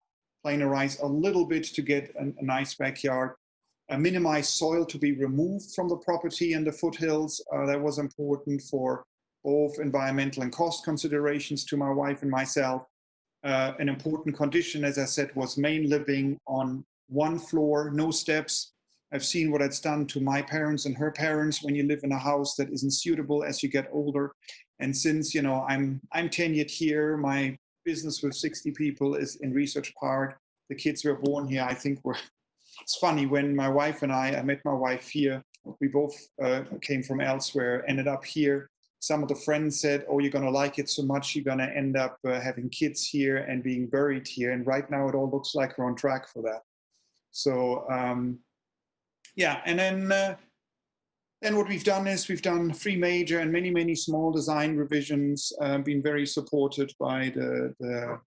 planarize a little bit to get a nice backyard. Minimize soil to be removed from the property and the foothills. That was important for both environmental and cost considerations to my wife and myself. An important condition, as I said, was main living on one floor, no steps. I've seen what it's done to my parents and her parents when you live in a house that isn't suitable as you get older. And since, you know, I'm tenured here, my business with 60 people is in Research Park. The kids were born here. I think it's funny when my wife and I met my wife here. We both came from elsewhere, ended up here. Some of the friends said, oh, you're going to like it so much, you're going to end up having kids here and being buried here. And right now it all looks like we're on track for that. So, yeah, and then what we've done is we've done 3 major and many, many small design revisions, been very supported by the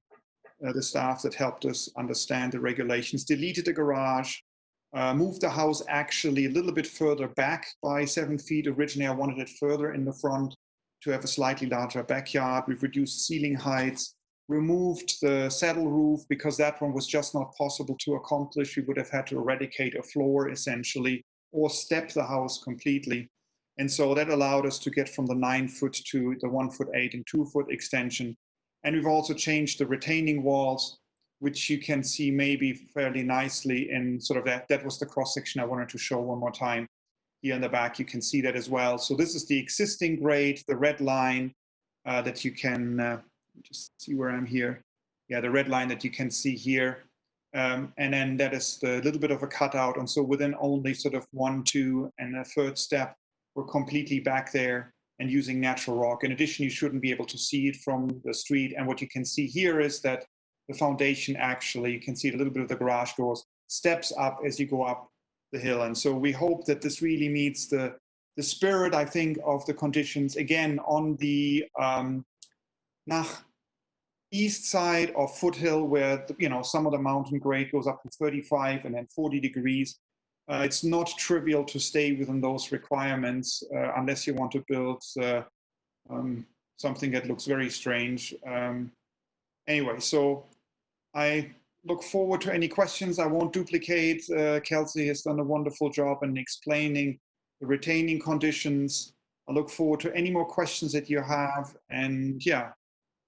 staff that helped us understand the regulations, deleted the garage, moved the house actually a little bit further back by 7 feet. Originally, I wanted it further in the front to have a slightly larger backyard. We've reduced ceiling heights, removed the saddle roof because that one was just not possible to accomplish. We would have had to eradicate a floor essentially or step the house completely. And so that allowed us to get from the 9-foot to the 1'8" and 2-foot extension. And we've also changed the retaining walls, which you can see maybe fairly nicely in sort of that was the cross section I wanted to show one more time. Here in the back, you can see that as well. So this is the existing grade, the red line that you can just see where I'm here. Yeah, the red line that you can see here. And then that is the little bit of a cutout. And so within only sort of 1, 2, and a third step, we're completely back there and using natural rock. In addition, you shouldn't be able to see it from the street. And what you can see here is that the foundation actually, you can see a little bit of the garage doors, steps up as you go up the hill. And so we hope that this really meets the spirit, I think, of the conditions. Again, on the east side of Foothill, where some of the mountain grade goes up to 35 and then 40 degrees. It's not trivial to stay within those requirements unless you want to build something that looks very strange. Anyway, so I look forward to any questions. I won't duplicate. Kelsey has done a wonderful job in explaining the retaining conditions. I look forward to any more questions that you have. And yeah,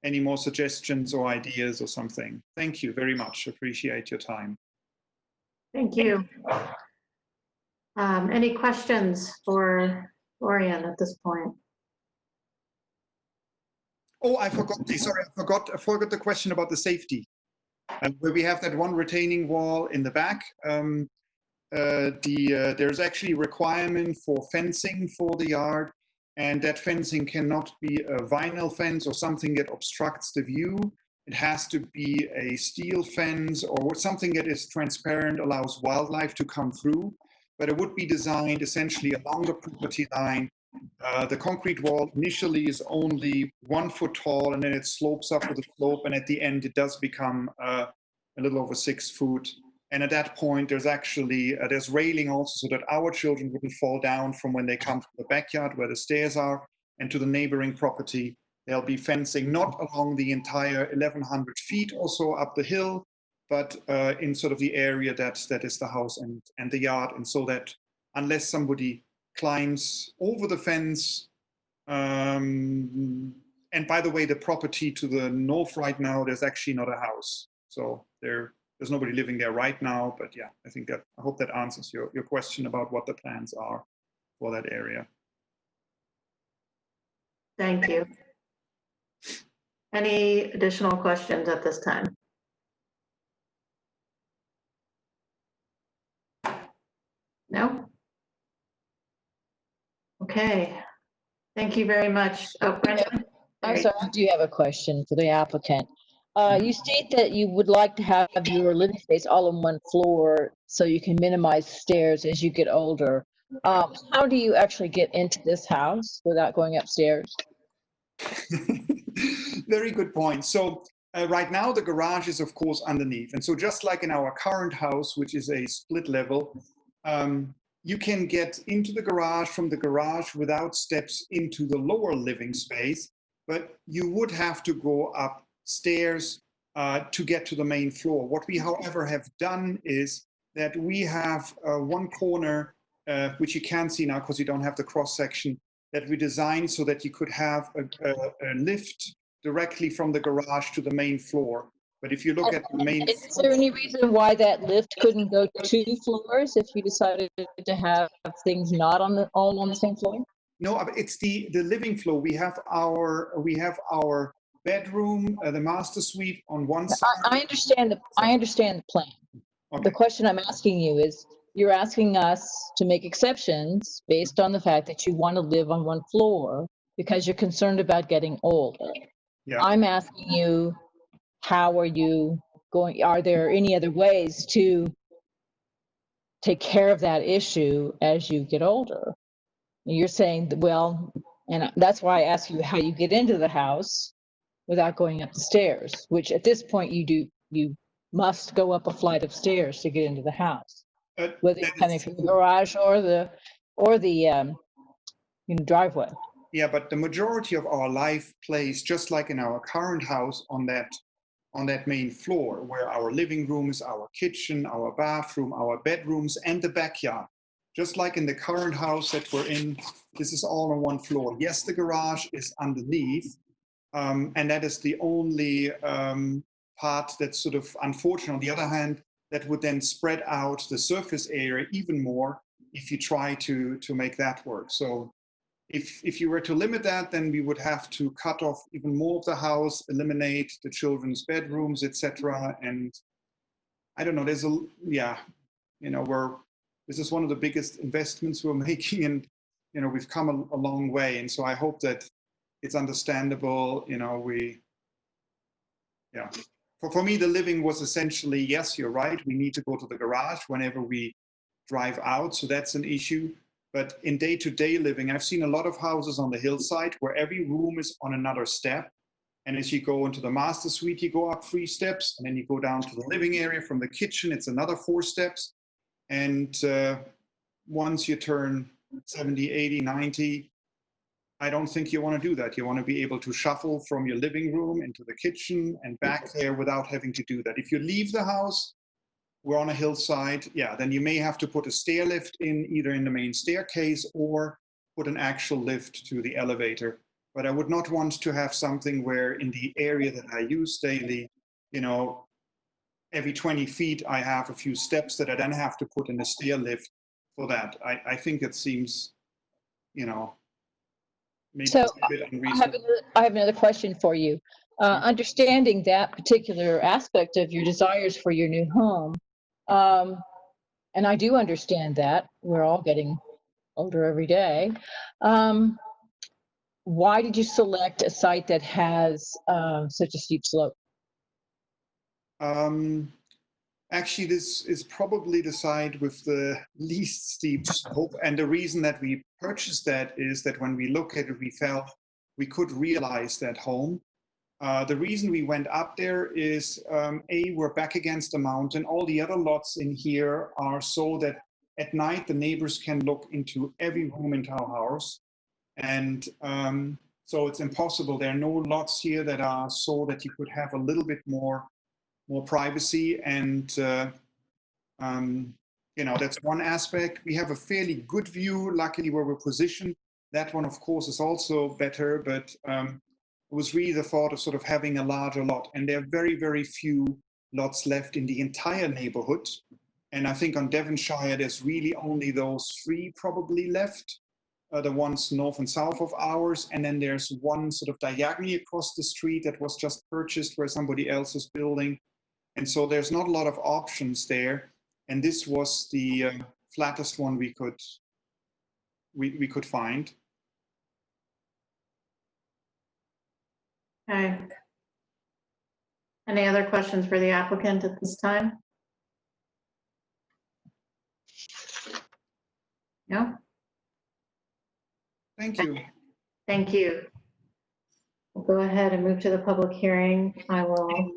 any more suggestions or ideas or something. Thank you very much. Appreciate your time. Thank you. Any questions for Florian at this point? Oh, I forgot. Sorry, I forgot the question about the safety. Where we have that one retaining wall in the back. There's actually a requirement for fencing for the yard, and that fencing cannot be a vinyl fence or something that obstructs the view. It has to be a steel fence or something that is transparent, allows wildlife to come through, but it would be designed essentially along the property line. The concrete wall initially is only 1 foot tall, and then it slopes up with a slope, and at the end it does become a little over 6 foot. And at that point, there's actually there's railing also so that our children wouldn't fall down from when they come to the backyard where the stairs are and to the neighboring property. There'll be fencing not along the entire 1,100 feet or so up the hill, but in sort of the area that is the house and the yard. And so that unless somebody climbs over the fence, and by the way, the property to the north right now, there's actually not a house. So there's nobody living there right now, but yeah, I hope that answers your question about what the plans are for that area. Thank you. Any additional questions at this time? No? Okay. Thank you very much. Oh, Brenda? I'm sorry, I do have a question for the applicant. You state that you would like to have your living space all on one floor so you can minimize stairs as you get older. How do you actually get into this house without going upstairs? Very good point. So Right now, the garage is, of course, underneath. And so just like in our current house, which is a split level, you can get into the garage from the garage without steps into the lower living space, but you would have to go upstairs to get to the main floor. What we, however, have done is that we have one corner, which you can't see now because you don't have the cross section, that we designed so that you could have a lift directly from the garage to the main floor. But if you look at the main, Is there any reason why that lift couldn't go 2 floors if you decided to have things not all on the same floor? no, it's the living floor. We have our bedroom, the master suite on one side. I understand the plan. Okay. The question I'm asking you is, you're asking us to make exceptions based on the fact that you want to live on one floor because you're concerned about getting older. Yeah. I'm asking you, how are you going? Are there any other ways to take care of that issue as you get older? You're saying, well, and that's why I ask you how you get into the house without going up the stairs, which at this point you must go up a flight of stairs to get into the house, whether you're coming from the garage or the driveway. Yeah, but the majority of our life plays just like in our current house on that main floor, where our living room is, our kitchen, our bathroom, our bedrooms, and the backyard. Just like in the current house that we're in, this is all on one floor. Yes, the garage is underneath, and that is the only part that's sort of unfortunate. On the other hand, that would then spread out the surface area even more if you try to make that work. So if you were to limit that, then we would have to cut off even more of the house, eliminate the children's bedrooms, etc. And I don't know, this is one of the biggest investments we're making, and we've come a long way. And so I hope that it's understandable. For me, the living was essentially, yes, you're right, we need to go to the garage whenever we drive out, so that's an issue. But in day-to-day living, I've seen a lot of houses on the hillside where every room is on another step. And as you go into the master suite, you go up 3 steps, and then you go down to the living area. From the kitchen, it's another 4 steps. And once you turn 70, 80, 90, I don't think you want to do that. You want to be able to shuffle from your living room into the kitchen and back there without having to do that. If you leave the house, we're on a hillside, yeah, then you may have to put a stair lift in, either in the main staircase or put an actual lift to the elevator. But I would not want to have something where in the area that I use daily, every 20 feet I have a few steps that I then have to put in a stair lift for that. I think it seems, maybe So a bit unreasonable. I have another question for you. Understanding that particular aspect of your desires for your new home, and I do understand that we're all getting older every day. Why did you select a site that has such a steep slope? Actually, this is probably the site with the least steep slope. And the reason that we purchased that is that when we look at it, we felt we could realize that home. The reason we went up there is, we're back against the mountain. All the other lots in here are so that at night the neighbors can look into every room in our house. And so it's impossible. There are no lots here that are so that you could have a little bit more privacy. And that's one aspect. We have a fairly good view, luckily, where we're positioned. That one, of course, is also better, but it was really the thought of sort of having a larger lot. And there are very, very few lots left in the entire neighborhood. And I think on Devonshire, there's really only those 3 probably left, the ones north and south of ours. And then there's one sort of diagonally across the street that was just purchased where somebody else is building. And so there's not a lot of options there. And this was the flattest one we could find. Okay. Any other questions for the applicant at this time? No? Thank you. Thank you. We'll go ahead and move to the public hearing. I will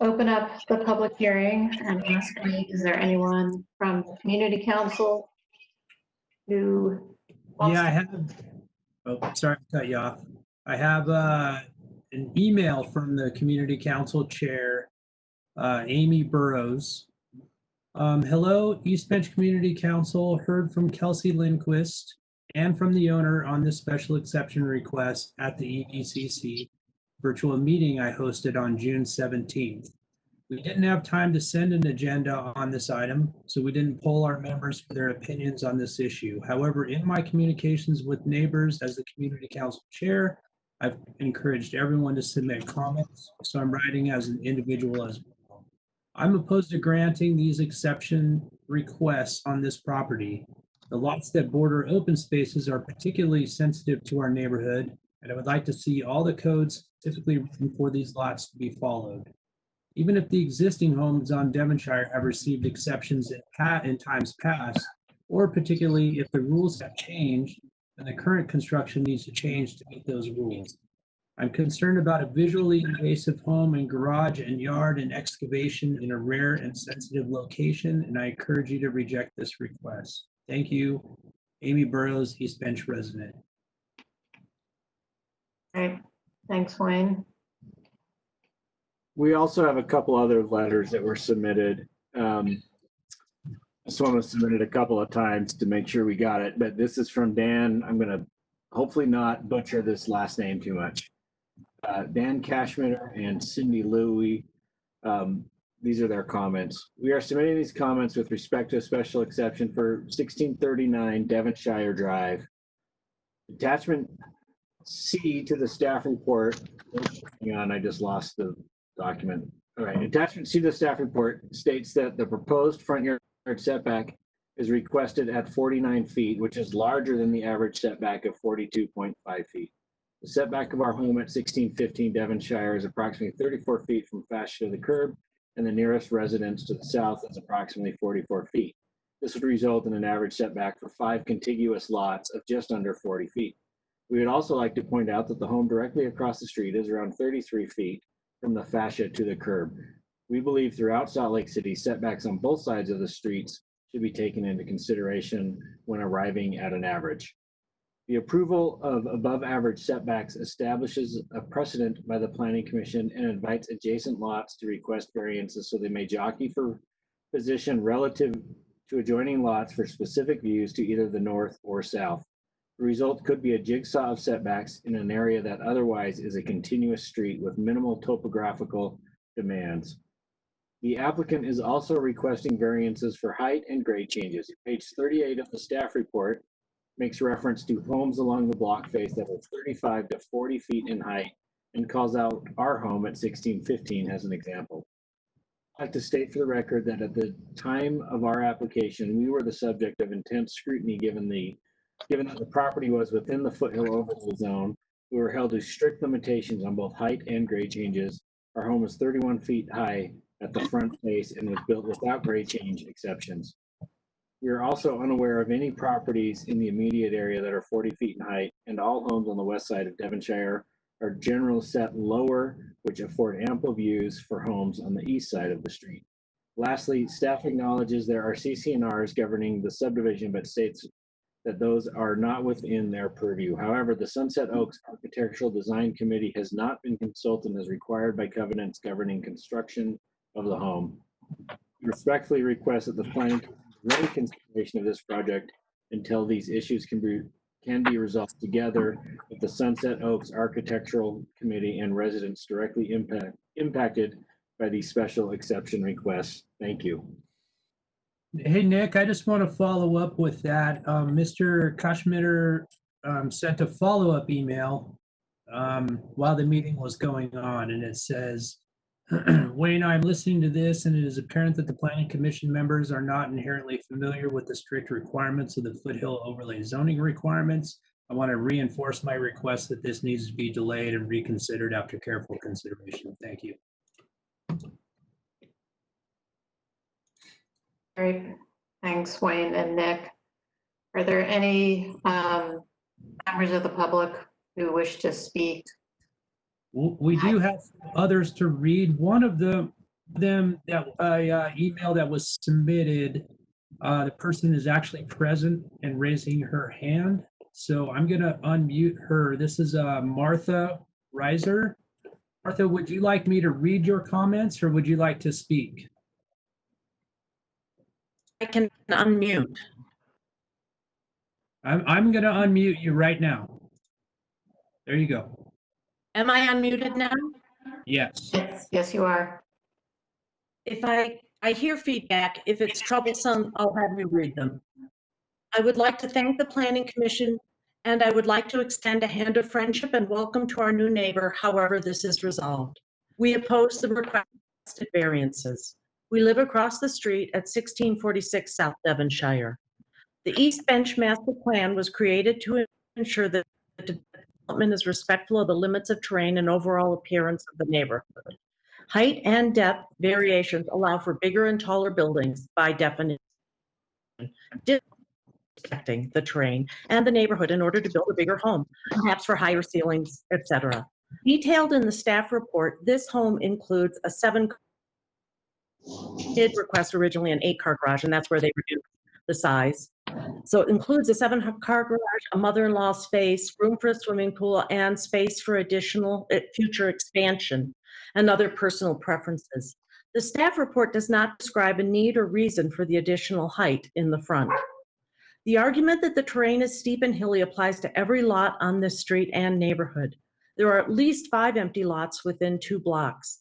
open up the public hearing and ask, is there anyone from the community council who wants Yeah, I to? have, oh, sorry to cut you off. I have an email from the community council chair, Amy Burrows. Hello, East Bench Community Council. Heard from Kelsey Lindquist and from the owner on this special exception request at the EDCC virtual meeting I hosted on June 17th. We didn't have time to send an agenda on this item, so we didn't poll our members for their opinions on this issue. However, in my communications with neighbors as the community council chair, I've encouraged everyone to submit comments, so I'm writing as an individual as well. I'm opposed to granting these exception requests on this property. The lots that border open spaces are particularly sensitive to our neighborhood, and I would like to see all the codes specifically written for these lots to be followed. Even if the existing homes on Devonshire have received exceptions in times past, or particularly if the rules have changed, then the current construction needs to change to meet those rules. I'm concerned about a visually invasive home and garage and yard and excavation in a rare and sensitive location, and I encourage you to reject this request. Thank you, Amy Burrows, East Bench resident. All right, thanks, Wayne. We also have a couple other letters that were submitted. This one was submitted a couple of times to make sure we got it, but this is from Dan. I'm going to hopefully not butcher this last name too much. Dan Cashmere and Cindy Louie. These are their comments. We are submitting these comments with respect to a special exception for 1639 Devonshire Drive. Attachment C to the staff report. Hang on, I just lost the document. All right, attachment C to the staff report states that the proposed front yard setback is requested at 49 feet, which is larger than the average setback of 42.5 feet. The setback of our home at 1615 Devonshire is approximately 34 feet from fascia to the curb, and the nearest residence to the south is approximately 44 feet. This would result in an average setback for 5 contiguous lots of just under 40 feet. We would also like to point out that the home directly across the street is around 33 feet from the fascia to the curb. We believe throughout Salt Lake City, setbacks on both sides of the streets should be taken into consideration when arriving at an average. The approval of above average setbacks establishes a precedent by the Planning Commission and invites adjacent lots to request variances so they may jockey for position relative to adjoining lots for specific views to either the north or south. The result could be a jigsaw of setbacks in an area that otherwise is a continuous street with minimal topographical demands. The applicant is also requesting variances for height and grade changes. Page 38 of the staff report makes reference to homes along the block face that are 35 to 40 feet in height and calls out our home at 1615 as an example. I'd like to state for the record that at the time of our application, we were the subject of intense scrutiny given that the property was within the foothill overlay zone. We were held to strict limitations on both height and grade changes. Our home is 31 feet high at the front face and was built without grade change exceptions. We are also unaware of any properties in the immediate area that are 40 feet in height, and all homes on the west side of Devonshire are generally set lower, which afford ample views for homes on the east side of the street. Lastly, staff acknowledges there are CC&Rs governing the subdivision, but states that those are not within their purview. However, the Sunset Oaks Architectural Design Committee has not been consulted as required by covenants governing construction of the home. We respectfully request that the planning delay consideration of this project until these issues can be resolved together with the Sunset Oaks Architectural Committee and residents directly impacted by these special exception requests. Thank you. Hey, Nick, I just want to follow up with that. Mr. Kashmir sent a follow-up email while the meeting was going on, and it says, Wayne, I'm listening to this, and it is apparent that the Planning Commission members are not inherently familiar with the strict requirements of the foothill overlay zoning requirements. I want to reinforce my request that this needs to be delayed and reconsidered after careful consideration. Thank you. Great, thanks, Wayne and Nick. Are there any members of the public who wish to speak? We do have others to read. One of them that email that was submitted, the person is actually present and raising her hand. So I'm going to unmute her. This is Martha Reiser. Martha, would you like me to read your comments or would you like to speak? I can unmute. I'm going to unmute you right now. There you go. Am I unmuted now? Yes. Yes, you are. If I hear feedback, if it's troublesome, I'll have you read them. I would like to thank the Planning Commission, and I would like to extend a hand of friendship and welcome to our new neighbor, however this is resolved. We oppose the requested variances. We live across the street at 1646 South Devonshire. The East Bench Master Plan was created to ensure that the development is respectful of the limits of terrain and overall appearance of the neighborhood. Height and depth variations allow for bigger and taller buildings by definition, respecting the terrain and the neighborhood in order to build a bigger home, perhaps for higher ceilings, etc. Detailed in the staff report, this home includes a did request originally an 8-car garage, and that's where they reduced the size. So it includes a 7-car garage, a mother-in-law space, room for a swimming pool, and space for additional future expansion and other personal preferences. The staff report does not describe a need or reason for the additional height in the front. The argument that the terrain is steep and hilly applies to every lot on this street and neighborhood. There are at least 5 empty lots within 2 blocks.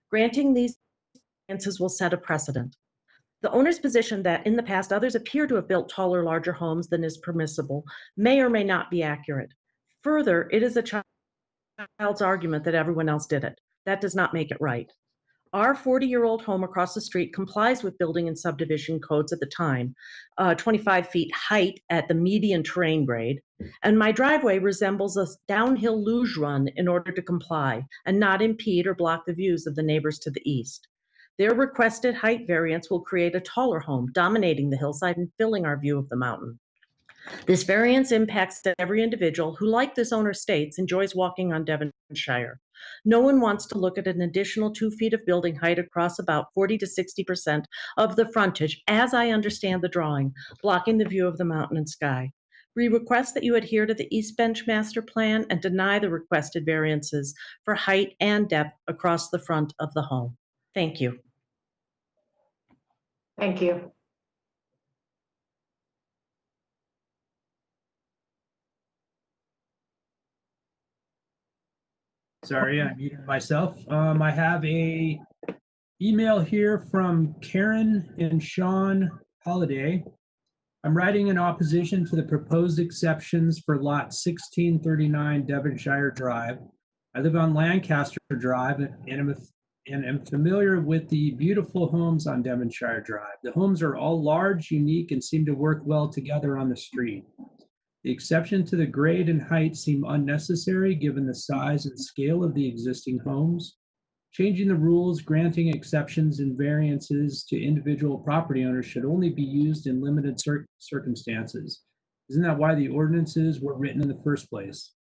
Granting these variances will set a precedent. The owner's position that in the past others appear to have built taller, larger homes than is permissible may or may not be accurate. Further, it is a child's argument that everyone else did it. That does not make it right. Our 40-year-old home across the street complies with building and subdivision codes at the time, 25 feet height at the median terrain grade, and my driveway resembles a downhill luge run in order to comply and not impede or block the views of the neighbors to the east. Their requested height variance will create a taller home, dominating the hillside and filling our view of the mountain. This variance impacts every individual who, like this owner states, enjoys walking on Devonshire. No one wants to look at an additional 2 feet of building height across about 40 to 60% of the frontage, as I understand the drawing, blocking the view of the mountain and sky. We request that you adhere to the East Bench Master Plan and deny the requested variances for height and depth across the front of the home. Thank you. Thank you. Sorry, I muted myself. I have a email here from Karen and Sean Holiday. I'm writing in opposition to the proposed exceptions for lot 1639 Devonshire Drive. I live on Lancaster Drive and am familiar with the beautiful homes on Devonshire Drive. The homes are all large, unique, and seem to work well together on the street. The exception to the grade and height seem unnecessary given the size and scale of the existing homes. Changing the rules, granting exceptions and variances to individual property owners should only be used in limited circumstances. Isn't that why the ordinances were written in the first place?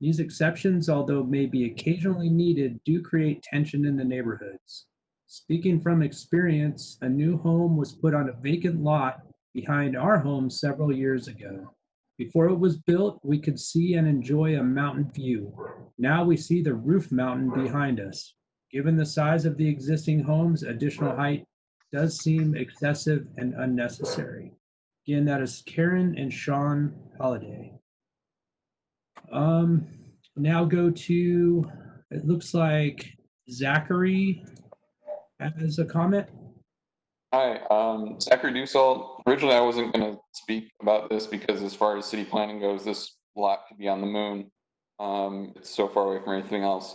These exceptions, although may be occasionally needed, do create tension in the neighborhoods. Speaking from experience, a new home was put on a vacant lot behind our home several years ago. Before it was built, we could see and enjoy a mountain view. Now we see the roof mountain behind us. Given the size of the existing homes, additional height does seem excessive and unnecessary. Again, that is Karen and Sean Holiday. Now go to, it looks like Zachary has a comment. Hi, Zachary Dussault. Originally, I wasn't going to speak about this because as far as city planning goes, this lot could be on the moon. It's so far away from everything else.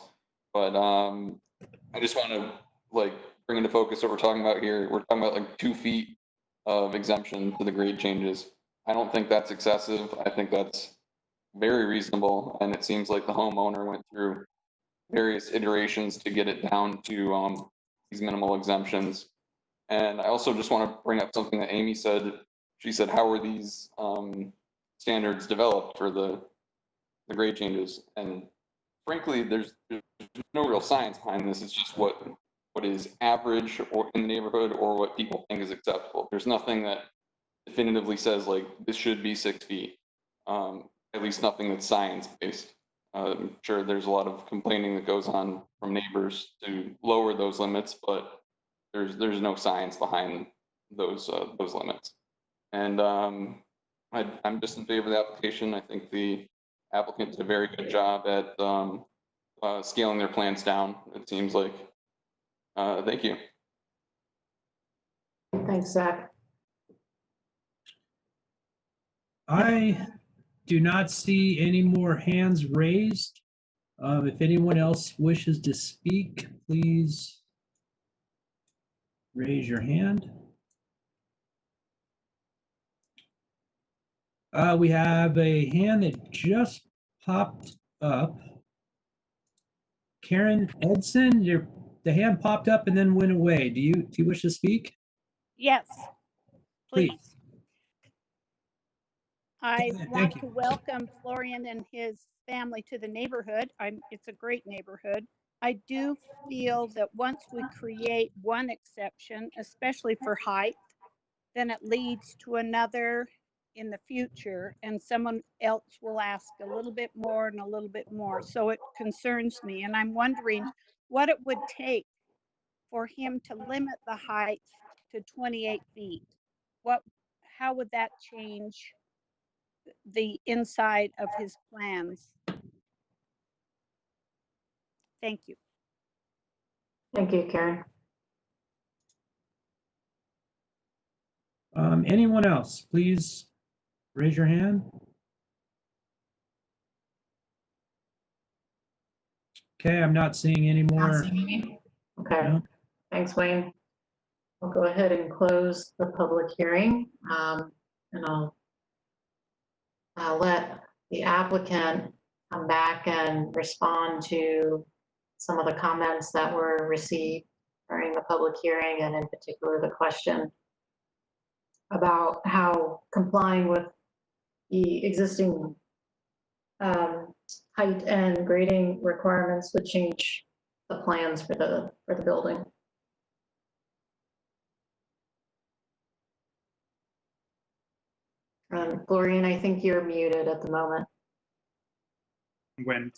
But I just want to bring into focus what we're talking about here. We're talking about 2 feet of exemption to the grade changes. I don't think that's excessive. I think that's very reasonable. And it seems like the homeowner went through various iterations to get it down to these minimal exemptions. And I also just want to bring up something that Amy said. She said, how were these standards developed for the the grade changes. And frankly, there's no real science behind this. It's just what is average or in the neighborhood or what people think is acceptable. There's nothing that definitively says like this should be 6 feet. At least nothing that's science based. I'm sure there's a lot of complaining that goes on from neighbors to lower those limits, but there's no science behind those limits. And I'm just in favor of the application. I think the applicant did a very good job at scaling their plans down, it seems like. Thank you. Thanks, Zach. I do not see any more hands raised. If anyone else wishes to speak, please raise your hand. We have a hand that just popped up. Karen Edson, the hand popped up and then went away. Do you wish to speak? Yes, Please. please. I Thank want you. to welcome Florian and his family to the neighborhood. It's a great neighborhood. I do feel that once we create one exception, especially for height, then it leads to another in the future, and someone else will ask a little bit more and a little bit more. So it concerns me, and I'm wondering what it would take for him to limit the height to 28 feet. How would that change the inside of his plans? Thank you. Thank you, Karen. Anyone else, please raise your hand. Okay, I'm not seeing any more. Okay, No? thanks, Wayne. I'll go ahead and close the public hearing, and I'll let the applicant come back and respond to some of the comments that were received during the public hearing, and in particular the question about how complying with the existing height and grading requirements would change the plans for the building. Florian, I think you're muted at the moment. When?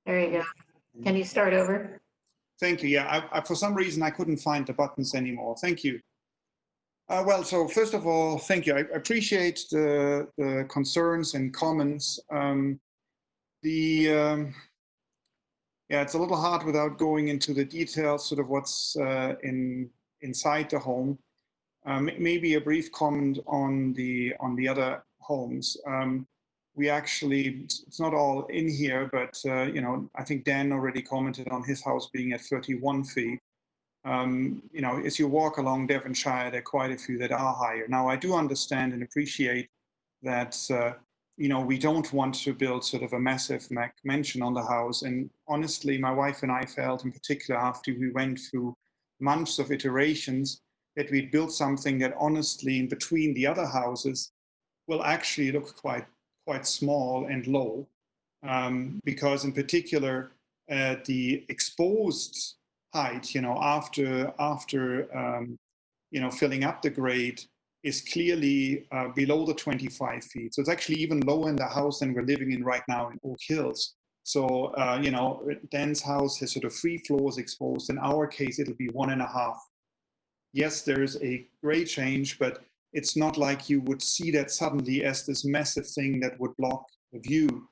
There you go. Can you start over? Thank you. Yeah, I for some reason I couldn't find the buttons anymore. Thank you. Well, so first of all, thank you. I appreciate the concerns and comments. Yeah, it's a little hard without going into the details, sort of what's inside the home. Maybe a brief comment on the other homes. We actually, it's not all in here, but you know, I think Dan already commented on his house being at 31 feet. You know, as you walk along Devonshire, there are quite a few that are higher. Now, I do understand and appreciate that, you know, we don't want to build sort of a massive mansion on the house. And honestly, my wife and I felt in particular after we went through months of iterations that we'd built something that honestly in between the other houses will actually look quite small and low. Because in particular, the exposed height, you know, after you know, filling up the grade is clearly below the 25 feet. So it's actually even lower in the house than we're living in right now in Oak Hills. So, you know, Dan's house has sort of 3 floors exposed. In our case, it'll be 1.5. Yes, there's a grade change, but it's not like you would see that suddenly as this massive thing that would block the view.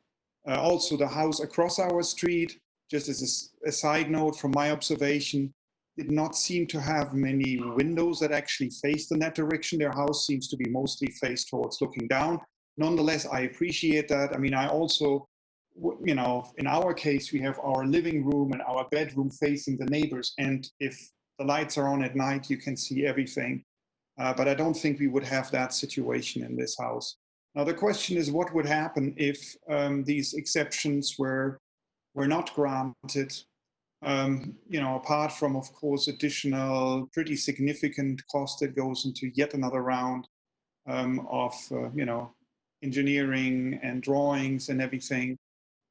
Also, the house across our street, just as a side note from my observation, did not seem to have many windows that actually faced in that direction. Their house seems to be mostly faced towards looking down. Nonetheless, I appreciate that. I mean, I also, you know, in our case, we have our living room and our bedroom facing the neighbors. And if the lights are on at night, you can see everything. But I don't think we would have that situation in this house. Now, the question is, what would happen if these exceptions were not granted? You know, apart from, of course, additional pretty significant cost that goes into yet another round of, you know, engineering and drawings and everything.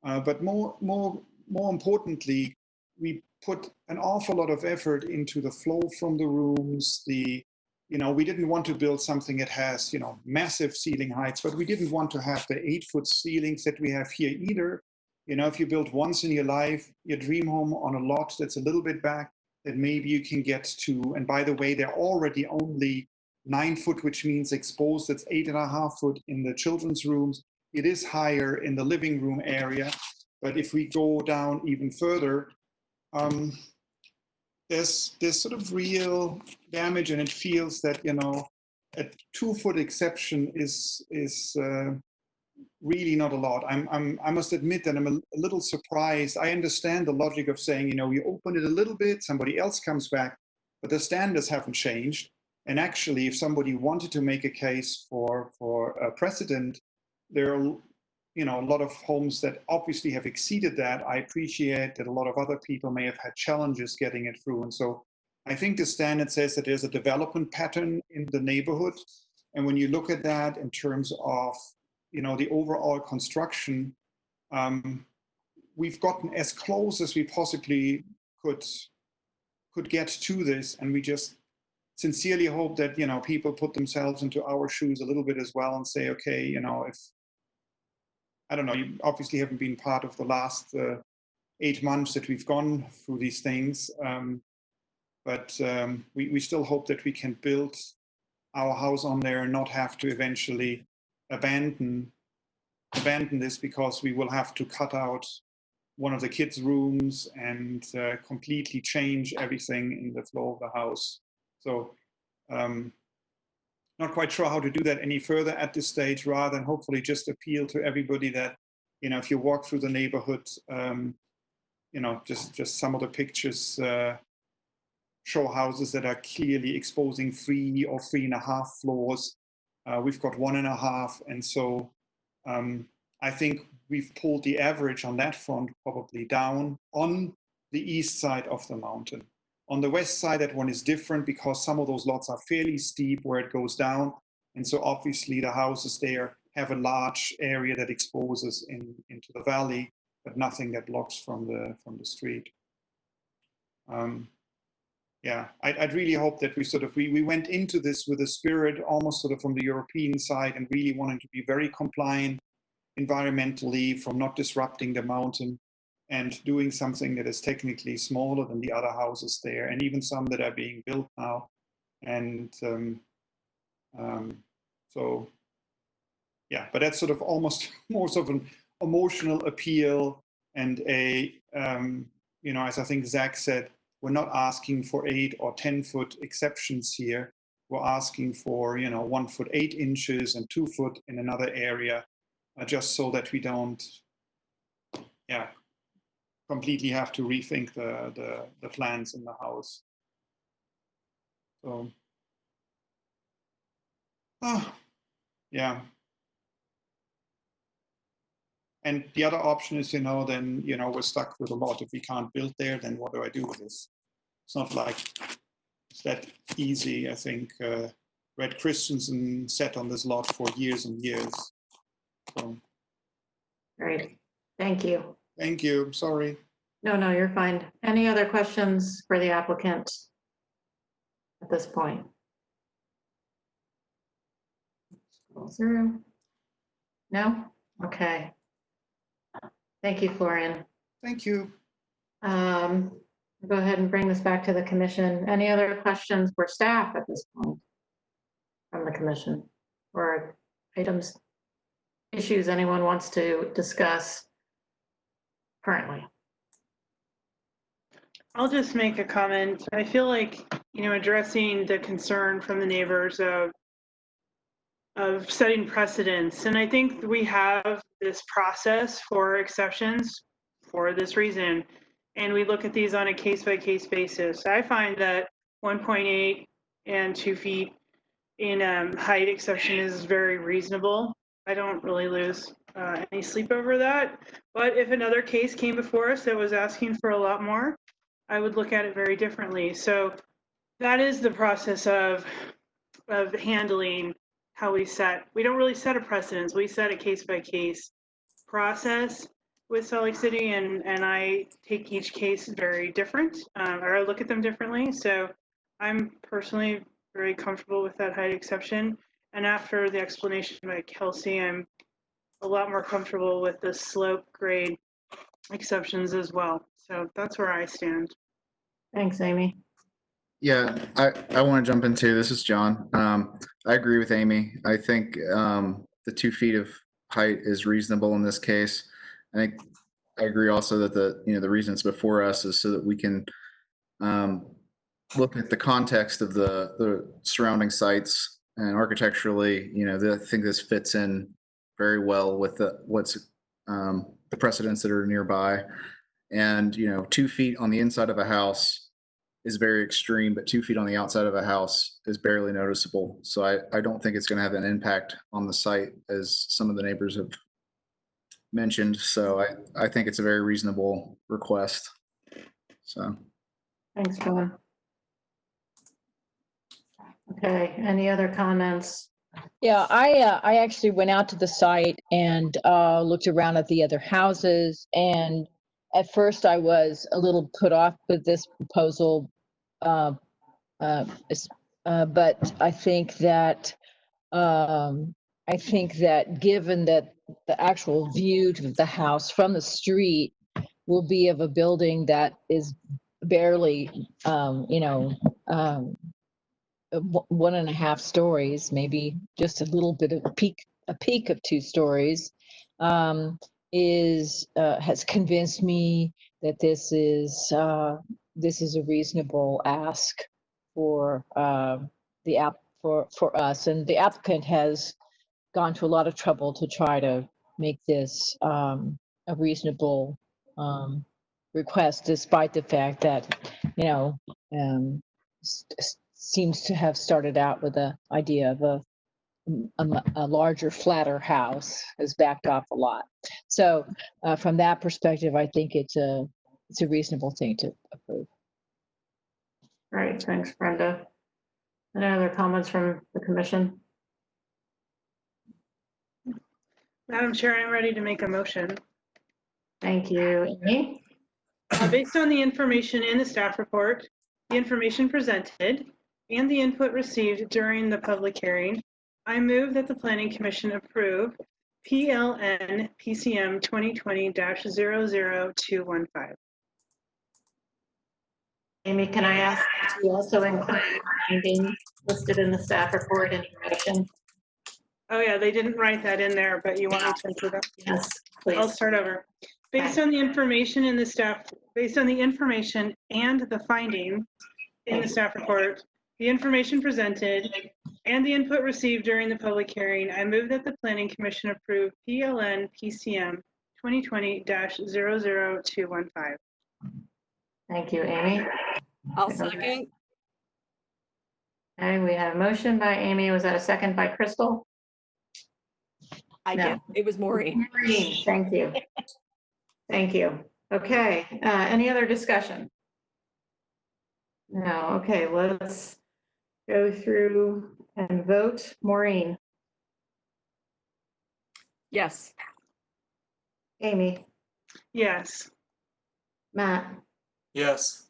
But more importantly, we put an awful lot of effort into the flow from the rooms. We didn't want to build something that has, massive ceiling heights, but we didn't want to have the 8-foot ceilings that we have here either. If you build once in your life, your dream home on a lot that's a little bit back, that maybe you can get to, and by the way, they're already only 9 foot, which means exposed, that's 8.5 foot in the children's rooms. It is higher in the living room area. But if we go down even further, there's sort of real damage, and it feels that, a 2-foot exception is really not a lot. I must admit that I'm a little surprised. I understand the logic of saying, you open it a little bit, somebody else comes back, but the standards haven't changed. And actually, if somebody wanted to make a case for a precedent, there are, a lot of homes that obviously have exceeded that. I appreciate that a lot of other people may have had challenges getting it through. And so I think the standard says that there's a development pattern in the neighborhood. And when you look at that in terms of, the overall construction, we've gotten as close as we possibly could get to this. And we just sincerely hope that, people put themselves into our shoes a little bit as well and say, okay, if, I don't know, you obviously haven't been part of the last 8 months that we've gone through these things. But we still hope that we can build our house on there and not have to eventually abandon this, because we will have to cut out one of the kids' rooms and completely change everything in the flow of the house. So not quite sure how to do that any further at this stage, rather than hopefully just appeal to everybody that, if you walk through the neighborhood, just some of the pictures show houses that are clearly exposing 3 or 3.5 floors. We've got 1.5. And so I think we've pulled the average on that front probably down on the east side of the mountain. On the west side, that one is different because some of those lots are fairly steep where it goes down. And so obviously the houses there have a large area that exposes into the valley, but nothing that blocks from the street. Yeah, I'd really hope that we went into this with a spirit almost sort of from the European side and really wanting to be very compliant environmentally, from not disrupting the mountain and doing something that is technically smaller than the other houses there, and even some that are being built now. And so, yeah, but that's sort of almost more sort of an emotional appeal and a, as I think Zach said, we're not asking for 8 or 10 foot exceptions here. We're asking for, 1 foot 8 inches and 2 foot in another area, just so that we don't, completely have to rethink the plans in the house. So, yeah. And the other option is, then, we're stuck with a lot. If we can't build there, then what do I do with this? It's not like it's that easy. I think Red Christensen sat on this lot for years and years. So. Great, thank you. Thank you, sorry. No, you're fine. Any other questions for the applicant at this point? Scroll through. No? Okay. Thank you, Florian. Thank you. Go ahead and bring this back to the commission. Any other questions for staff at this point from the commission, or items, issues anyone wants to discuss currently? I'll just make a comment. I feel like, addressing the concern from the neighbors of setting precedents. And I think we have this process for exceptions for this reason. And we look at these on a case-by-case basis. I find that 1.8 and 2 feet in height exception is very reasonable. I don't really lose any sleep over that. But if another case came before us that was asking for a lot more, I would look at it very differently. So that is the process of handling how we don't really set a precedence. We set a case by case process with Salt Lake City, and I take each case very different, or I look at them differently. So I'm personally very comfortable with that height exception. And after the explanation by Kelsey, I'm a lot more comfortable with the slope grade exceptions as well. So that's where I stand. Thanks, Amy. Yeah, I want to jump in too. This is John. I agree with Amy. I think the 2 feet of height is reasonable in this case. I think I agree also that the reason it's before us is so that we can look at the context of the surrounding sites, and architecturally, I think this fits in very well with the precedents that are nearby. And 2 feet on the inside of a house is very extreme, but 2 feet on the outside of a house is barely noticeable. So I don't think it's going to have an impact on the site, as some of the neighbors have mentioned. So I think it's a very reasonable request. So. Thanks, John. Okay, any other comments? Yeah, I actually went out to the site and looked around at the other houses, and at first I was a little put off with this proposal, but I think that given that the actual view to the house from the street will be of a building that is barely 1.5 stories, maybe just a little bit of a peak of 2 stories, has convinced me that this is a reasonable ask for us, and the applicant has gone to a lot of trouble to try to make this a reasonable request, despite the fact that seems to have started out with the idea of a larger, flatter house, has backed off a lot. So from that perspective, I think it's a reasonable thing to approve. All right, thanks, Brenda. Any other comments from the commission? Madam Chair, I'm ready to make a motion. Thank you, Amy. Based on the information in the staff report, the information presented, and the input received during the public hearing, I move that the Planning Commission approve PLN PCM 2020-00215. Amy, can I ask to also include findings listed in the staff report information? Oh yeah, they didn't write that in there, but you want me to include that? Yes, please. I'll start over. Based on the information and the findings in the staff report, the information presented, and the input received during the public hearing, I move that the Planning Commission approve PLN PCM 2020-00215. Thank you, Amy. I'll second. Okay, we have a motion by Amy. Was that a second by Crystal? No. It was Maureen. Maureen, thank you. Thank you. Okay, any other discussion? No, okay, let's go through and vote. Maureen? Yes. Amy? Yes. Matt? Yes.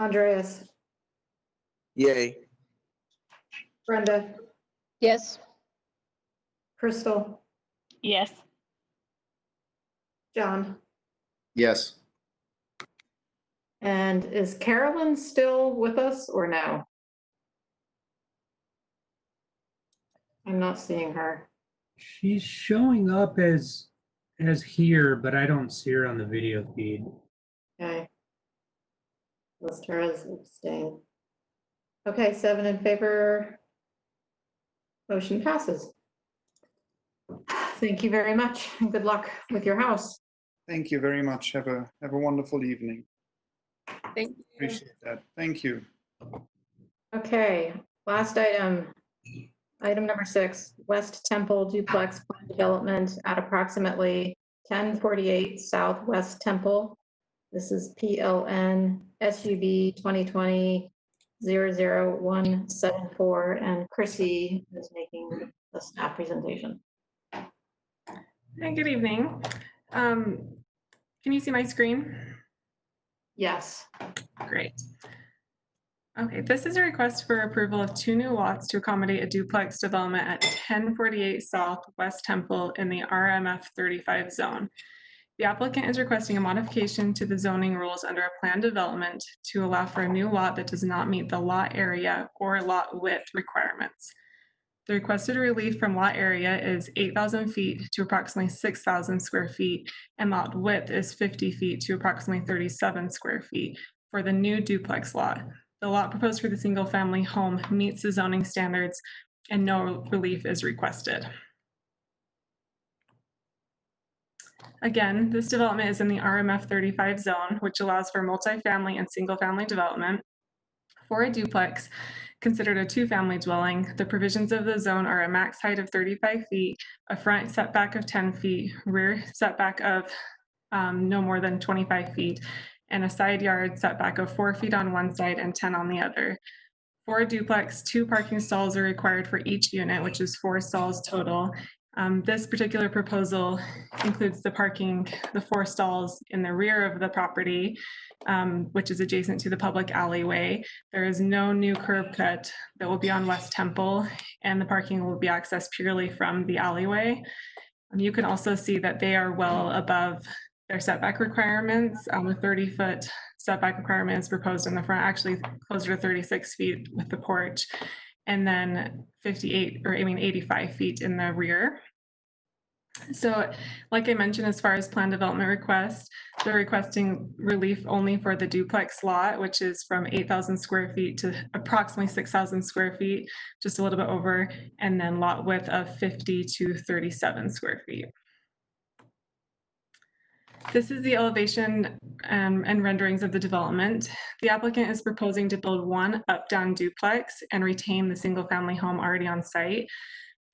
Andreas? Yay. Brenda? Yes. Crystal? Yes. John? Yes. And is Carolyn still with us or no? I'm not seeing her. She's showing up as here, but I don't see her on the video feed. Okay. List her as abstained. Okay, 7 in favor. Motion passes. Thank you very much, and good luck with your house. Thank you very much. Have a wonderful evening. Thank you. Appreciate that. Thank you. Okay, last item. Item number 6, West Temple duplex plan development at approximately 1048 Southwest Temple. This is PLN SUB 00174, and Chrissy is making the staff presentation. Hey, good evening. Can you see my screen? Yes. Great. Okay, this is a request for approval of 2 new lots to accommodate a duplex development at 1048 South West Temple in the RMF 35 zone. The applicant is requesting a modification to the zoning rules under a planned development to allow for a new lot that does not meet the lot area or lot width requirements. The requested relief from lot area is 8,000 feet to approximately 6,000 square feet, and lot width is 50 feet to approximately 37 square feet for the new duplex lot. The lot proposed for the single-family home meets the zoning standards, and no relief is requested. Again, this development is in the RMF 35 zone, which allows for multifamily and single-family development. For a duplex considered a 2-family dwelling, the provisions of the zone are a max height of 35 feet, a front setback of 10 feet, rear setback of no more than 25 feet, and a side yard setback of 4 feet on one side and 10 on the other. For a duplex, 2 parking stalls are required for each unit, which is 4 stalls total. This particular proposal includes the 4 stalls in the rear of the property, which is adjacent to the public alleyway. There is no new curb cut that will be on West Temple, and the parking will be accessed purely from the alleyway. You can also see that they are well above their setback requirements. A 30-foot setback requirement is proposed in the front, actually closer to 36 feet with the porch, and then 85 feet in the rear. So like I mentioned, as far as plan development requests, they're requesting relief only for the duplex lot, which is from 8,000 square feet to approximately 6,000 square feet, just a little bit over, and then lot width of 50 to 37 square feet. This is the elevation and renderings of the development. The applicant is proposing to build 1 up-down duplex and retain the single-family home already on site.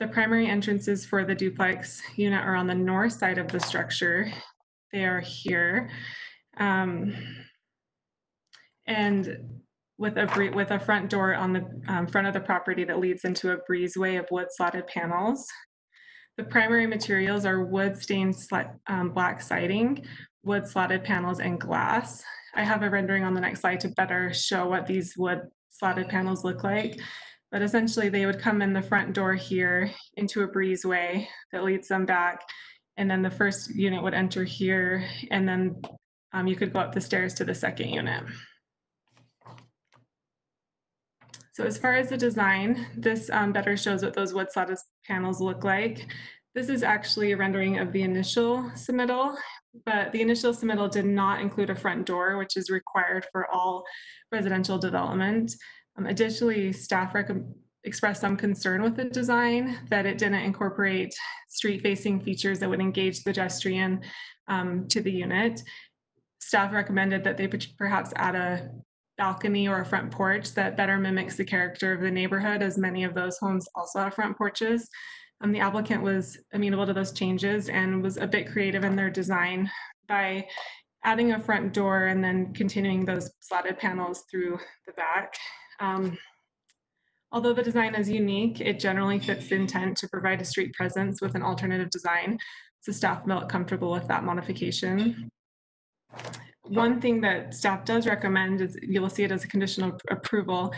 The primary entrances for the duplex unit are on the north side of the structure. They are here. And with a front door on the front of the property that leads into a breezeway of wood slotted panels. The primary materials are wood stained black siding, wood slotted panels, and glass. I have a rendering on the next slide to better show what these wood slotted panels look like. But essentially they would come in the front door here into a breezeway that leads them back. And then the first unit would enter here, and then you could go up the stairs to the second unit. So as far as the design, this better shows what those wood slotted panels look like. This is actually a rendering of the initial submittal, but the initial submittal did not include a front door, which is required for all residential development. Additionally, staff expressed some concern with the design that it didn't incorporate street-facing features that would engage the pedestrian to the unit. Staff recommended that they perhaps add a balcony or a front porch that better mimics the character of the neighborhood, as many of those homes also have front porches. The applicant was amenable to those changes and was a bit creative in their design by adding a front door and then continuing those slotted panels through the back. Although the design is unique, it generally fits the intent to provide a street presence with an alternative design, so staff felt comfortable with that modification. One thing that staff does recommend is, you'll see it as a conditional approval,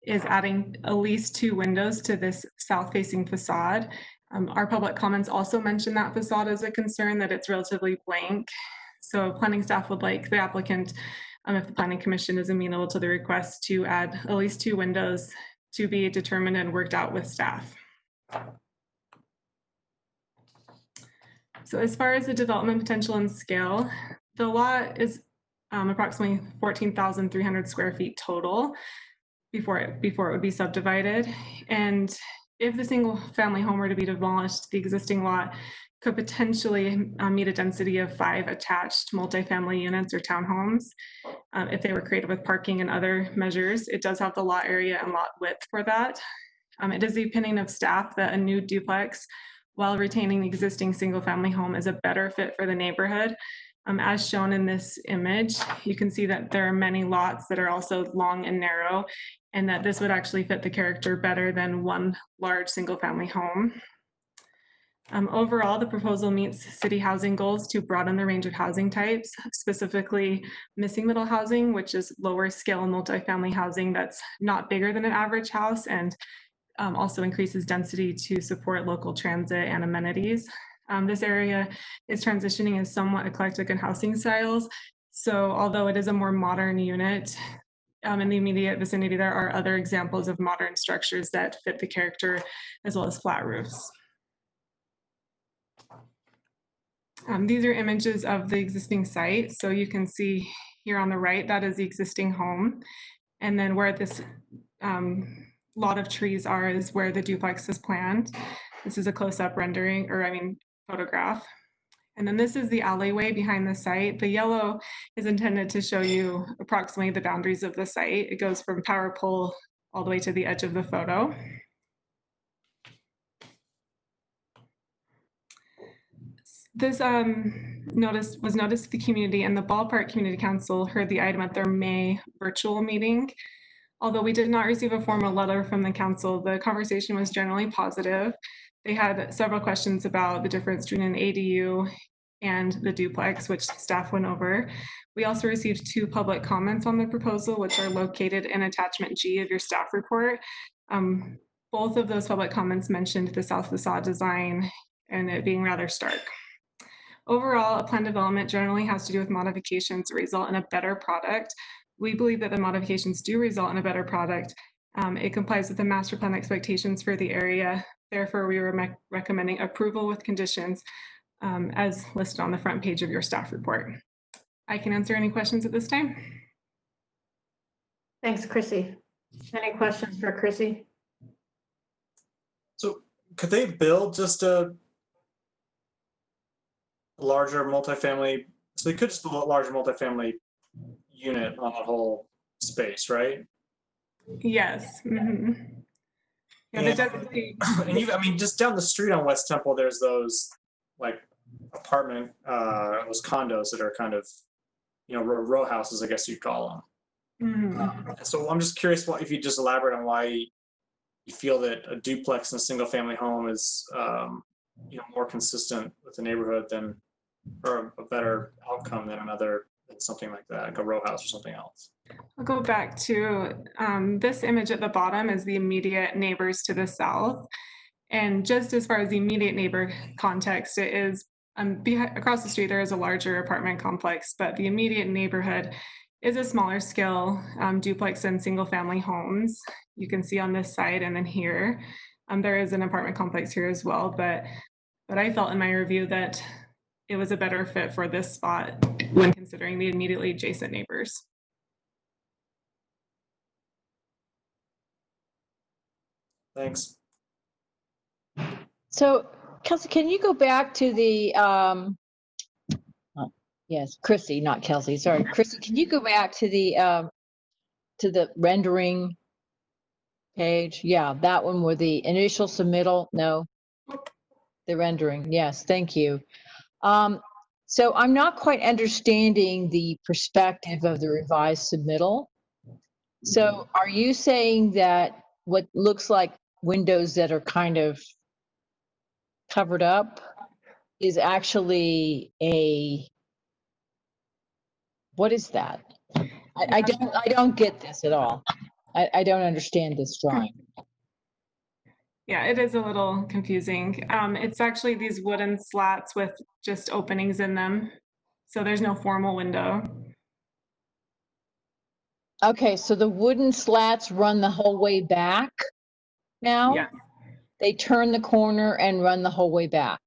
is adding at least 2 windows to this south-facing facade. Our public comments also mention that facade as a concern, that it's relatively blank. So planning staff would like the applicant, if the planning commission is amenable to the request, to add at least 2 windows to be determined and worked out with staff. So as far as the development potential and scale, the lot is approximately 14,300 square feet total before it would be subdivided. And if the single family home were to be demolished, the existing lot could potentially meet a density of 5 attached multifamily units or townhomes. If they were created with parking and other measures, it does have the lot area and lot width for that. It is the opinion of staff that a new duplex, while retaining the existing single family home, is a better fit for the neighborhood. As shown in this image, you can see that there are many lots that are also long and narrow, and that this would actually fit the character better than one large single-family home. Overall, the proposal meets city housing goals to broaden the range of housing types, specifically missing middle housing, which is lower scale multifamily housing that's not bigger than an average house, and also increases density to support local transit and amenities. This area is transitioning in somewhat eclectic in housing styles. So although it is a more modern unit, in the immediate vicinity, there are other examples of modern structures that fit the character, as well as flat roofs. These are images of the existing site. So you can see here on the right, that is the existing home. And then where this lot of trees are is where the duplex is planned. This is a close-up rendering, or I mean, photograph. And then this is the alleyway behind the site. The yellow is intended to show you approximately the boundaries of the site. It goes from power pole all the way to the edge of the photo. This was noticed to the community, and the Ballpark Community Council heard the item at their May virtual meeting. Although we did not receive a formal letter from the council, the conversation was generally positive. They had several questions about the difference between an ADU and the duplex, which staff went over. We also received 2 public comments on the proposal, which are located in attachment G of your staff report. Both of those public comments mentioned the south facade design and it being rather stark. Overall, a plan development generally has to do with modifications that result in a better product. We believe that the modifications do result in a better product. It complies with the master plan expectations for the area. Therefore, we were recommending approval with conditions as listed on the front page of your staff report. I can answer any questions at this time. Thanks, Chrissy. Any questions for Chrissy? So could they build just a larger multifamily? So they could just build a larger multifamily unit on that whole space, right? Yes. Mm-hmm. Yeah, and you, I mean, just down the street on West Temple, there's those like apartment, those condos that are kind of, you know, row houses, I guess you'd call them. Mm-hmm. So I'm just curious if you just elaborate on why you feel that a duplex in a single family home is, you know, more consistent with the neighborhood than, or a better outcome than another, than something like that, like a row house or something else. I'll go back to this image at the bottom is the immediate neighbors to the south. And just as far as the immediate neighbor context, it is across the street, there is a larger apartment complex, but the immediate neighborhood is a smaller scale duplex and single family homes. You can see on this side and then here. There is an apartment complex here as well, but I felt in my review that it was a better fit for this spot when considering the immediately adjacent neighbors. Thanks. So, Kelsey, can you go back to the, yes, Chrissy, not Kelsey, sorry. Chrissy, can you go back to the rendering page? Yeah, that one where the initial submittal, no, the rendering, yes, thank you. So I'm not quite understanding the perspective of the revised submittal. So are you saying that what looks like windows that are kind of covered up is actually what is that? I don't get this at all. I don't understand this drawing. Yeah, it is a little confusing. It's actually these wooden slats with just openings in them. So there's no formal window. Okay, so the wooden slats run the whole way back now? Yeah. They turn the corner and run the whole way back.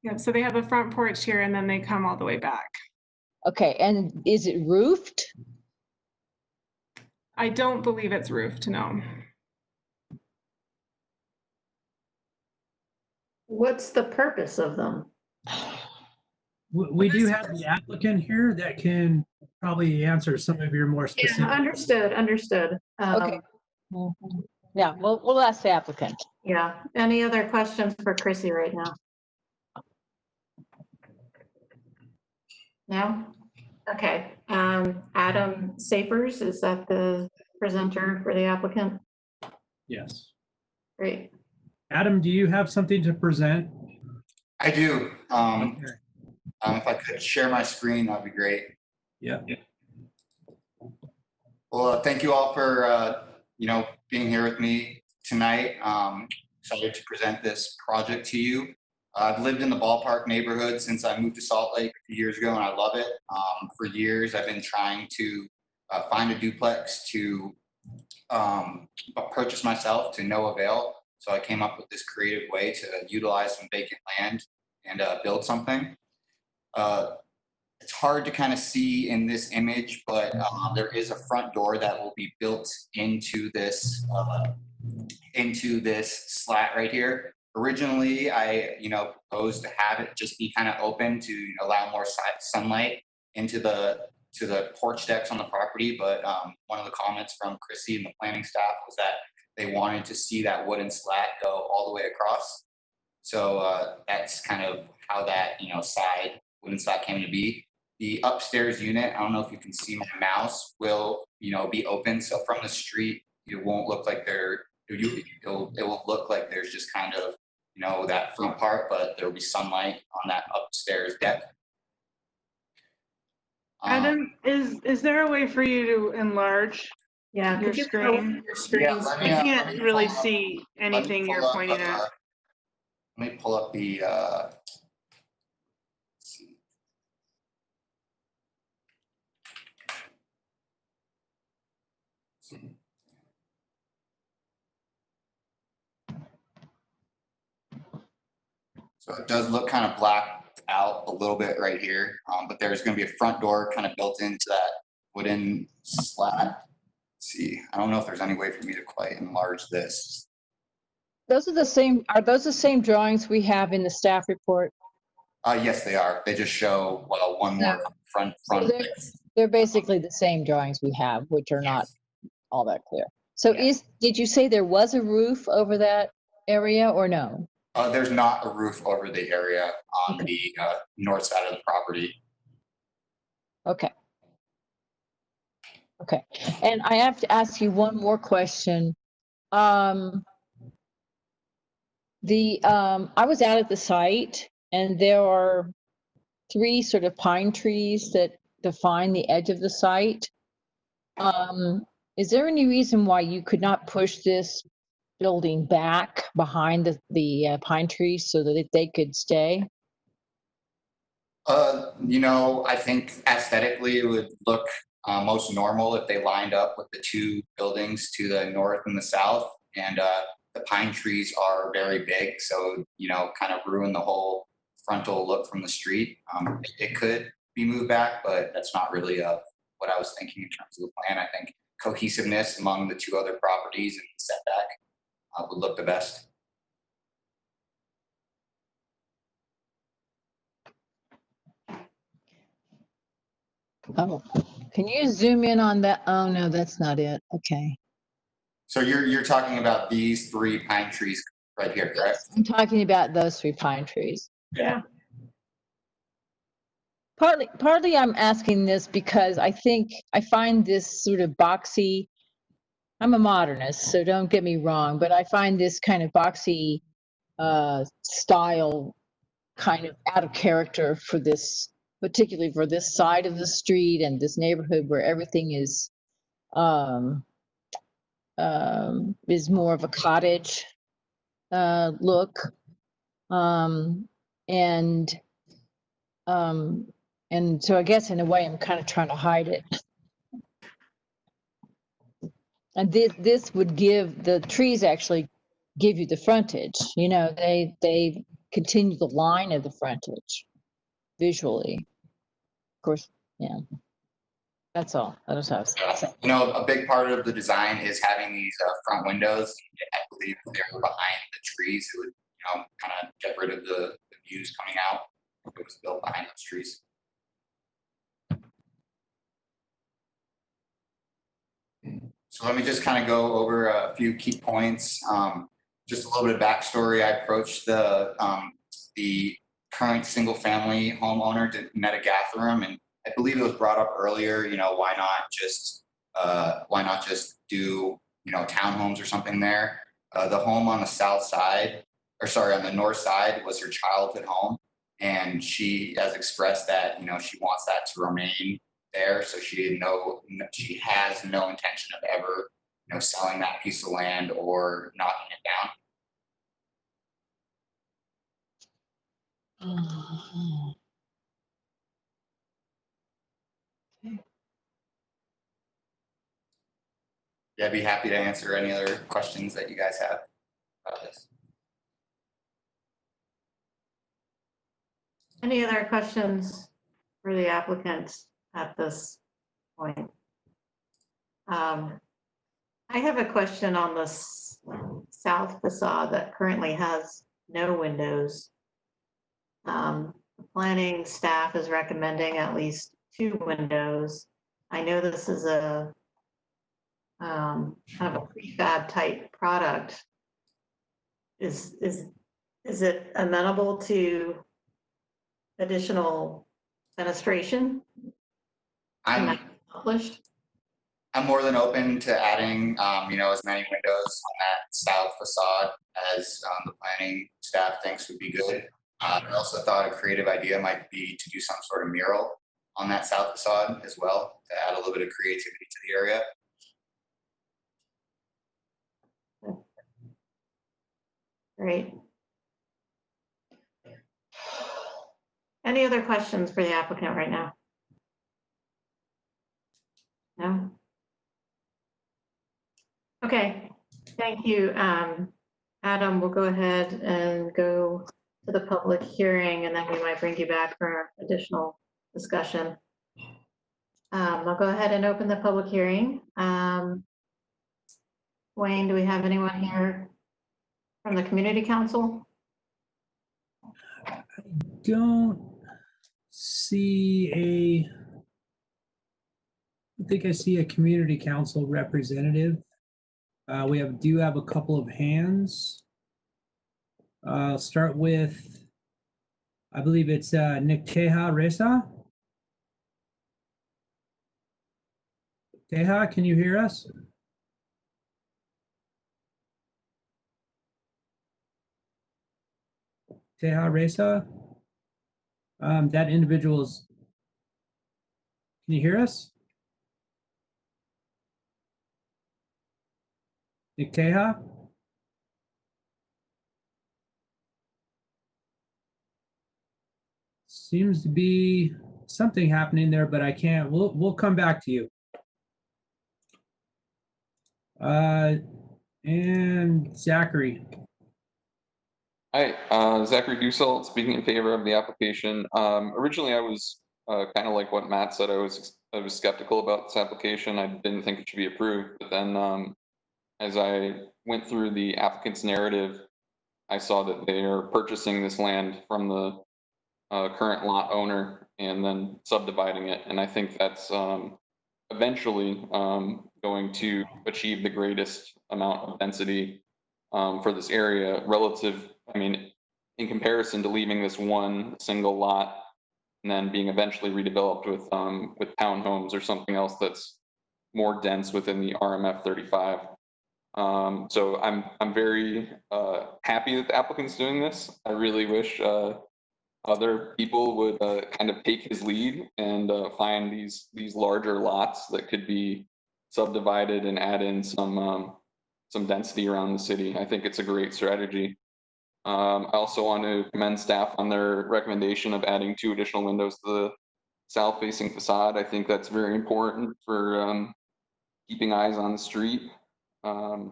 Yeah, so they have a front porch here and then they come all the way back. Okay, and is it roofed? I don't believe it's roofed, no. What's the purpose of them? We do have the applicant here that can probably answer some of your more specific. Yeah, understood. Okay. Yeah, we'll ask the applicant. Yeah. Any other questions for Chrissy right now? No? Okay. Adam Sapers, is that the presenter for the applicant? Yes. Great. Adam, do you have something to present? I do. Okay. If I could share my screen, that'd be great. Yeah. Well, thank you all for being here with me tonight. Excited to present this project to you. I've lived in the Ballpark neighborhood since I moved to Salt Lake a few years ago, and I love it. For years, I've been trying to find a duplex to purchase myself to no avail. So I came up with this creative way to utilize some vacant land and build something. It's hard to kind of see in this image, but there is a front door that will be built into this slat right here. Originally, I proposed to have it just be kind of open to allow more sunlight into the porch decks on the property. But one of the comments from Chrissy and the planning staff was that they wanted to see that wooden slat go all the way across. So that's kind of how that wooden slat came to be. The upstairs unit, I don't know if you can see my mouse, will be open. So from the street, it won't look like it will look like there's just kind of that front part, but there will be sunlight on that upstairs deck. Adam, is there a way for you to enlarge your could you screen? your screen? Yeah, I can't really see anything you're pointing at. Let me pull up the. So it does look kind of blacked out a little bit right here, but there's going to be a front door kind of built into that wooden slat. Let's see, I don't know if there's any way for me to quite enlarge this. Those are the same, are those the same drawings we have in the staff report? Yes, they are. They just show one more front. So they're basically the same drawings we have, which are not all that clear. So did you say there was a roof over that area or no? There's not a roof over the area on the north side of the property. Okay. Okay. And I have to ask you one more question. I was out at the site and there are 3 sort of pine trees that define the edge of the site. Is there any reason why you could not push this building back behind the pine trees so that they could stay? I think aesthetically it would look most normal if they lined up with the 2 buildings to the north and the south. And the pine trees are very big, so kind of ruin the whole frontal look from the street. It could be moved back, but that's not really what I was thinking in terms of the plan. I think cohesiveness among the 2 other properties and the setback would look the best. Oh, can you zoom in on that? Oh, no, that's not it. Okay. So you're talking about these 3 pine trees right here, correct? I'm talking about those 3 pine trees. Yeah. Partly I'm asking this because I find this sort of boxy. I'm a modernist, so don't get me wrong, but I find this kind of boxy style kind of out of character for this, particularly for this side of the street and this neighborhood where everything is more of a cottage look, and so I guess in a way I'm kind of trying to hide it. And this would give, the trees actually give you the frontage. They continue the line of the frontage visually. Of course, yeah. That's all. That was how I was saying. A big part of the design is having these front windows. I believe if they were behind the trees, it would kind of get rid of the views coming out if it was built behind those trees. So let me just kind of go over a few key points. Just a little bit of backstory. I approached the current single-family homeowner to Metagatherum, and I believe it was brought up earlier. Why not just do townhomes or something there? The home on the south side, on the north side, was her childhood home, and she has expressed that she wants that to remain there. So she has no intention of ever selling that piece of land or knocking it down. Yeah, I'd be happy to answer any other questions that you guys have about this. Any other questions for the applicants at this point? I have a question on the south facade that currently has no windows. The planning staff is recommending at least 2 windows. I know this is a kind of a prefab type product. Is it amenable to additional fenestration? I'm more than open to adding, as many windows on that south facade as the planning staff thinks would be good. I also thought a creative idea might be to do some sort of mural on that south facade as well, to add a little bit of creativity to the area. Great. Any other questions for the applicant right now? No? Okay, thank you. Adam, we'll go ahead and go to the public hearing, and then we might bring you back for additional discussion. I'll go ahead and open the public hearing. Wayne, do we have anyone here from the community council? Don't see I think I see a community council representative. We do have a couple of hands. I'll start with, I believe it's Nick Teja Reza. Teja, can you hear us? Teja Reza? That individual is, can you hear us? Nick Teja? Seems to be something happening there, but I can't, we'll come back to you. And Zachary. Hi, Zachary Dusselt, speaking in favor of the application. Originally, I was kind of like what Matt said. I was skeptical about this application. I didn't think it should be approved. But then, as I went through the applicant's narrative, I saw that they are purchasing this land from the current lot owner and then subdividing it. And I think that's eventually going to achieve the greatest amount of density for this area relative, in comparison to leaving this one single lot and then being eventually redeveloped with townhomes or something else that's more dense within the RMF 35. So I'm very happy that the applicant's doing this. I really wish other people would kind of take his lead and find these larger lots that could be subdivided and add in some density around the city. I think it's a great strategy. I also want to commend staff on their recommendation of adding 2 additional windows to the south-facing facade. I think that's very important for keeping eyes on the street. I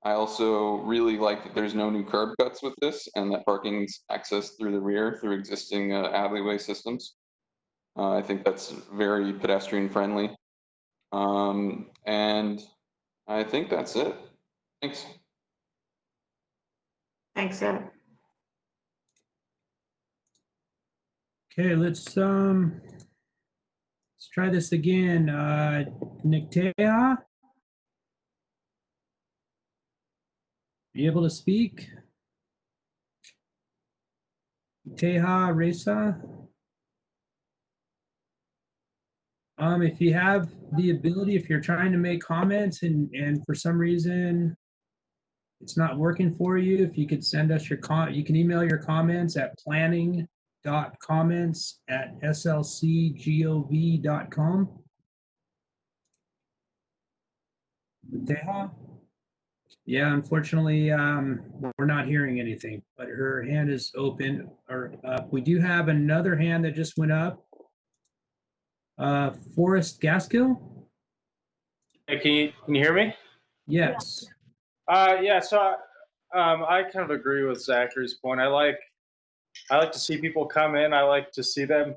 also really like that there's no new curb cuts with this and that parking's accessed through the rear through existing alleyway systems. I think that's very pedestrian friendly. And I think that's it. Thanks. Thanks, Ed. Okay, let's try this again. Nick Teja? Be able to speak? Teja Reza. If you have the ability, if you're trying to make comments and for some reason it's not working for you, if you could send us your you can email your comments at planning.comments@slcgov.com. Teja? Yeah, unfortunately, we're not hearing anything, but her hand is open or up. We do have another hand that just went up. Forrest Gaskill? Hey, can you hear me? Yes. Yeah. So I kind of agree with Zachary's point. I like to see people come in. I like to see them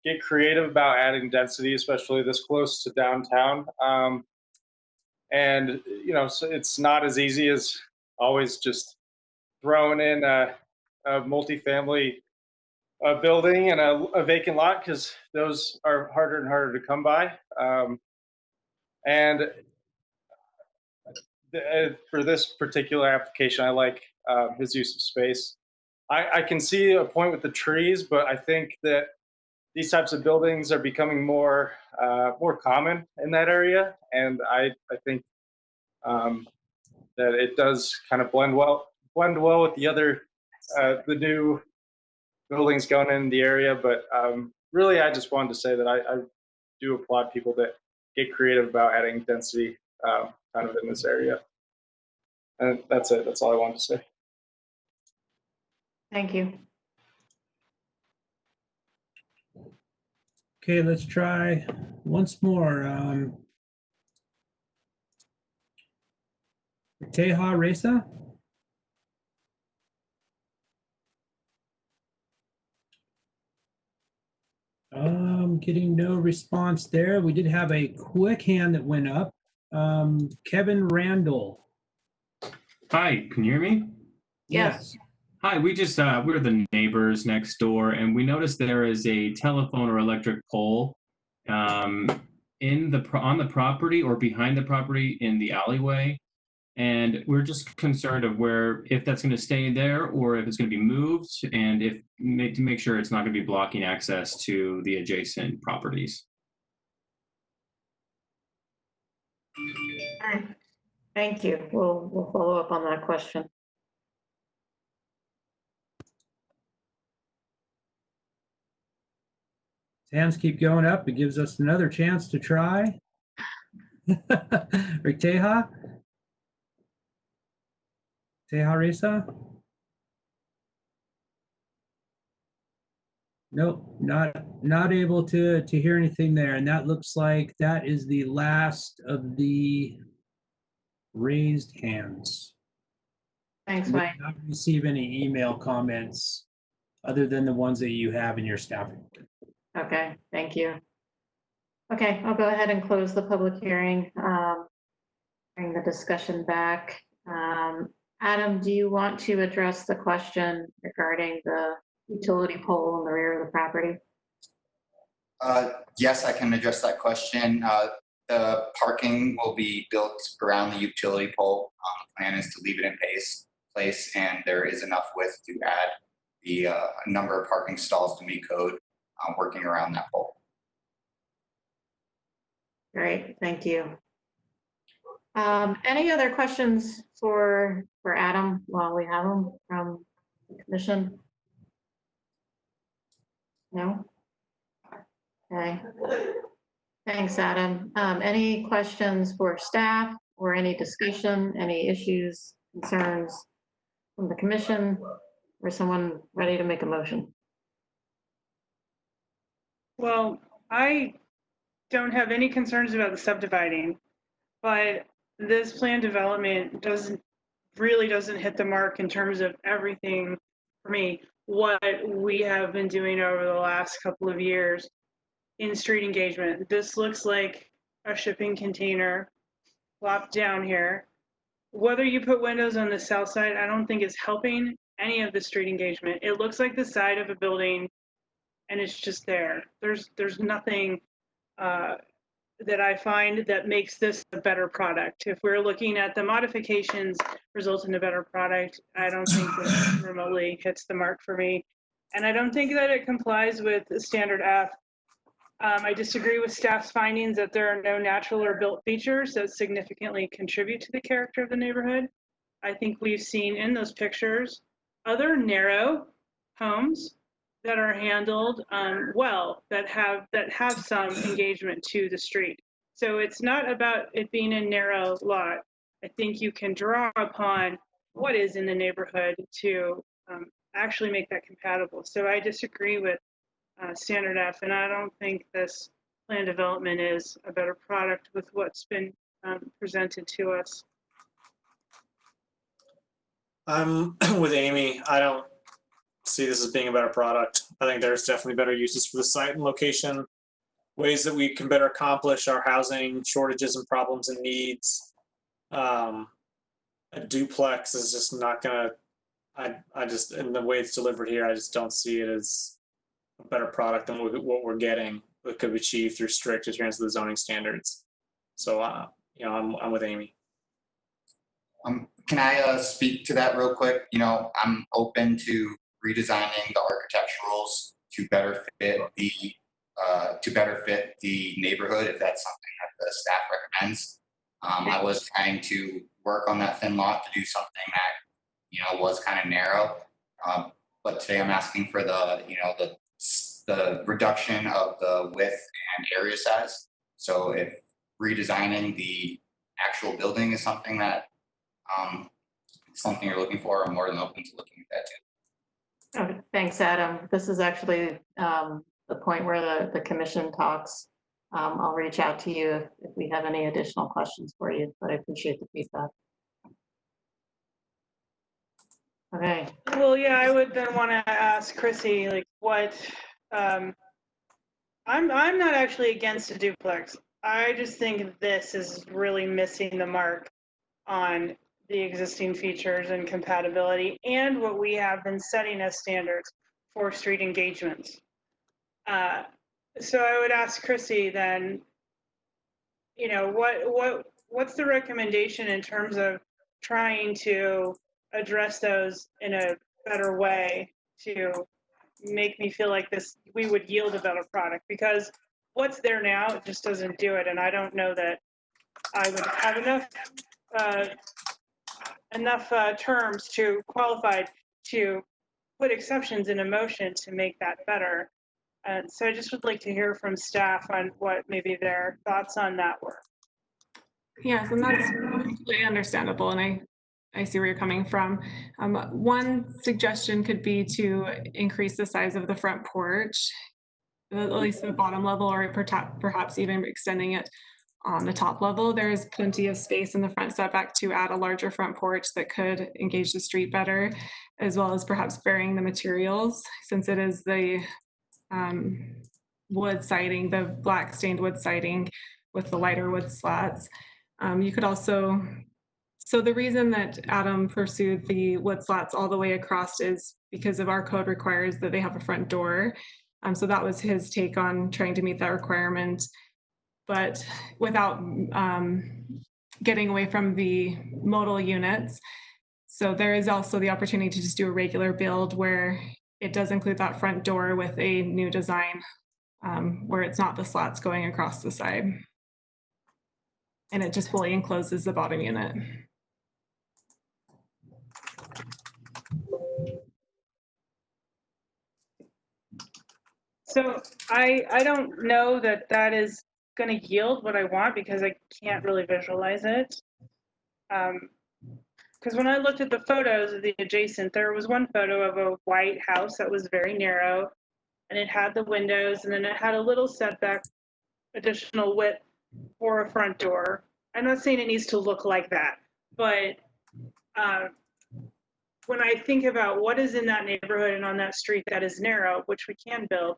get creative about adding density, especially this close to downtown. And you know, so it's not as easy as always just throwing in a multifamily building and a vacant lot, because those are harder and harder to come by. And for this particular application, I like his use of space. I can see a point with the trees, but I think that these types of buildings are becoming more common in that area, and I think that it does kind of blend well with the other the new buildings going in the area. But really, I just wanted to say that I do applaud people that get creative about adding density kind of in this area. And that's it. That's all I wanted to say. Thank you. Okay, let's try once more. Teja Reza? Getting no response there. We did have a quick hand that went up. Kevin Randall. Hi, can you hear me? Yes. Hi, we're the neighbors next door, and we noticed there is a telephone or electric pole on the property or behind the property in the alleyway. And we're just concerned of if that's going to stay there or if it's going to be moved, and to make sure it's not going to be blocking access to the adjacent properties. All right. Thank you. We'll follow up on that question. Hands keep going up. It gives us another chance to try. Teja? Teja Reza? Nope, not able to hear anything there. And that looks like that is the last of the raised hands. Thanks, We Mike. did not receive any email comments other than the ones that you have in your staff report. Okay, thank you. Okay, I'll go ahead and close the public hearing. Bring the discussion back. Adam, do you want to address the question regarding the utility pole in the rear of the property? Yes, I can address that question. The parking will be built around the utility pole. The plan is to leave it in place, and there is enough width to add the number of parking stalls to meet code, working around that pole. Great, thank you. Any other questions for Adam while we have him from the commission? No? Okay. Thanks, Adam. Any questions for staff or any discussion, any issues, concerns from the commission, or someone ready to make a motion? Well, I don't have any concerns about the subdividing, but this plan development really doesn't hit the mark in terms of everything for me, what we have been doing over the last couple of years in street engagement. This looks like a shipping container plopped down here. Whether you put windows on the south side, I don't think is helping any of the street engagement. It looks like the side of a building, and it's just there. There's nothing that I find that makes this a better product. If we're looking at the modifications result in a better product, I don't think this remotely hits the mark for me. And I don't think that it complies with standard F. I disagree with staff's findings that there are no natural or built features that significantly contribute to the character of the neighborhood. I think we've seen in those pictures other narrow homes that are handled well, that have some engagement to the street. So it's not about it being a narrow lot. I think you can draw upon what is in the neighborhood to actually make that compatible. So I disagree with standard F, and I don't think this plan development is a better product with what's been presented to us. I'm with Amy. I don't see this as being a better product. I think there's definitely better uses for the site and location, ways that we can better accomplish our housing shortages and problems and needs. A duplex is just not gonna, I just, in the way it's delivered here, I just don't see it as a better product than what we're getting that could be achieved through strict adherence to the zoning standards. So, you know, I'm with Amy. Can I speak to that real quick? You know, I'm open to redesigning the architecturals to better fit the neighborhood if that's something that the staff recommends. I was trying to work on that thin lot to do something that, you know, was kind of narrow. But today I'm asking for the, you know, the reduction of the width and area size. So if redesigning the actual building is something that something you're looking for, I'm more than open to looking at that too. Okay, thanks, Adam. This is actually the point where the commission talks. I'll reach out to you if we have any additional questions for you, but I appreciate the feedback. Okay. Well, yeah, I would then want to ask Chrissy, like, what? I'm not actually against a duplex. I just think this is really missing the mark on the existing features and compatibility and what we have been setting as standards for street engagements. So I would ask Chrissy then, you know, what's the recommendation in terms of trying to address those in a better way to make me feel like we would yield a better product, because what's there now just doesn't do it, and I don't know that I would have enough terms to qualified to put exceptions in a motion to make that better. And so I just would like to hear from staff on what maybe their thoughts on that were. Yes, and that's completely understandable, and I see where you're coming from. One suggestion could be to increase the size of the front porch, at least the bottom level, or perhaps even extending it on the top level. There is plenty of space in the front setback to add a larger front porch that could engage the street better, as well as perhaps varying the materials, since it is the wood siding, the black stained wood siding with the lighter wood slats. You could also, so the reason that Adam pursued the wood slats all the way across is because of our code requires that they have a front door. So that was his take on trying to meet that requirement, but without getting away from the modal units. So there is also the opportunity to just do a regular build where it does include that front door with a new design where it's not the slats going across the side. And it just fully encloses the bottom unit. So I don't know that that is going to yield what I want, because I can't really visualize it. Because when I looked at the photos of the adjacent, there was one photo of a white house that was very narrow, and it had the windows, and then it had a little setback, additional width for a front door. I'm not saying it needs to look like that, but when I think about what is in that neighborhood and on that street that is narrow, which we can build,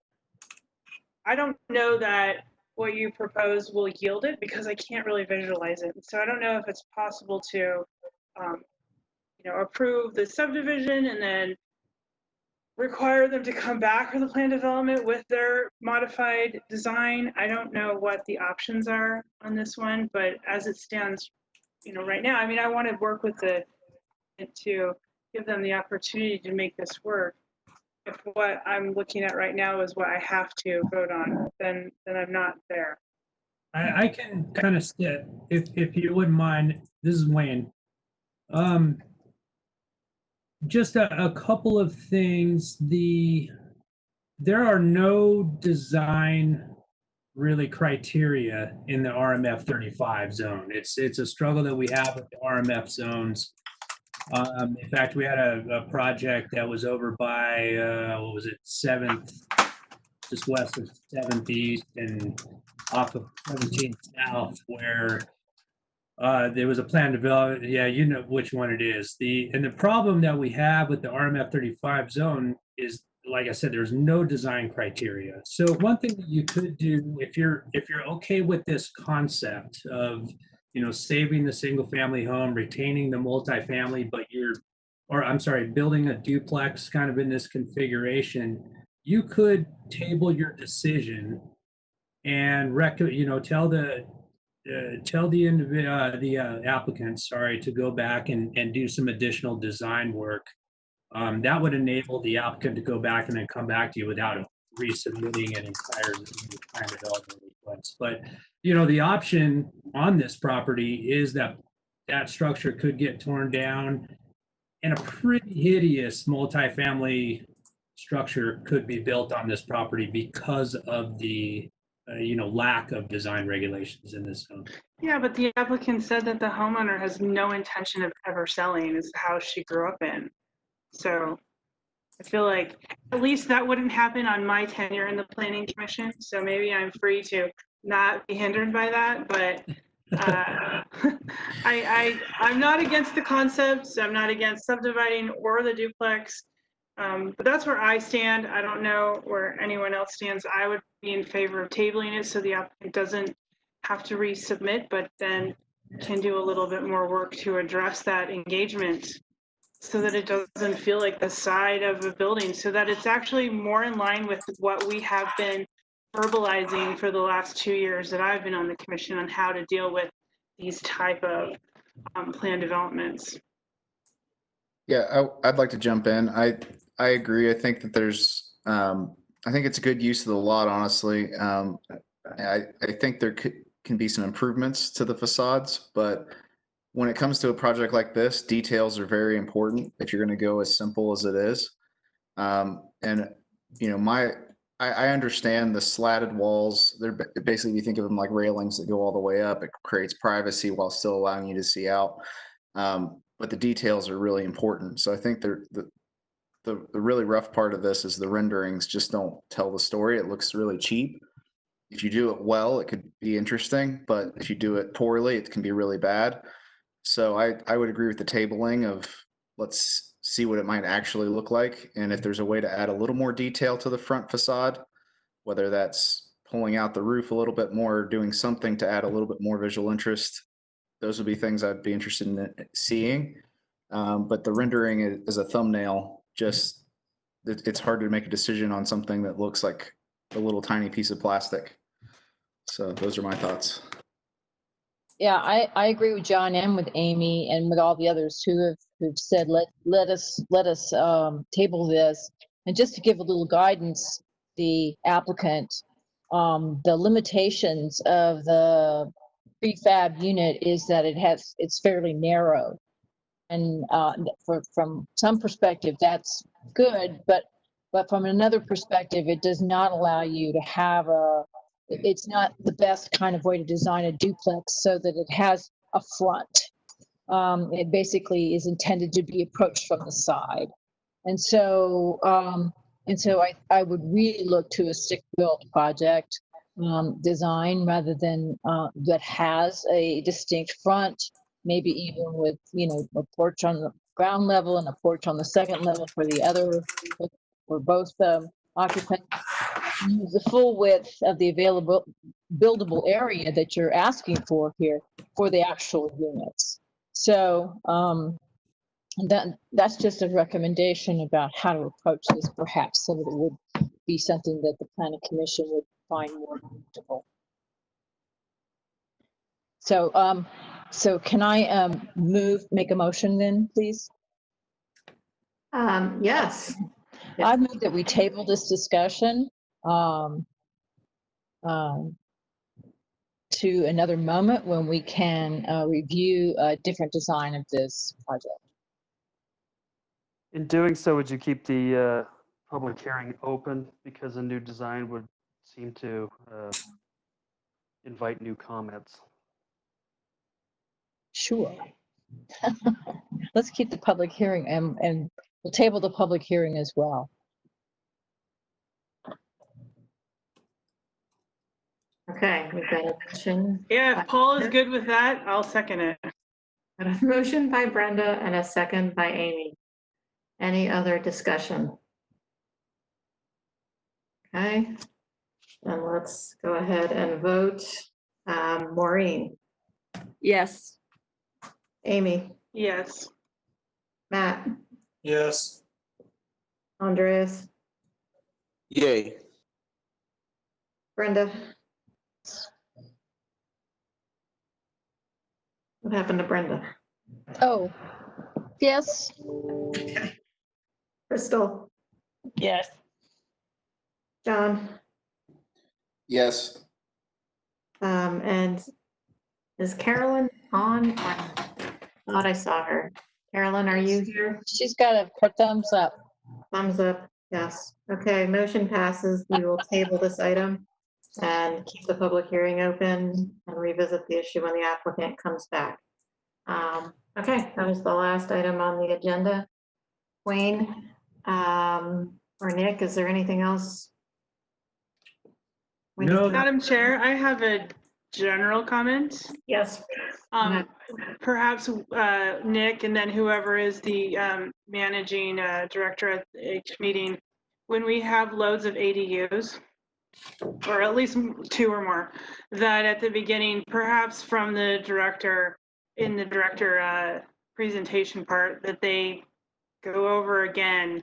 I don't know that what you propose will yield it, because I can't really visualize it. So I don't know if it's possible to, you know, approve the subdivision and then require them to come back for the plan development with their modified design. I don't know what the options are on this one, but as it stands, you know, right now, I mean, I want to work with to give them the opportunity to make this work. if what I'm looking at right now is what I have to vote on, then I'm not there. I can kind of sit, if you wouldn't mind, this is Wayne. Just a couple of things. There are no design really criteria in the RMF 35 zone. It's a struggle that we have with the RMF zones. In fact, we had a project that was over by, what was it, 7th, just west of 7th East and off of 17th South, where there was a plan developed. Yeah, you know which one it is. The problem that we have with the RMF 35 zone is, like I said, there's no design criteria. So one thing that you could do, if you're okay with this concept of, saving the single family home, retaining the multifamily, but building a duplex kind of in this configuration, you could table your decision and tell the applicant, to go back and do some additional design work. That would enable the applicant to go back and then come back to you without resubmitting an entire plan development request. But, the option on this property is that structure could get torn down and a pretty hideous multifamily structure could be built on this property because of the lack of design regulations in this zone. Yeah, but the applicant said that the homeowner has no intention of ever selling. Is the house she grew up in. So I feel like at least that wouldn't happen on my tenure in the planning commission. So maybe I'm free to not be hindered by that. But I'm not against the concepts. I'm not against subdividing or the duplex. But that's where I stand. I don't know where anyone else stands. I would be in favor of tabling it so the applicant doesn't have to resubmit, but then can do a little bit more work to address that engagement so that it doesn't feel like the side of a building, so that it's actually more in line with what we have been verbalizing for the last 2 years that I've been on the commission on how to deal with these type of plan developments. Yeah, I'd like to jump in. I agree. I think that there's, I think it's a good use of the lot, honestly. I think there can be some improvements to the facades, but when it comes to a project like this, details are very important if you're going to go as simple as it is. And, I understand the slatted walls. They're basically, you think of them like railings that go all the way up. It creates privacy while still allowing you to see out. But the details are really important. So I think the really rough part of this is the renderings just don't tell the story. It looks really cheap. If you do it well, it could be interesting, but if you do it poorly, it can be really bad. So I would agree with the tabling of, let's see what it might actually look like. And if there's a way to add a little more detail to the front facade, whether that's pulling out the roof a little bit more, or doing something to add a little bit more visual interest, those would be things I'd be interested in seeing. But the rendering as a thumbnail, it's hard to make a decision on something that looks like a little tiny piece of plastic. So those are my thoughts. Yeah, I agree with John and with Amy and with all the others who've said let us table this. And just to give a little guidance, the applicant, the limitations of the prefab unit is that it's fairly narrow, and from some perspective that's good, but from another perspective it does not allow you to have it's not the best kind of way to design a duplex so that it has a front. It basically is intended to be approached from the side. And so I would really look to a stick-built project design rather than that has a distinct front, maybe even with, a porch on the ground level and a porch on the second level for both occupants. Use the full width of the available buildable area that you're asking for here for the actual units. So that's just a recommendation about how to approach this, perhaps, so that it would be something that the planning commission would find more comfortable. So can I make a motion then, please? Yes. I move that we table this discussion to another moment when we can review a different design of this project. In doing so, would you keep the public hearing open because a new design would seem to invite new comments? Sure. Let's keep the public hearing and we'll table the public hearing as well. Okay, we've got a motion. Yeah, if Paul is good with that, I'll second it. Got a motion by Brenda and a second by Amy. Any other discussion? Okay, then let's go ahead and vote. Maureen, Yes. Amy, Yes. Matt, Yes. Andreas, Yay. Brenda. What happened to Brenda? Oh, yes. Crystal, Yes. John, Yes. and is Carolyn on? I thought I saw her. Carolyn, are you here? She's got her thumbs up. Thumbs up, yes. Okay, motion passes. We will table this item and keep the public hearing open and revisit the issue when the applicant comes back. Okay, that was the last item on the agenda. Wayne, or Nick, is there anything else? No. Madam Chair, I have a general comment. Yes. Perhaps Nick and then whoever is the managing director at each meeting, when we have loads of ADUs, or at least 2 or more, that at the beginning, perhaps from the director, in the director presentation part, that they go over again.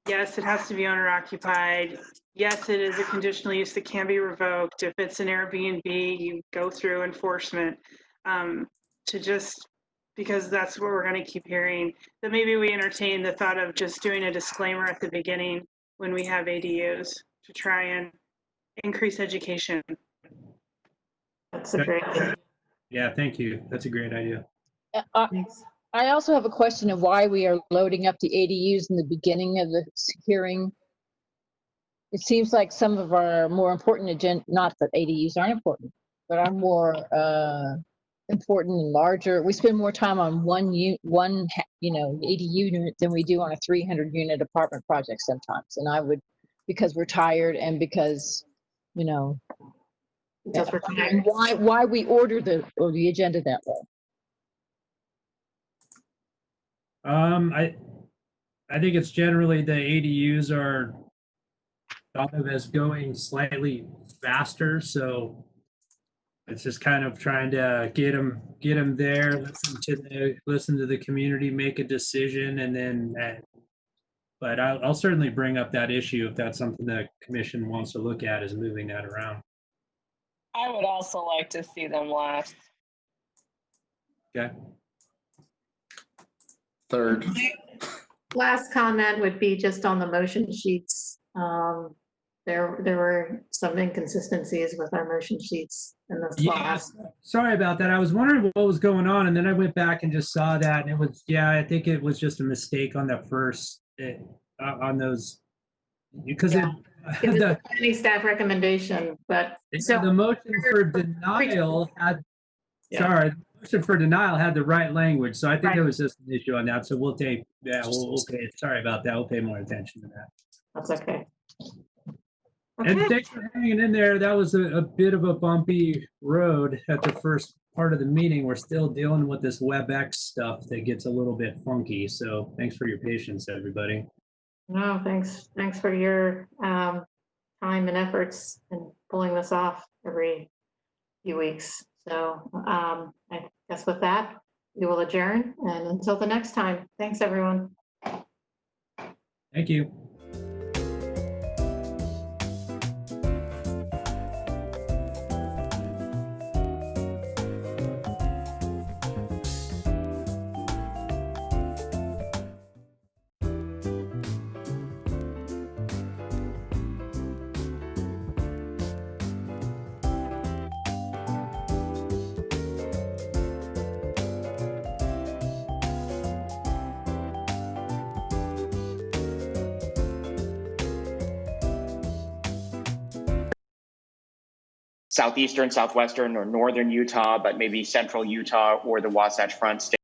Yes, it has to be owner occupied. Yes, it is a conditional use that can be revoked. If it's an Airbnb, you go through enforcement to just, because that's what we're going to keep hearing, that maybe we entertain the thought of just doing a disclaimer at the beginning when we have ADUs to try and increase education. That's a great idea. Yeah, thank you. That's a great idea. I also have a question of why we are loading up the ADUs in the beginning of the hearing. It seems like some of our more important agenda, not that ADUs aren't important, but are more important and larger. We spend more time on one ADU unit than we do on a 300 unit apartment project sometimes. And I would, because we're tired and because, and why we order the agenda that way. I think it's generally the ADUs are thought of as going slightly faster, so it's just kind of trying to get them there, listen to the community, make a decision, and then. But I'll certainly bring up that issue if that's something the commission wants to look at, is moving that around. I would also like to see them last. Okay. Third. Last comment would be just on the motion sheets. There were some inconsistencies with our motion sheets in the Yes, sorry about that. I was wondering what was going on, and then I went back and just saw that, and it was, I think it was just a mistake on the first, on those, because it was the planning staff recommendation, but so the motion for denial had, sorry, the motion for denial had the right language, so I think there was just an issue on that, so we'll take, we'll pay, sorry about that, we'll pay more attention to that. That's okay. And thanks for hanging in there. That was a bit of a bumpy road at the first part of the meeting. We're still dealing with this WebEx stuff that gets a little bit funky. So thanks for your patience, everybody. No, thanks for your time and efforts in pulling this off every few weeks. So I guess with that, we will adjourn. And until the next time, thanks, everyone. Thank you. southeastern, southwestern, or northern Utah, but maybe central Utah or the Wasatch Front State.